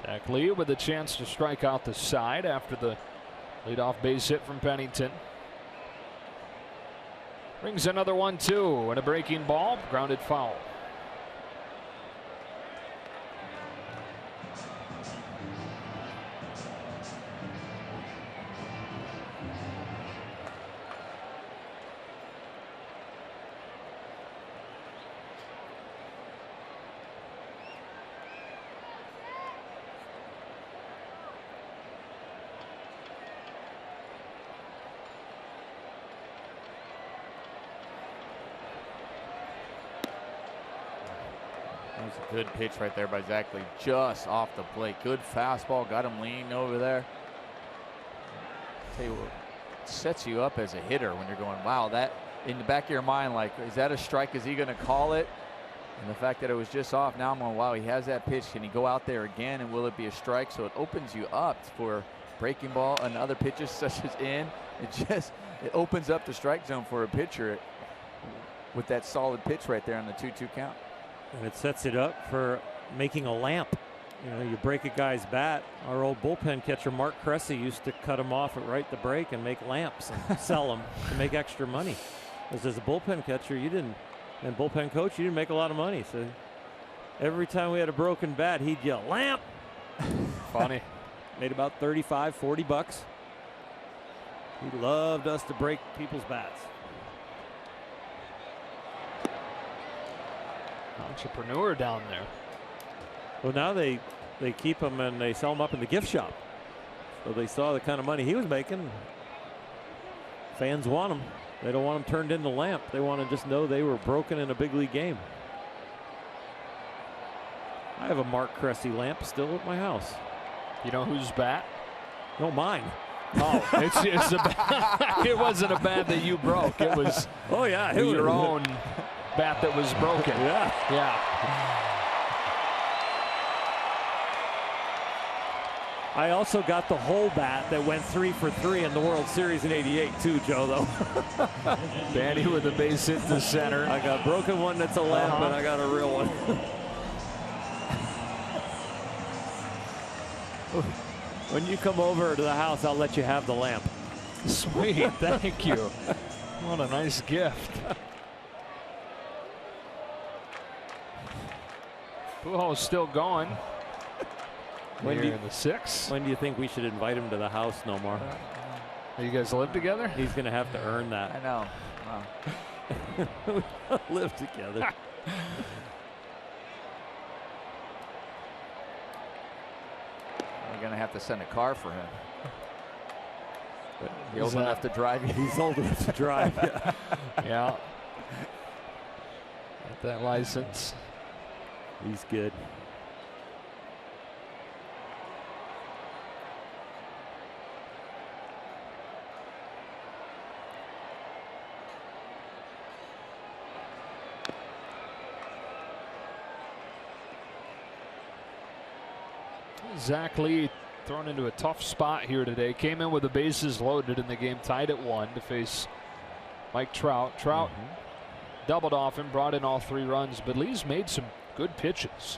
Zach Lee with a chance to strike out the side after the leadoff base hit from Pennington. Brings another 1-2 and a breaking ball, grounded foul. That was a good pitch right there by Zach Lee, just off the plate. Good fastball, got him leaning over there. Tell you what, it sets you up as a hitter when you're going, wow, that in the back of your mind, like, is that a strike? Is he going to call it? And the fact that it was just off, now I'm going, wow, he has that pitch. Can he go out there again, and will it be a strike? So it opens you up for breaking ball and other pitches such as in. It opens up the strike zone for a pitcher with that solid pitch right there on the 2-2 count. And it sets it up for making a lamp. You know, you break a guy's bat. Our old bullpen catcher Mark Cressy used to cut him off at right the break and make lamps and sell them to make extra money. Because as a bullpen catcher, and bullpen coach, you didn't make a lot of money. So every time we had a broken bat, he'd yell, "Lamp!" Funny. Made about 35, 40 bucks. He loved us to break people's bats. Entrepreneur down there. Well, now they keep him and they sell him up in the gift shop. So they saw the kind of money he was making. Fans want him. They don't want him turned into lamp. They want to just know they were broken in a big league game. I have a Mark Cressy lamp still at my house. You know whose bat? No, mine. Oh, it's a bat. It wasn't a bat that you broke. It was your own bat that was broken. Yeah. I also got the whole bat that went 3 for 3 in the World Series in '88 too, Joe, though. Bandy with a base hit to center. I got broken one that's a lamp, and I got a real one. When you come over to the house, I'll let you have the lamp. Sweet, thank you. What a nice gift. Pujols still going. When in the 6th. When do you think we should invite him to the house no more? You guys live together? He's going to have to earn that. I know. Wow. We live together. We're going to have to send a car for him. He's old enough to drive you. He's old enough to drive. Yeah. Yeah. Got that license. He's good. Zach Lee thrown into a tough spot here today. Came in with the bases loaded in the game, tied at 1 to face Mike Trout. Trout doubled off him, brought in all 3 runs, but Lee's made some good pitches.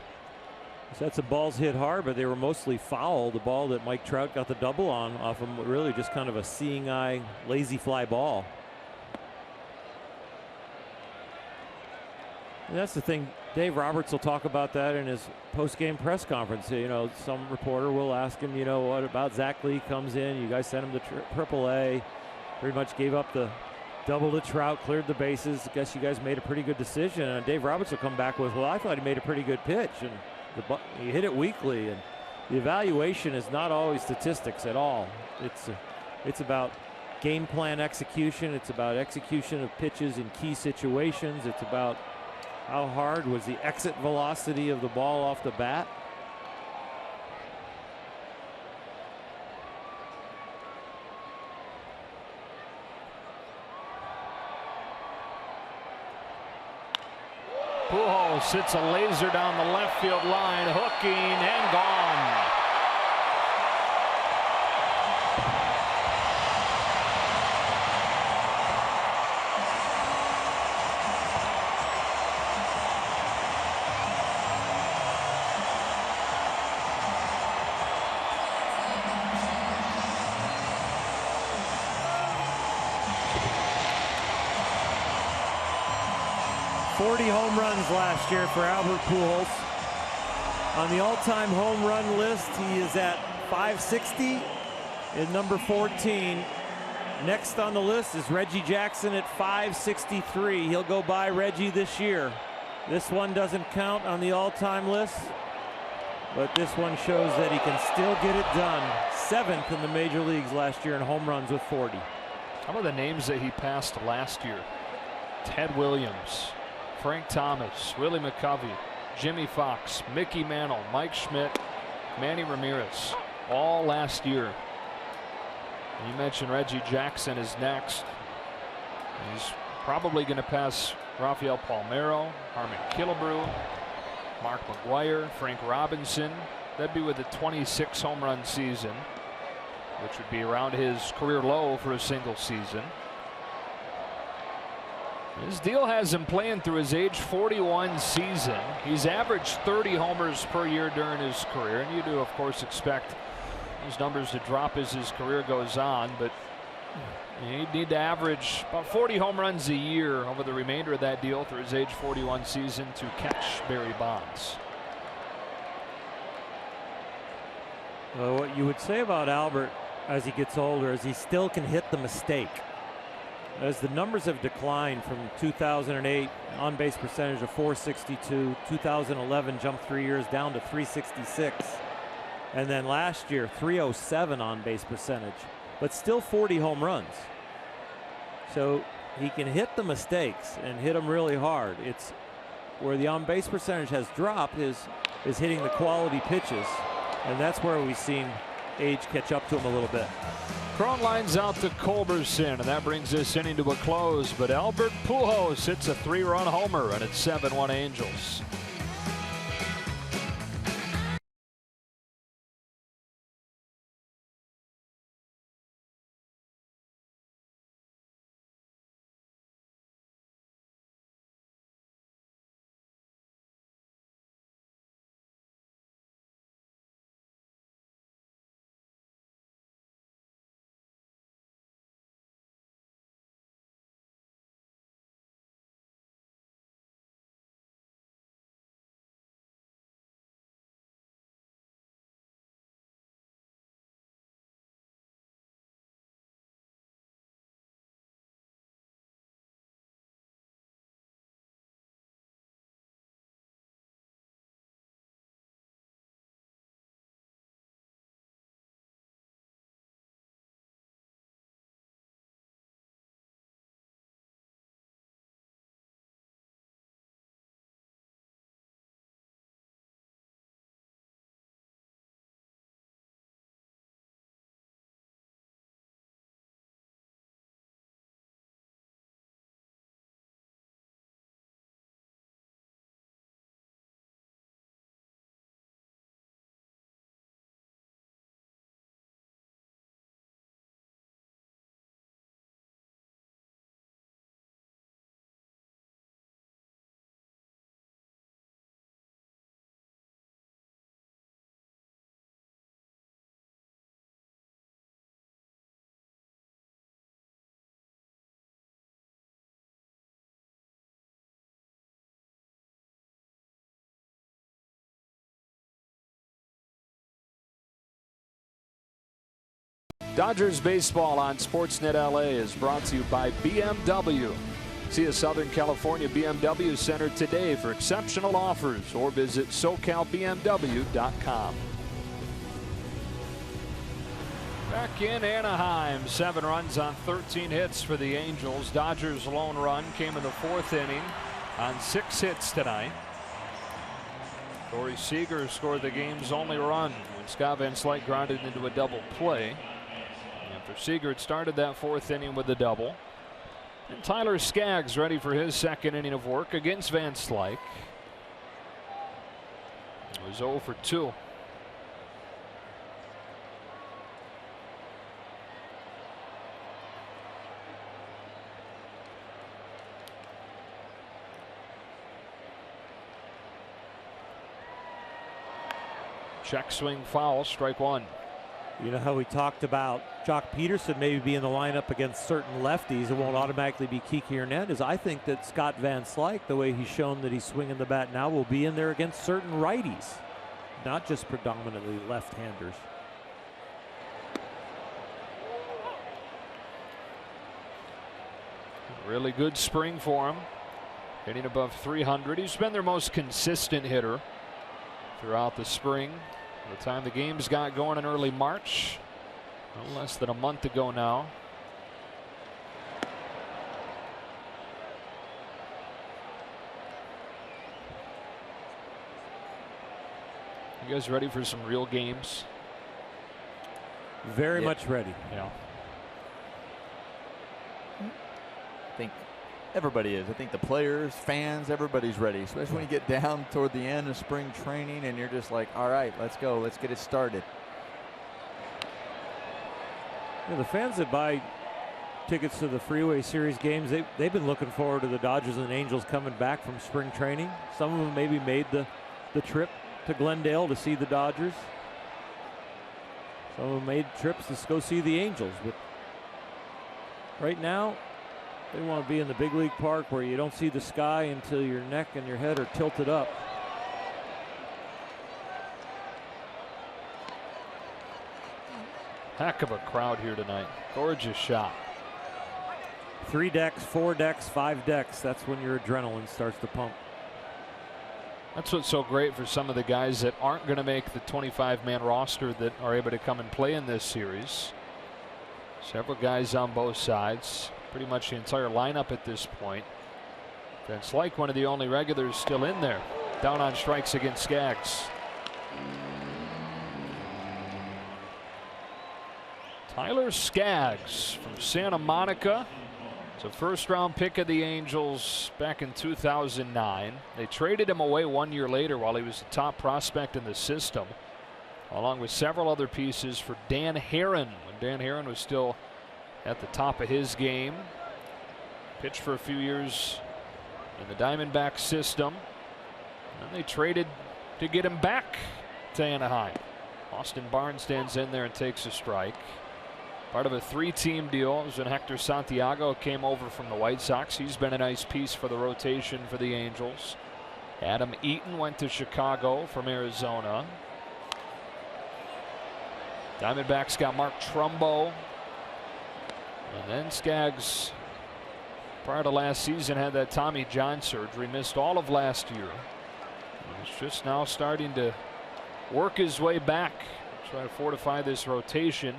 He's had some balls hit hard, but they were mostly foul. The ball that Mike Trout got the double on off him, really just kind of a seeing eye, lazy fly ball. And that's the thing. Dave Roberts will talk about that in his post-game press conference. You know, some reporter will ask him, you know, what about Zach Lee comes in? You guys sent him to AAA. Pretty much gave up the double to Trout, cleared the bases. I guess you guys made a pretty good decision. And Dave Roberts will come back with, well, I thought he made a pretty good pitch. And he hit it weakly. And the evaluation is not always statistics at all. It's about game plan execution. It's about execution of pitches in key situations. It's about how hard was the exit velocity of the ball off the bat. Pujols hits a laser down the left field line, hooking and gone. Home runs last year for Albert Pujols. On the all-time home run list, he is at 560 in number 14. Next on the list is Reggie Jackson at 563. He'll go by Reggie this year. This one doesn't count on the all-time list, but this one shows that he can still get it done. 7th in the major leagues last year in home runs with 40. Some of the names that he passed last year: Ted Williams, Frank Thomas, Willie McCovey, Jimmy Fox, Mickey Mantle, Mike Schmidt, Manny Ramirez, all last year. You mentioned Reggie Jackson is next. He's probably going to pass Rafael Palmeiro, Harmon Killebrew, Mark McGwire, Frank Robinson. That'd be with a 26 home run season, which would be around his career low for a single season. His deal has him playing through his age 41 season. He's averaged 30 homers per year during his career, and you do, of course, expect those numbers to drop as his career goes on, but you need to average about 40 home runs a year over the remainder of that deal through his age 41 season to catch Barry Bonds. Well, what you would say about Albert as he gets older is he still can hit the mistake. As the numbers have declined from 2008, on-base percentage of 462, 2011 jumped 3 years down to 366, and then last year 307 on-base percentage, but still 40 home runs. So he can hit the mistakes and hit them really hard. It's where the on-base percentage has dropped is hitting the quality pitches, and that's where we've seen age catch up to him a little bit. Cron lines out to Culberson, and that brings this inning to a close. But Albert Pujols hits a 3-run homer, and it's 7-1 Angels. Dodgers baseball on Sportsnet LA is brought to you by BMW. See a Southern California BMW Center today for exceptional offers, or visit SoCalBMW.com. Back in Anaheim, 7 runs on 13 hits for the Angels. Dodgers' lone run came in the 4th inning on 6 hits tonight. Corey Seager scored the game's only run when Scott Van Slyke grounded into a double play. After Seager had started that 4th inning with a double. And Tyler Skaggs ready for his 2nd inning of work against Van Slyke. It was 0 for 2. Check swing foul, strike 1. You know how we talked about Jock Peterson maybe being in the lineup against certain lefties, it won't automatically be Kiki Hernandez. I think that Scott Van Slyke, the way he's shown that he's swinging the bat now, will be in there against certain righties, not just predominantly left-handers. Really good spring for him, hitting above 300. He's been their most consistent hitter throughout the spring. By the time the games got going in early March, no less than a month ago now. You guys ready for some real games? Very much ready. Yeah. I think everybody is. I think the players, fans, everybody's ready, especially when you get down toward the end of spring training and you're just like, all right, let's go. Let's get it started. Yeah, the fans that buy tickets to the Freeway Series games, they've been looking forward to the Dodgers and Angels coming back from spring training. Some of them maybe made the trip to Glendale to see the Dodgers. Some of them made trips to go see the Angels. But right now, they want to be in the big league park where you don't see the sky until your neck and your head are tilted up. Heck of a crowd here tonight. Gorgeous shot. 3 decks, 4 decks, 5 decks. That's when your adrenaline starts to pump. That's what's so great for some of the guys that aren't going to make the 25-man roster that are able to come and play in this series. Several guys on both sides. Pretty much the entire lineup at this point. Van Slyke, one of the only regulars still in there. Down on strikes against Skaggs. Tyler Skaggs from Santa Monica. It's a first-round pick of the Angels back in 2009. They traded him away 1 year later while he was the top prospect in the system, along with several other pieces for Dan Herron when Dan Herron was still at the top of his game. Pitched for a few years in the Diamondbacks system. And they traded to get him back to Anaheim. Austin Barnes stands in there and takes a strike. Part of a 3-team deal. It was when Hector Santiago came over from the White Sox. He's been a nice piece for the rotation for the Angels. Adam Eaton went to Chicago from Arizona. Diamondbacks got Mark Trumbo. And then Skaggs, prior to last season, had that Tommy John surgery, missed all of last year. He's just now starting to work his way back, try to fortify this rotation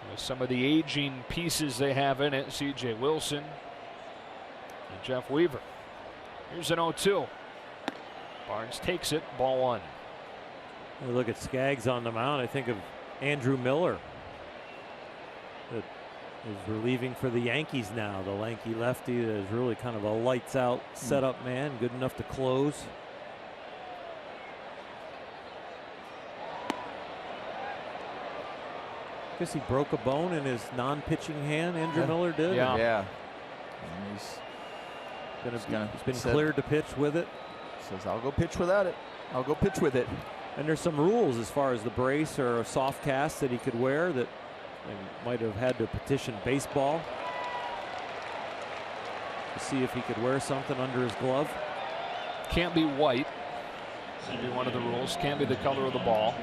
with some of the aging pieces they have in it. C.J. Wilson and Jeff Weaver. Here's an 0-2. Barnes takes it, ball 1. We look at Skaggs on the mound. I think of Andrew Miller, that is relieving for the Yankees now. The lanky lefty that is really kind of a lights out setup man, good enough to close. I guess he broke a bone in his non-pitching hand. Andrew Miller did. Yeah. And he's been cleared to pitch with it. Says, I'll go pitch without it. I'll go pitch with it. And there's some rules as far as the brace or a soft cast that he could wear that they might have had to petition baseball to see if he could wear something under his glove. Can't be white. That'd be one of the rules. Can't be the color of the ball.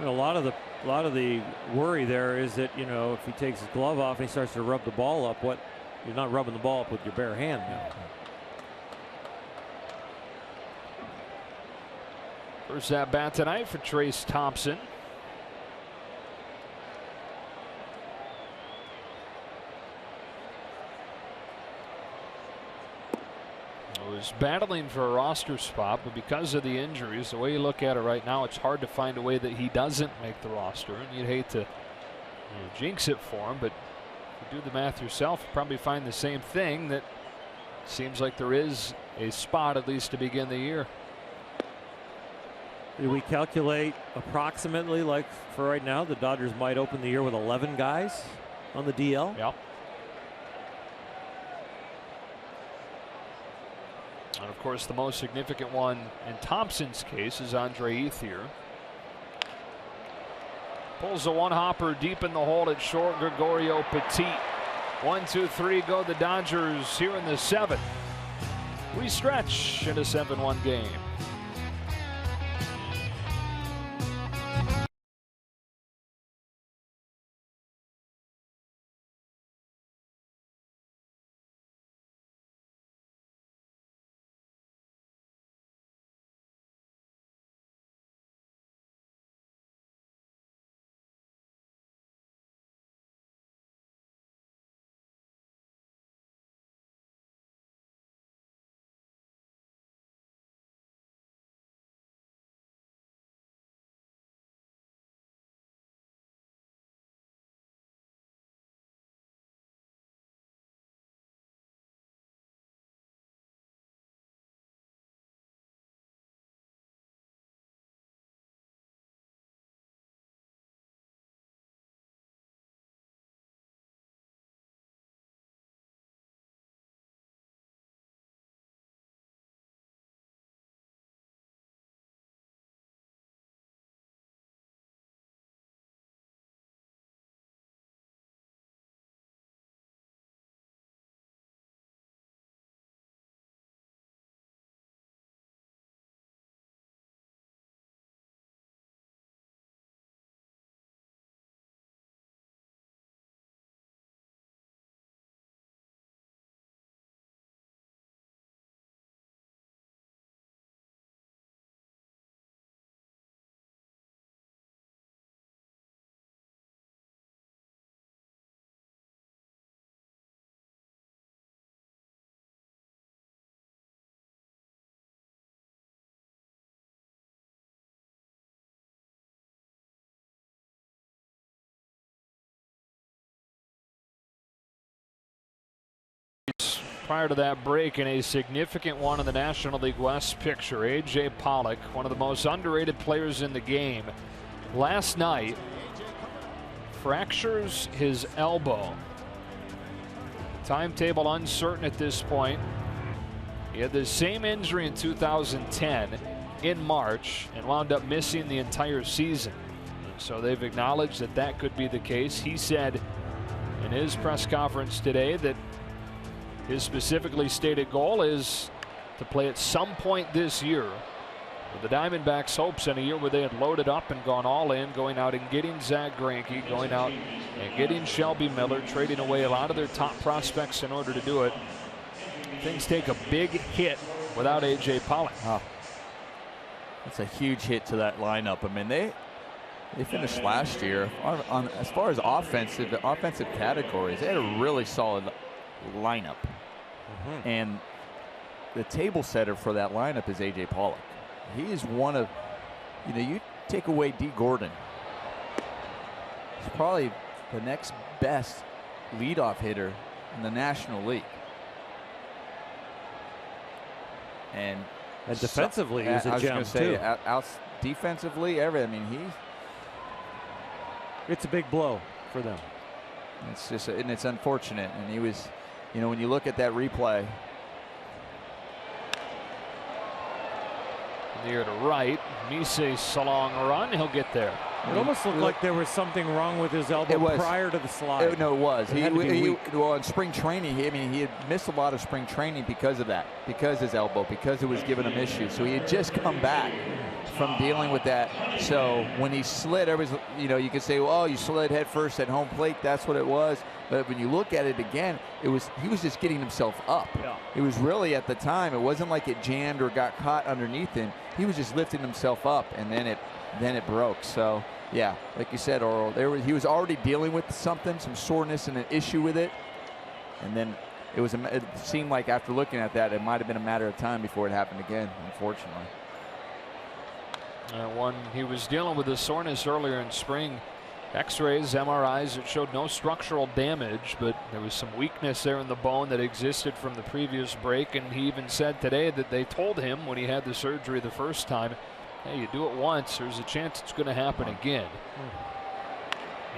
And a lot of the worry there is that, you know, if he takes his glove off and he starts to rub the ball up, you're not rubbing the ball up with your bare hand now. First at bat tonight for Trayce Thompson. Was battling for a roster spot, but because of the injuries, the way you look at it right now, it's hard to find a way that he doesn't make the roster, and you'd hate to jinx it for him, but if you do the math yourself, you probably find the same thing, that seems like there is a spot at least to begin the year. Do we calculate approximately, like for right now, the Dodgers might open the year with 11 guys on the DL? Yep. And of course, the most significant one in Thompson's case is Andre Ethier. Pulls a one-hopper deep in the hole at short. Gregorio Petit. 1, 2, 3 go the Dodgers here in the 7th. We stretch in a 7-1 game. Prior to that break, in a significant one in the National League West picture, A.J. Pollock, one of the most underrated players in the game, last night fractures his elbow. Timetable uncertain at this point. He had the same injury in 2010 in March and wound up missing the entire season. So they've acknowledged that that could be the case. He said in his press conference today that his specifically stated goal is to play at some point this year. With the Diamondbacks' hopes in a year where they had loaded up and gone all in, going out and getting Zach Greinke, going out and getting Shelby Miller, trading away a lot of their top prospects in order to do it. Things take a big hit without A.J. Pollock. Oh, that's a huge hit to that lineup. I mean, they finished last year on as far as offensive categories. They had a really solid lineup. And the table setter for that lineup is A.J. Pollock. He is one of, you know, you take away D. Gordon, he's probably the next best leadoff hitter in the National League. And defensively, he's a gem too. Defensively, I mean, it's a big blow for them. It's just, and it's unfortunate. And he was, you know, when you look at that replay. Near to right, Misse's a long run. He'll get there. It almost looked like there was something wrong with his elbow prior to the slide. No, it was. Well, in spring training, he had missed a lot of spring training because of that, because his elbow, because it was giving him issues. So he had just come back from dealing with that. So when he slid, everybody's, you could say, well, you slid head first at home plate. That's what it was. But when you look at it again, he was just getting himself up. Yeah. It was really, at the time, it wasn't like it jammed or got caught underneath him. He was just lifting himself up, and then it broke. So yeah, like you said, Oral, he was already dealing with something, some soreness and an issue with it, and then it seemed like after looking at that, it might have been a matter of time before it happened again, unfortunately. When he was dealing with the soreness earlier in spring, X-rays, MRIs, it showed no structural damage, but there was some weakness there in the bone that existed from the previous break. And he even said today that they told him when he had the surgery the first time, hey, you do it once, there's a chance it's going to happen again.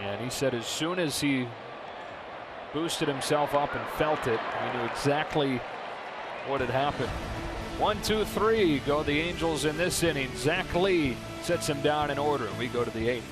And he said as soon as he boosted himself up and felt it, he knew exactly what had happened. 1, 2, 3 go the Angels in this inning. Zach Lee sets him down in order. We go to the 8th.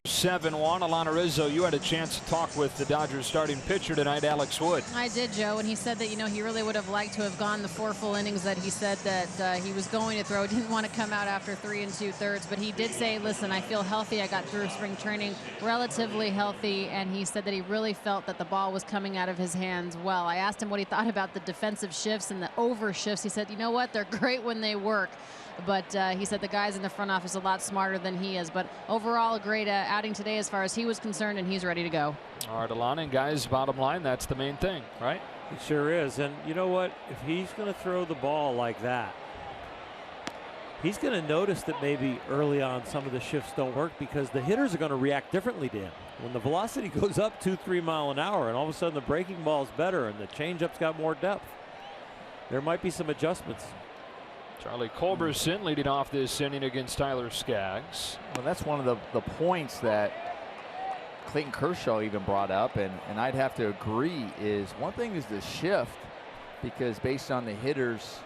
(7-1). Alana Rizzo, you had a chance to talk with the Dodgers starting pitcher tonight, Alex Wood. I did, Joe, and he said that, he really would have liked to have gone the 4 full innings that he said that he was going to throw. Didn't want to come out after 3 2/3, but he did say, listen, I feel healthy. I got through spring training relatively healthy, and he said that he really felt that the ball was coming out of his hands well. I asked him what he thought about the defensive shifts and the over shifts. He said, you know what, they're great when they work. But he said the guys in the front office are a lot smarter than he is. But overall, a great outing today as far as he was concerned, and he's ready to go. All right, Alana, and guys, bottom line, that's the main thing, right? It sure is. And you know what? If he's going to throw the ball like that, he's going to notice that maybe early on some of the shifts don't work because the hitters are going to react differently to him. When the velocity goes up 2-3 miles an hour and all of a sudden the breaking ball is better and the changeup's got more depth, there might be some adjustments. Charlie Culberson leading off this inning against Tyler Skaggs. Well, that's one of the points that Clayton Kershaw even brought up, and I'd have to agree, is one thing is the shift, because based on the hitter's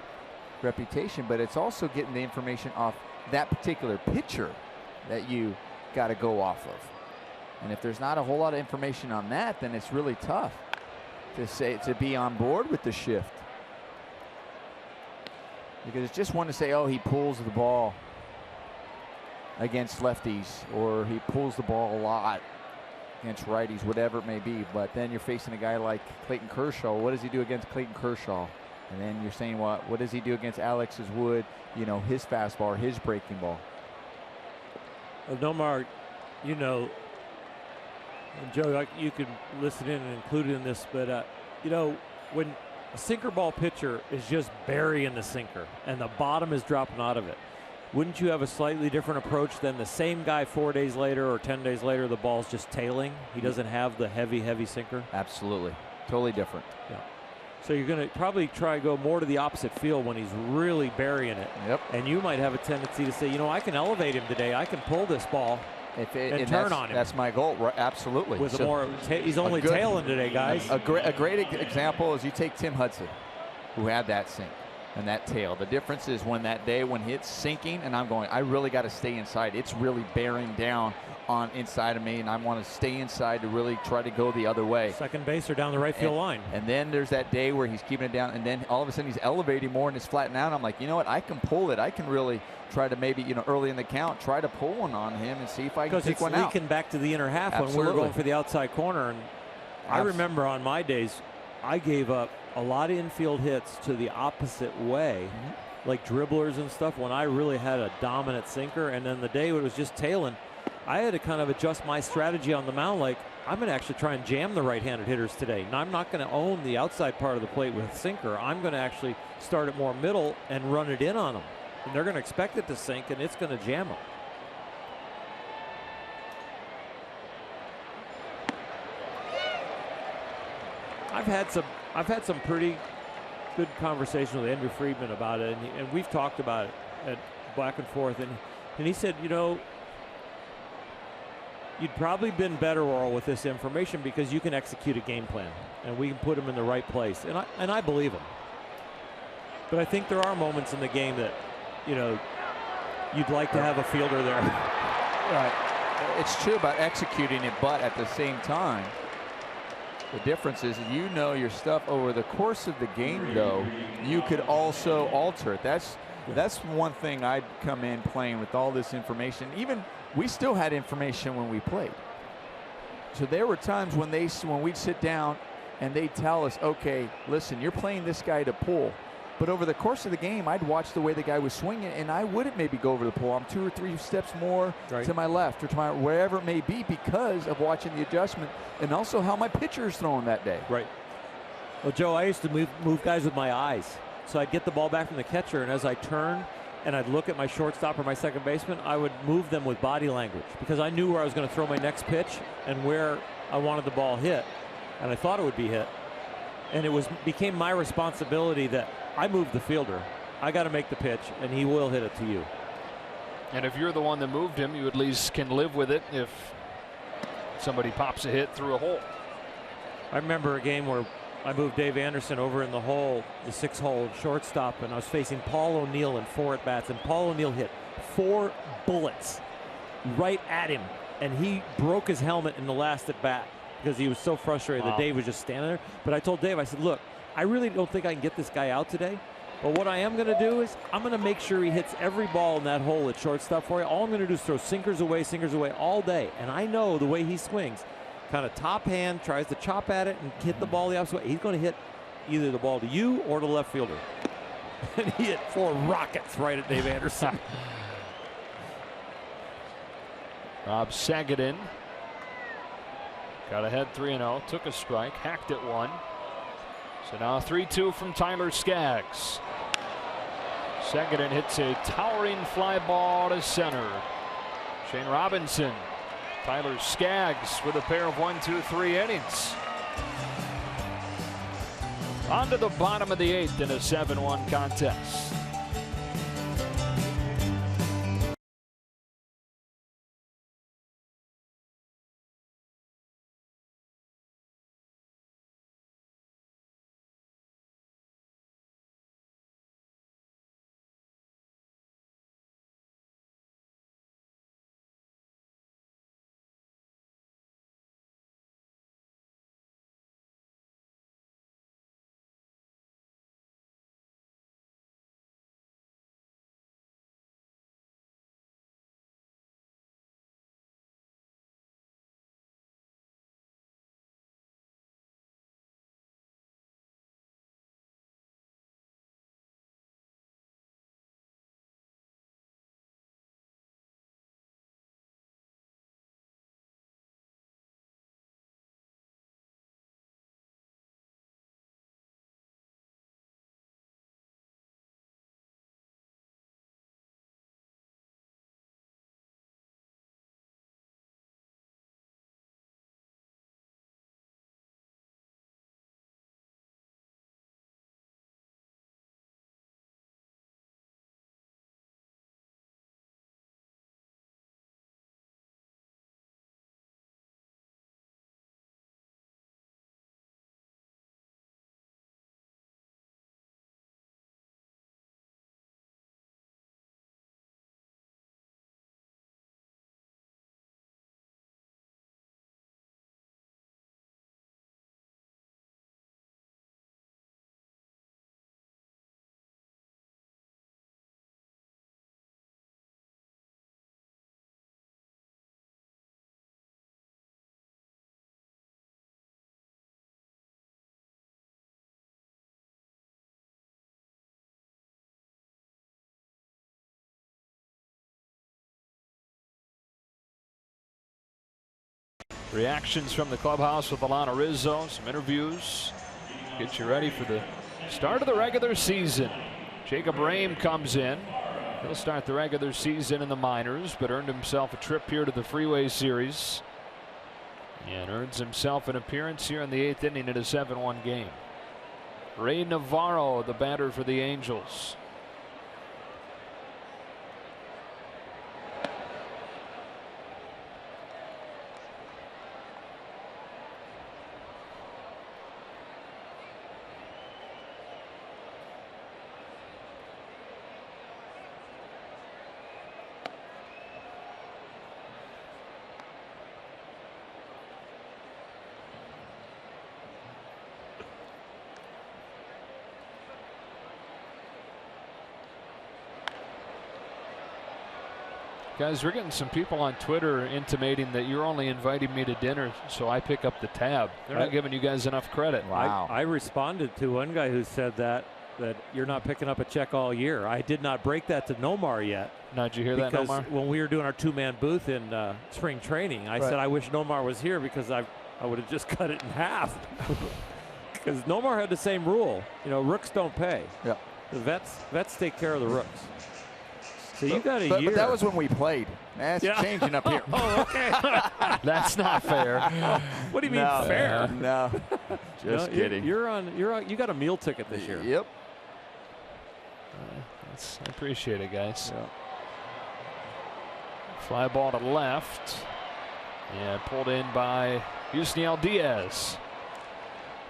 reputation, but it's also getting the information off that particular pitcher that you got to go off of. And if there's not a whole lot of information on that, then it's really tough to be on board with the shift. Because it's just one to say, oh, he pulls the ball against lefties, or he pulls the ball a lot against righties, whatever it may be. But then you're facing a guy like Clayton Kershaw. What does he do against Clayton Kershaw? And then you're saying, what does he do against Alex's Wood, his fastball, his breaking ball? Well, Nomar, and Joe, you can listen in and include it in this, but, when a sinker ball pitcher is just burying the sinker and the bottom is dropping out of it, wouldn't you have a slightly different approach than the same guy 4 days later or 10 days later, the ball's just tailing? He doesn't have the heavy sinker? Absolutely. Totally different. Yeah. So you're going to probably try to go more to the opposite field when he's really burying it. Yep. And you might have a tendency to say, you know, I can elevate him today. I can pull this ball and turn on him. That's my goal. Right, absolutely. With he's only tailing today, guys. A great example is you take Tim Hudson, who had that sink and that tail. The difference is when it's sinking and I'm going, I really got to stay inside. It's really bearing down on inside of me, and I want to stay inside to really try to go the other way. Second base or down the right field line. And then there's that day where he's keeping it down, and then all of a sudden he's elevating more and it's flattened out. I'm like, you know what? I can pull it. I can really try to maybe, you know, early in the count, try to pull one on him and see if I can take one out. Because it's leaking back to the inner half when we were going for the outside corner. And I remember on my days, I gave up a lot of infield hits to the opposite way, like dribblers and stuff, when I really had a dominant sinker. And then the day it was just tailing, I had to kind of adjust my strategy on the mound. Like, I'm going to actually try and jam the right-handed hitters today. Now, I'm not going to own the outside part of the plate with a sinker. I'm going to actually start it more middle and run it in on them. And they're going to expect it to sink, and it's going to jam them. I've had some pretty good conversation with Andrew Friedman about it, and we've talked about it back and forth. And he said, you know, you'd probably been better, Oral, with this information because you can execute a game plan and we can put him in the right place. And I believe him. But I think there are moments in the game that, you know, you'd like to have a fielder there. Right. It's true about executing it, but at the same time, the difference is, you know, your stuff over the course of the game, though, you could also alter it. That's one thing I'd come in playing with all this information. Even we still had information when we played. So there were times when we'd sit down and they'd tell us, okay, listen, you're playing this guy to pull. But over the course of the game, I'd watch the way the guy was swinging, and I wouldn't maybe go over the pull. I'm 2 or 3 steps more to my left or to my wherever it may be because of watching the adjustment and also how my pitcher is throwing that day. Right. Well, Joe, I used to move guys with my eyes. So I'd get the ball back from the catcher, and as I turned and I'd look at my shortstop or my second baseman, I would move them with body language because I knew where I was going to throw my next pitch and where I wanted the ball hit, and I thought it would be hit. And it became my responsibility that I moved the fielder. I got to make the pitch, and he will hit it to you. And if you're the one that moved him, you at least can live with it if somebody pops a hit through a hole. I remember a game where I moved Dave Anderson over in the hole, the 6-hole shortstop, and I was facing Paul O'Neill in 4 at-bats, and Paul O'Neill hit 4 bullets right at him, and he broke his helmet in the last at-bat because he was so frustrated that Dave was just standing there. But I told Dave, I said, look, I really don't think I can get this guy out today, but what I am going to do is I'm going to make sure he hits every ball in that hole at shortstop for you. All I'm going to do is throw sinkers away all day, and I know the way he swings, kind of top hand, tries to chop at it and hit the ball the opposite way. He's going to hit either the ball to you or to the left fielder. And he hit 4 rockets right at Dave Anderson. Rob Sagadin got ahead 3-0, took a strike, hacked at 1. So now 3-2 from Tyler Skaggs. Sagadin hits a towering fly ball to center. Shane Robinson, Tyler Skaggs with a pair of 1, 2, 3 innings. On to the bottom of the 8th in a 7-1 contest. Reactions from the clubhouse with Alana Rizzo, some interviews. Get you ready for the start of the regular season. Jacob Rame comes in. He'll start the regular season in the minors, but earned himself a trip here to the Freeway Series and earns himself an appearance here in the 8th inning in a 7-1 game. Ray Navarro, the batter for the Angels. Guys, we're getting some people on Twitter intimating that you're only inviting me to dinner so I pick up the tab. They're not giving you guys enough credit. Wow. I responded to one guy who said that you're not picking up a check all year. I did not break that to Nomar yet. Now, did you hear that, Nomar? Because when we were doing our 2-man booth in spring training, I said I wish Nomar was here because I would have just cut it in half. Because Nomar had the same rule. You know, rooks don't pay. Yeah. The vets take care of the rooks. So you got a year. But that was when we played. That's changing up here. Oh, okay. That's not fair. What do you mean fair? No, just kidding. You're on. You got a meal ticket this year. Yep. I appreciate it, guys. Yeah. Fly ball to left. And pulled in by Yusniel Diaz.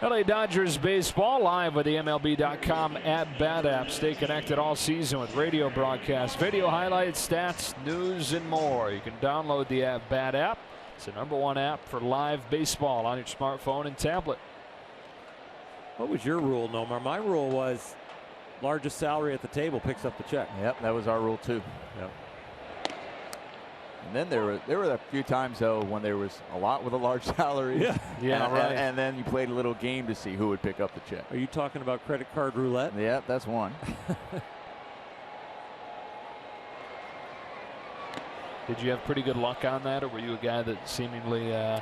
LA Dodgers baseball live with the MLB.com at-bat app. Stay connected all season with radio broadcasts, video highlights, stats, news, and more. You can download the at-bat app. It's the #1 app for live baseball on your smartphone and tablet. What was your rule, Nomar? My rule was largest salary at the table picks up the check. Yep, that was our rule too. Yep. And then there were a few times though when there was a lot with a large salary. Yeah, right. And then you played a little game to see who would pick up the check. Are you talking about credit card roulette? Yeah, that's one. Did you have pretty good luck on that, or were you a guy that seemingly died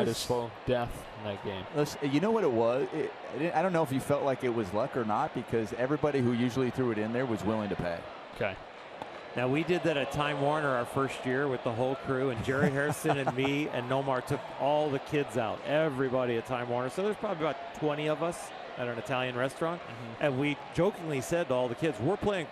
a slow death in that game? Listen, you know what it was? I don't know if you felt like it was luck or not, because everybody who usually threw it in there was willing to pay. Okay. Now, we did that at Time Warner our first year with the whole crew, and Jerry Harrison and me and Nomar took all the kids out, everybody at Time Warner. So there's probably about 20 of us at an Italian restaurant. And we jokingly said to all the kids, we're playing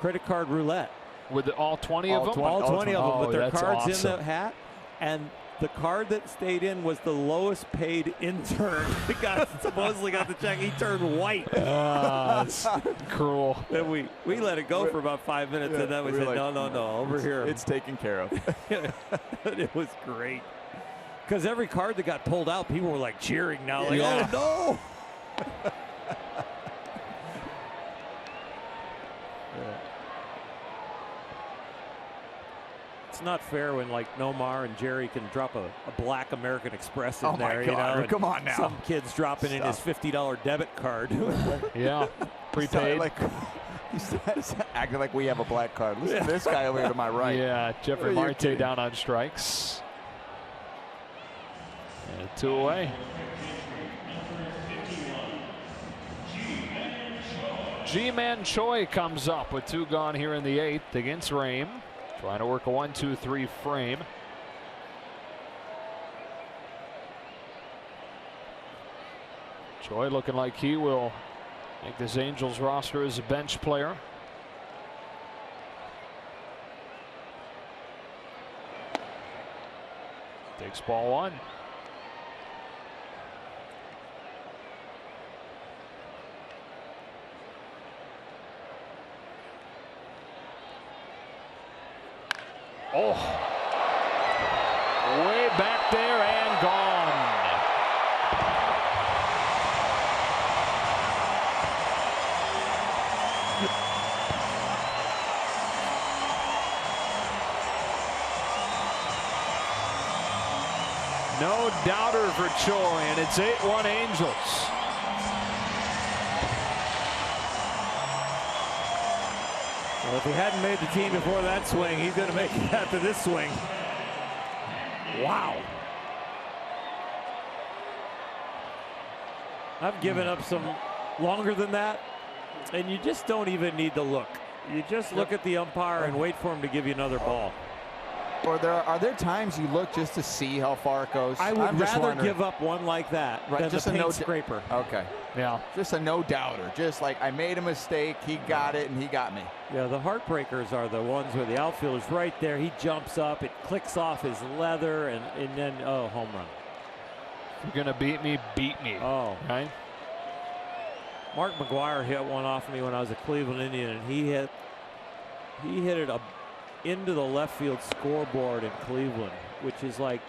credit card roulette. With all 20 of them? All 20 of them with their that's cards awesome. in the hat. And the card that stayed in was the lowest paid intern. The guy supposedly got the check. He turned white. That's cruel. And we let it go for about 5 minutes, and then we said, like, no, over here. It's taken care of. It was great. Because every card that got pulled out, people were like cheering now. Like, Yeah. oh, no. It's not fair when like Nomar and Jerry can drop a black American Express in Oh my there. God, You know, and come on now. Some kid's dropping in his $50 debit card. Yeah, prepaid. Like, he's acting like we have a black card. Listen to this guy over here to my right. Yeah, Jeffrey What are you Marte kidding? down on strikes. And 2 away. G-Man Choi comes up with 2 gone here in the 8th against Rame. Trying to work a 1-2-3 frame. Choi looking like he will make this Angels roster as a bench player. Takes ball 1. Oh, way back there and gone. No doubter for Choi, and it's 8-1 Angels. Well, if he hadn't made the team before that swing, he's going to make it after this swing. Wow. I've given up some longer than that, and you just don't even need to look. You just look at the umpire and wait for him to give you another ball. Or are there times you look just to see how far it goes? I would rather give up one like that than just the a paint scraper. Okay. Yeah. Just a no-doubter. Just like, I made a mistake, he got it, and he got me. Yeah, the heartbreakers are the ones where the outfielder's right there. He jumps up, it clicks off his leather, and then, oh, home run. If you're going to beat me, beat me. Oh. Right? Mark McGwire hit one off of me when I was a Cleveland Indian, and he hit it into the left field scoreboard in Cleveland, which is like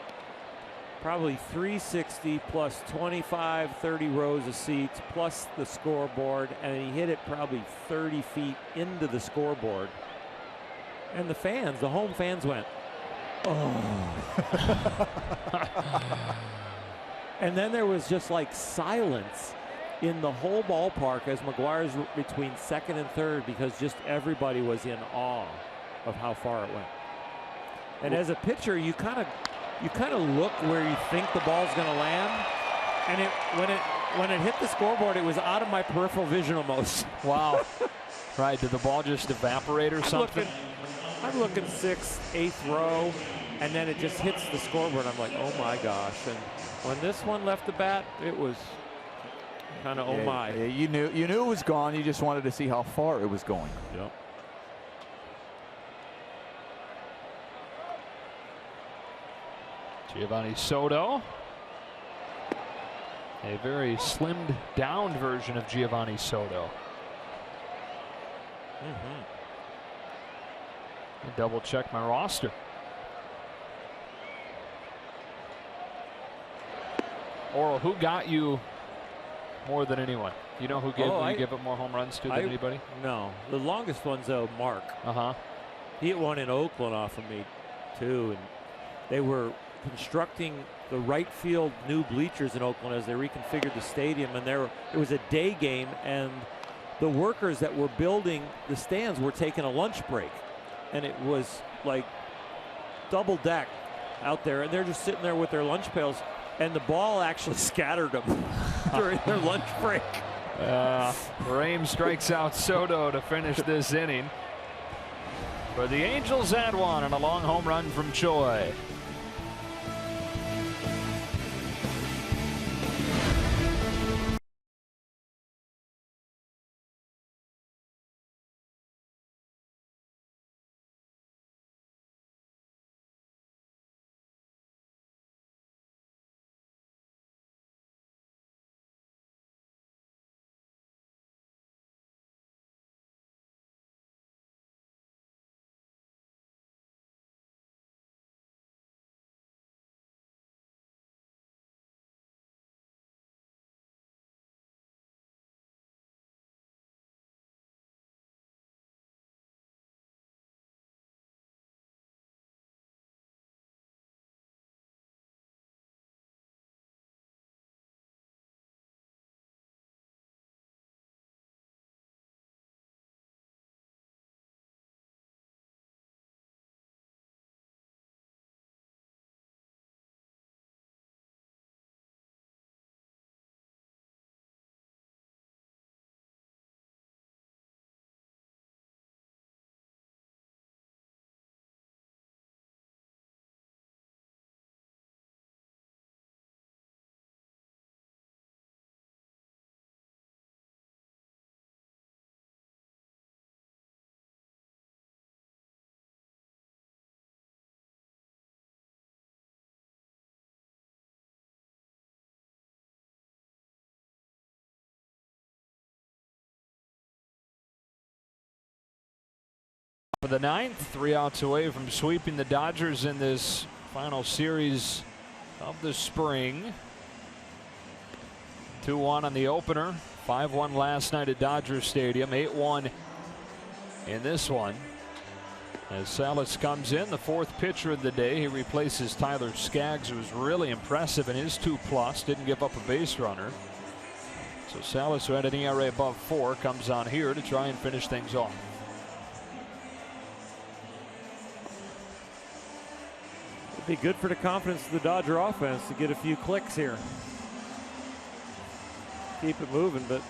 probably 360 plus 25, 30 rows of seats plus the scoreboard, and he hit it probably 30 feet into the scoreboard. And the fans, the home fans went, oh. And then there was just like silence in the whole ballpark as McGuire's between second and third, because just everybody was in awe of how far it went. And as a pitcher, you kind of look where you think the ball's going to land, and when it hit the scoreboard, it was out of my peripheral vision almost. Wow. Right? Did the ball just evaporate or something? I'm looking 6th, 8th row, and then it just hits the scoreboard. I'm like, oh my gosh! And when this one left the bat, it was kind of oh my. Yeah, you knew it was gone. You just wanted to see how far it was going. Yep. Giovanni Soto. A very slimmed down version of Giovanni Soto. Double check my roster. Oral, who got you more than anyone? You know who gave up more home runs to than anybody? No, the longest one's Mark. He hit one in Oakland off of me too, and they were constructing the right field new bleachers in Oakland as they reconfigured the stadium, and it was a day game, and the workers that were building the stands were taking a lunch break, and it was like double deck out there, and they're just sitting there with their lunch pails, and the ball actually scattered them during their lunch break. Raim strikes out Soto to finish this inning. For the Angels at one, and a long home run from Choi. For the ninth, 3 outs away from sweeping the Dodgers in this final series of the spring. 2-1 on the opener, 5-1 last night at Dodger Stadium, 8-1 in this one. As Salas comes in, the 4th pitcher of the day, he replaces Tyler Skaggs, who was really impressive in his 2+, didn't give up a base runner. So Salas, who had an ERA above 4, comes on here to try and finish things off. It'd be good for the confidence of the Dodger offense to get a few clicks here. Keep it moving, but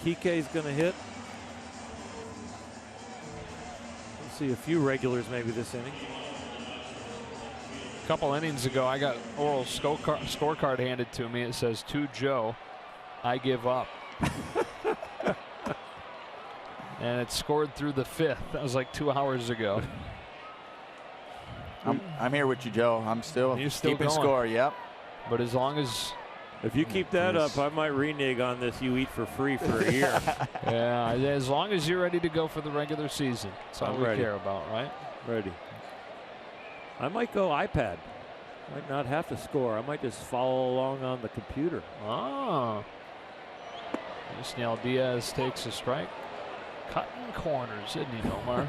Kike's going to hit. We'll see a few regulars maybe this inning. A couple innings ago, I got Orioles scorecard handed to me. It says, "To Joe, I give up." And it scored through the 5th. That was like 2 hours ago. I'm here with you, Joe. I'm still keeping going. score. Yep. But as long as if you keep that up, I might renege on this. You eat for free for a year. Yeah, as long as you're ready to go for the regular season, that's all we care about, right? Ready. I might go iPad. Might not have to score. I might just follow along on the computer. Oh. Yusniel Diaz takes a strike. Cutting corners, isn't he, Nomar?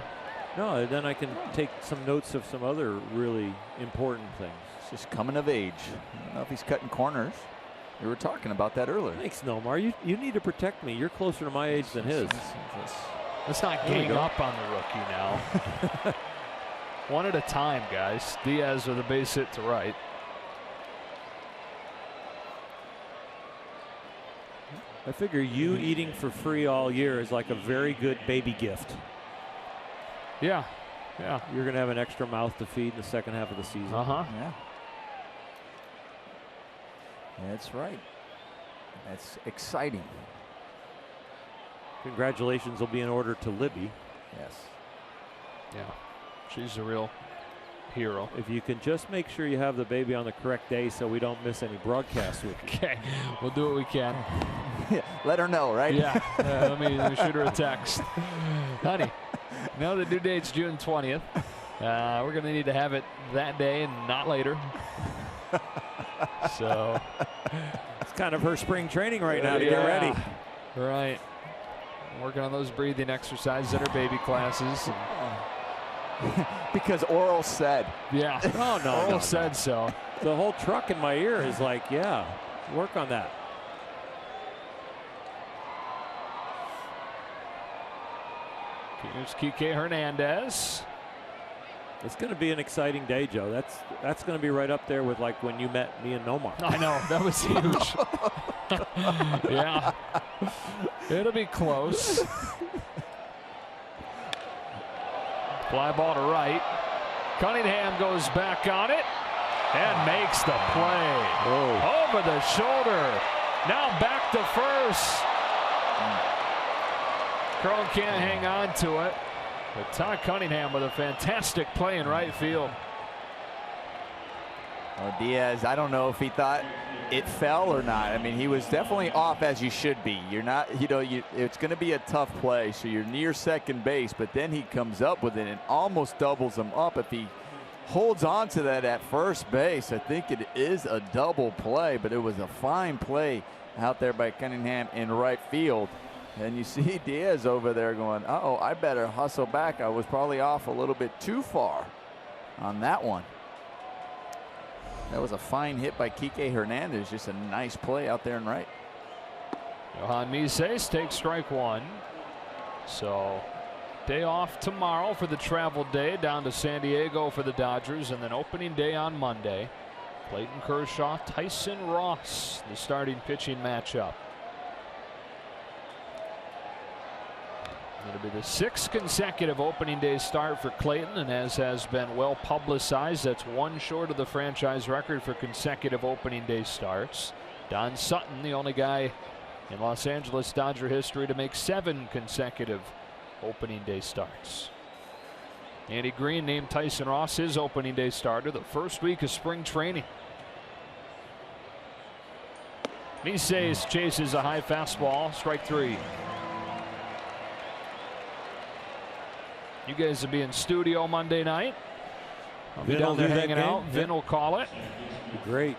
No, then I can take some notes of some other really important things. It's just coming of age. I don't know if he's cutting corners. We were talking about that earlier. Thanks, Nomar. You need to protect me. You're closer to my age than his. Let's not gang up on the rookie now. One at a time, guys. Diaz with a base hit to right. I figure you eating for free all year is like a very good baby gift. Yeah. Yeah. You're going to have an extra mouth to feed in the second half of the season. Yeah. That's right. That's exciting. Congratulations will be in order to Libby. Yes. Yeah. She's a real hero. If you can just make sure you have the baby on the correct day so we don't miss any broadcasts with you. Okay. We'll do what we can. Let her know, right? Yeah. Let me shoot her a text. Honey, now the due date's June 20th. We're going to need to have it that day and not later. So it's kind of her spring training right now to get ready. Right. Working on those breathing exercises in her baby classes. Because Oral said. Yeah. Oh, no. Oral said so. The whole truck in my ear is like, yeah, work on that. Here's Kike Hernandez. It's going to be an exciting day, Joe. That's going to be right up there with like when you met me and Nomar. I know, that was huge. Yeah, it'll be close. Fly ball to right. Cunningham goes back on it and makes the play. Whoa. Over the shoulder. Now back to first. Cron can't hang on to it. But Todd Cunningham with a fantastic play in right field. Well, Diaz, I don't know if he thought it fell or not. I mean, he was definitely off, as you should be. You're not, it's going to be a tough play, so you're near second base, but then he comes up with it and almost doubles him up. If he holds on to that at first base, I think it is a double play, but it was a fine play out there by Cunningham in right field. And you see Diaz over there going, uh-oh, I better hustle back. I was probably off a little bit too far on that one. That was a fine hit by Kike Hernandez. Just a nice play out there in right. Johan Mises takes strike one. So day off tomorrow for the travel day down to San Diego for the Dodgers, and then opening day on Monday. Clayton Kershaw, Tyson Ross, the starting pitching matchup. It'll be the 6th consecutive opening day start for Clayton, and as has been well publicized, that's one short of the franchise record for consecutive opening day starts. Don Sutton, the only guy in Los Angeles Dodger history to make 7 consecutive opening day starts. Andy Green named Tyson Ross his opening day starter the first week of spring training. Mises chases a high fastball, strike 3. You guys will be in studio Monday night. I'll be down there hanging out. Vin will call it. Great.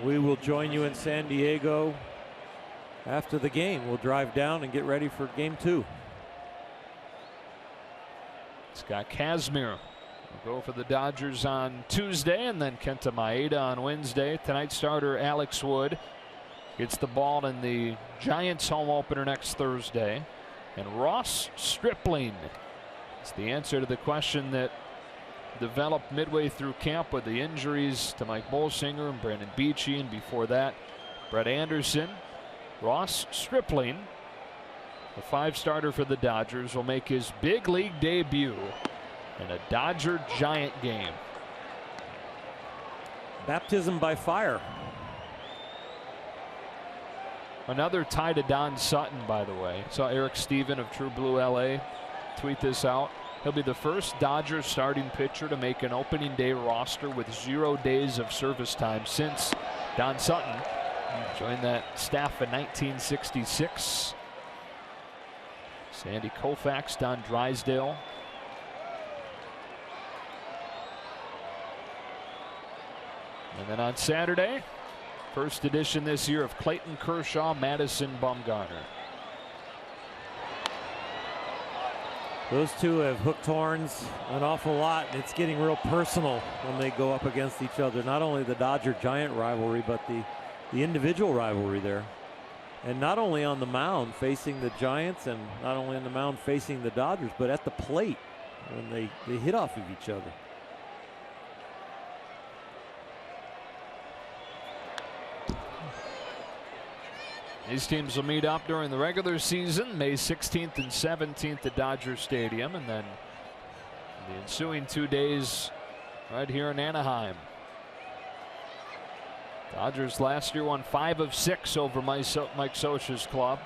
We will join you in San Diego after the game. We'll drive down and get ready for game 2. Scott Kazmir will go for the Dodgers on Tuesday, and then Kenta Maeda on Wednesday. Tonight's starter Alex Wood gets the ball in the Giants home opener next Thursday. And Ross Stripling is the answer to the question that developed midway through camp with the injuries to Mike Bolsinger and Brandon Beachy, and before that Brett Anderson. Ross Stripling, a 5-starter for the Dodgers, will make his big league debut in a Dodger-Giant game. Baptism by fire. Another tie to Don Sutton, by the way. Saw Eric Steven of True Blue LA tweet this out. He'll be the first Dodgers starting pitcher to make an opening day roster with 0 days of service time since Don Sutton joined that staff in 1966. Sandy Koufax, Don Drysdale. And then on Saturday, first edition this year of Clayton Kershaw, Madison Bumgarner. Those two have hooked horns an awful lot, and it's getting real personal when they go up against each other. Not only the Dodger-Giant rivalry, but the individual rivalry there. And not only on the mound facing the Giants, and not only on the mound facing the Dodgers, but at the plate when they hit off of each other. These teams will meet up during the regular season, May 16th and 17th at Dodger Stadium, and then the ensuing 2 days right here in Anaheim. Dodgers last year won 5 of 6 over Mike Scioscia's club,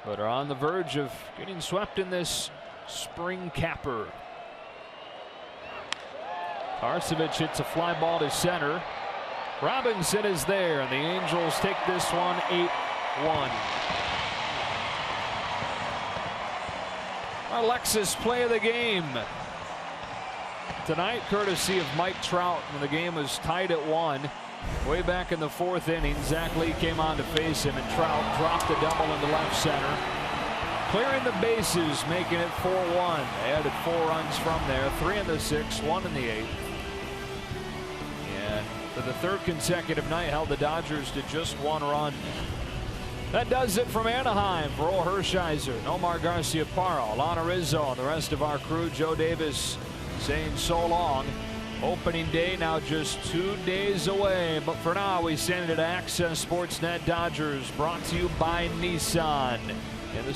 but are on the verge of getting swept in this spring capper. Tarcevic hits a fly ball to center. Robinson is there, and the Angels take this one 8-1. Our Lexus play of the game tonight, courtesy of Mike Trout, when the game was tied at 1. Way back in the 4th inning, Zach Lee came on to face him, and Trout dropped a double into left center, clearing the bases, making it 4-1. They added 4 runs from there, 3 in the 6th, 1 in the 8th. For the 3rd consecutive night, held the Dodgers to just 1 run. That does it from Anaheim. For Earl Hershiser, Omar Garcia-Parra, Lana Rizzo, and the rest of our crew, Joe Davis saying so long. Opening day now just 2 days away. But for now, we send it to Access Sportsnet Dodgers, brought to you by Nissan. In the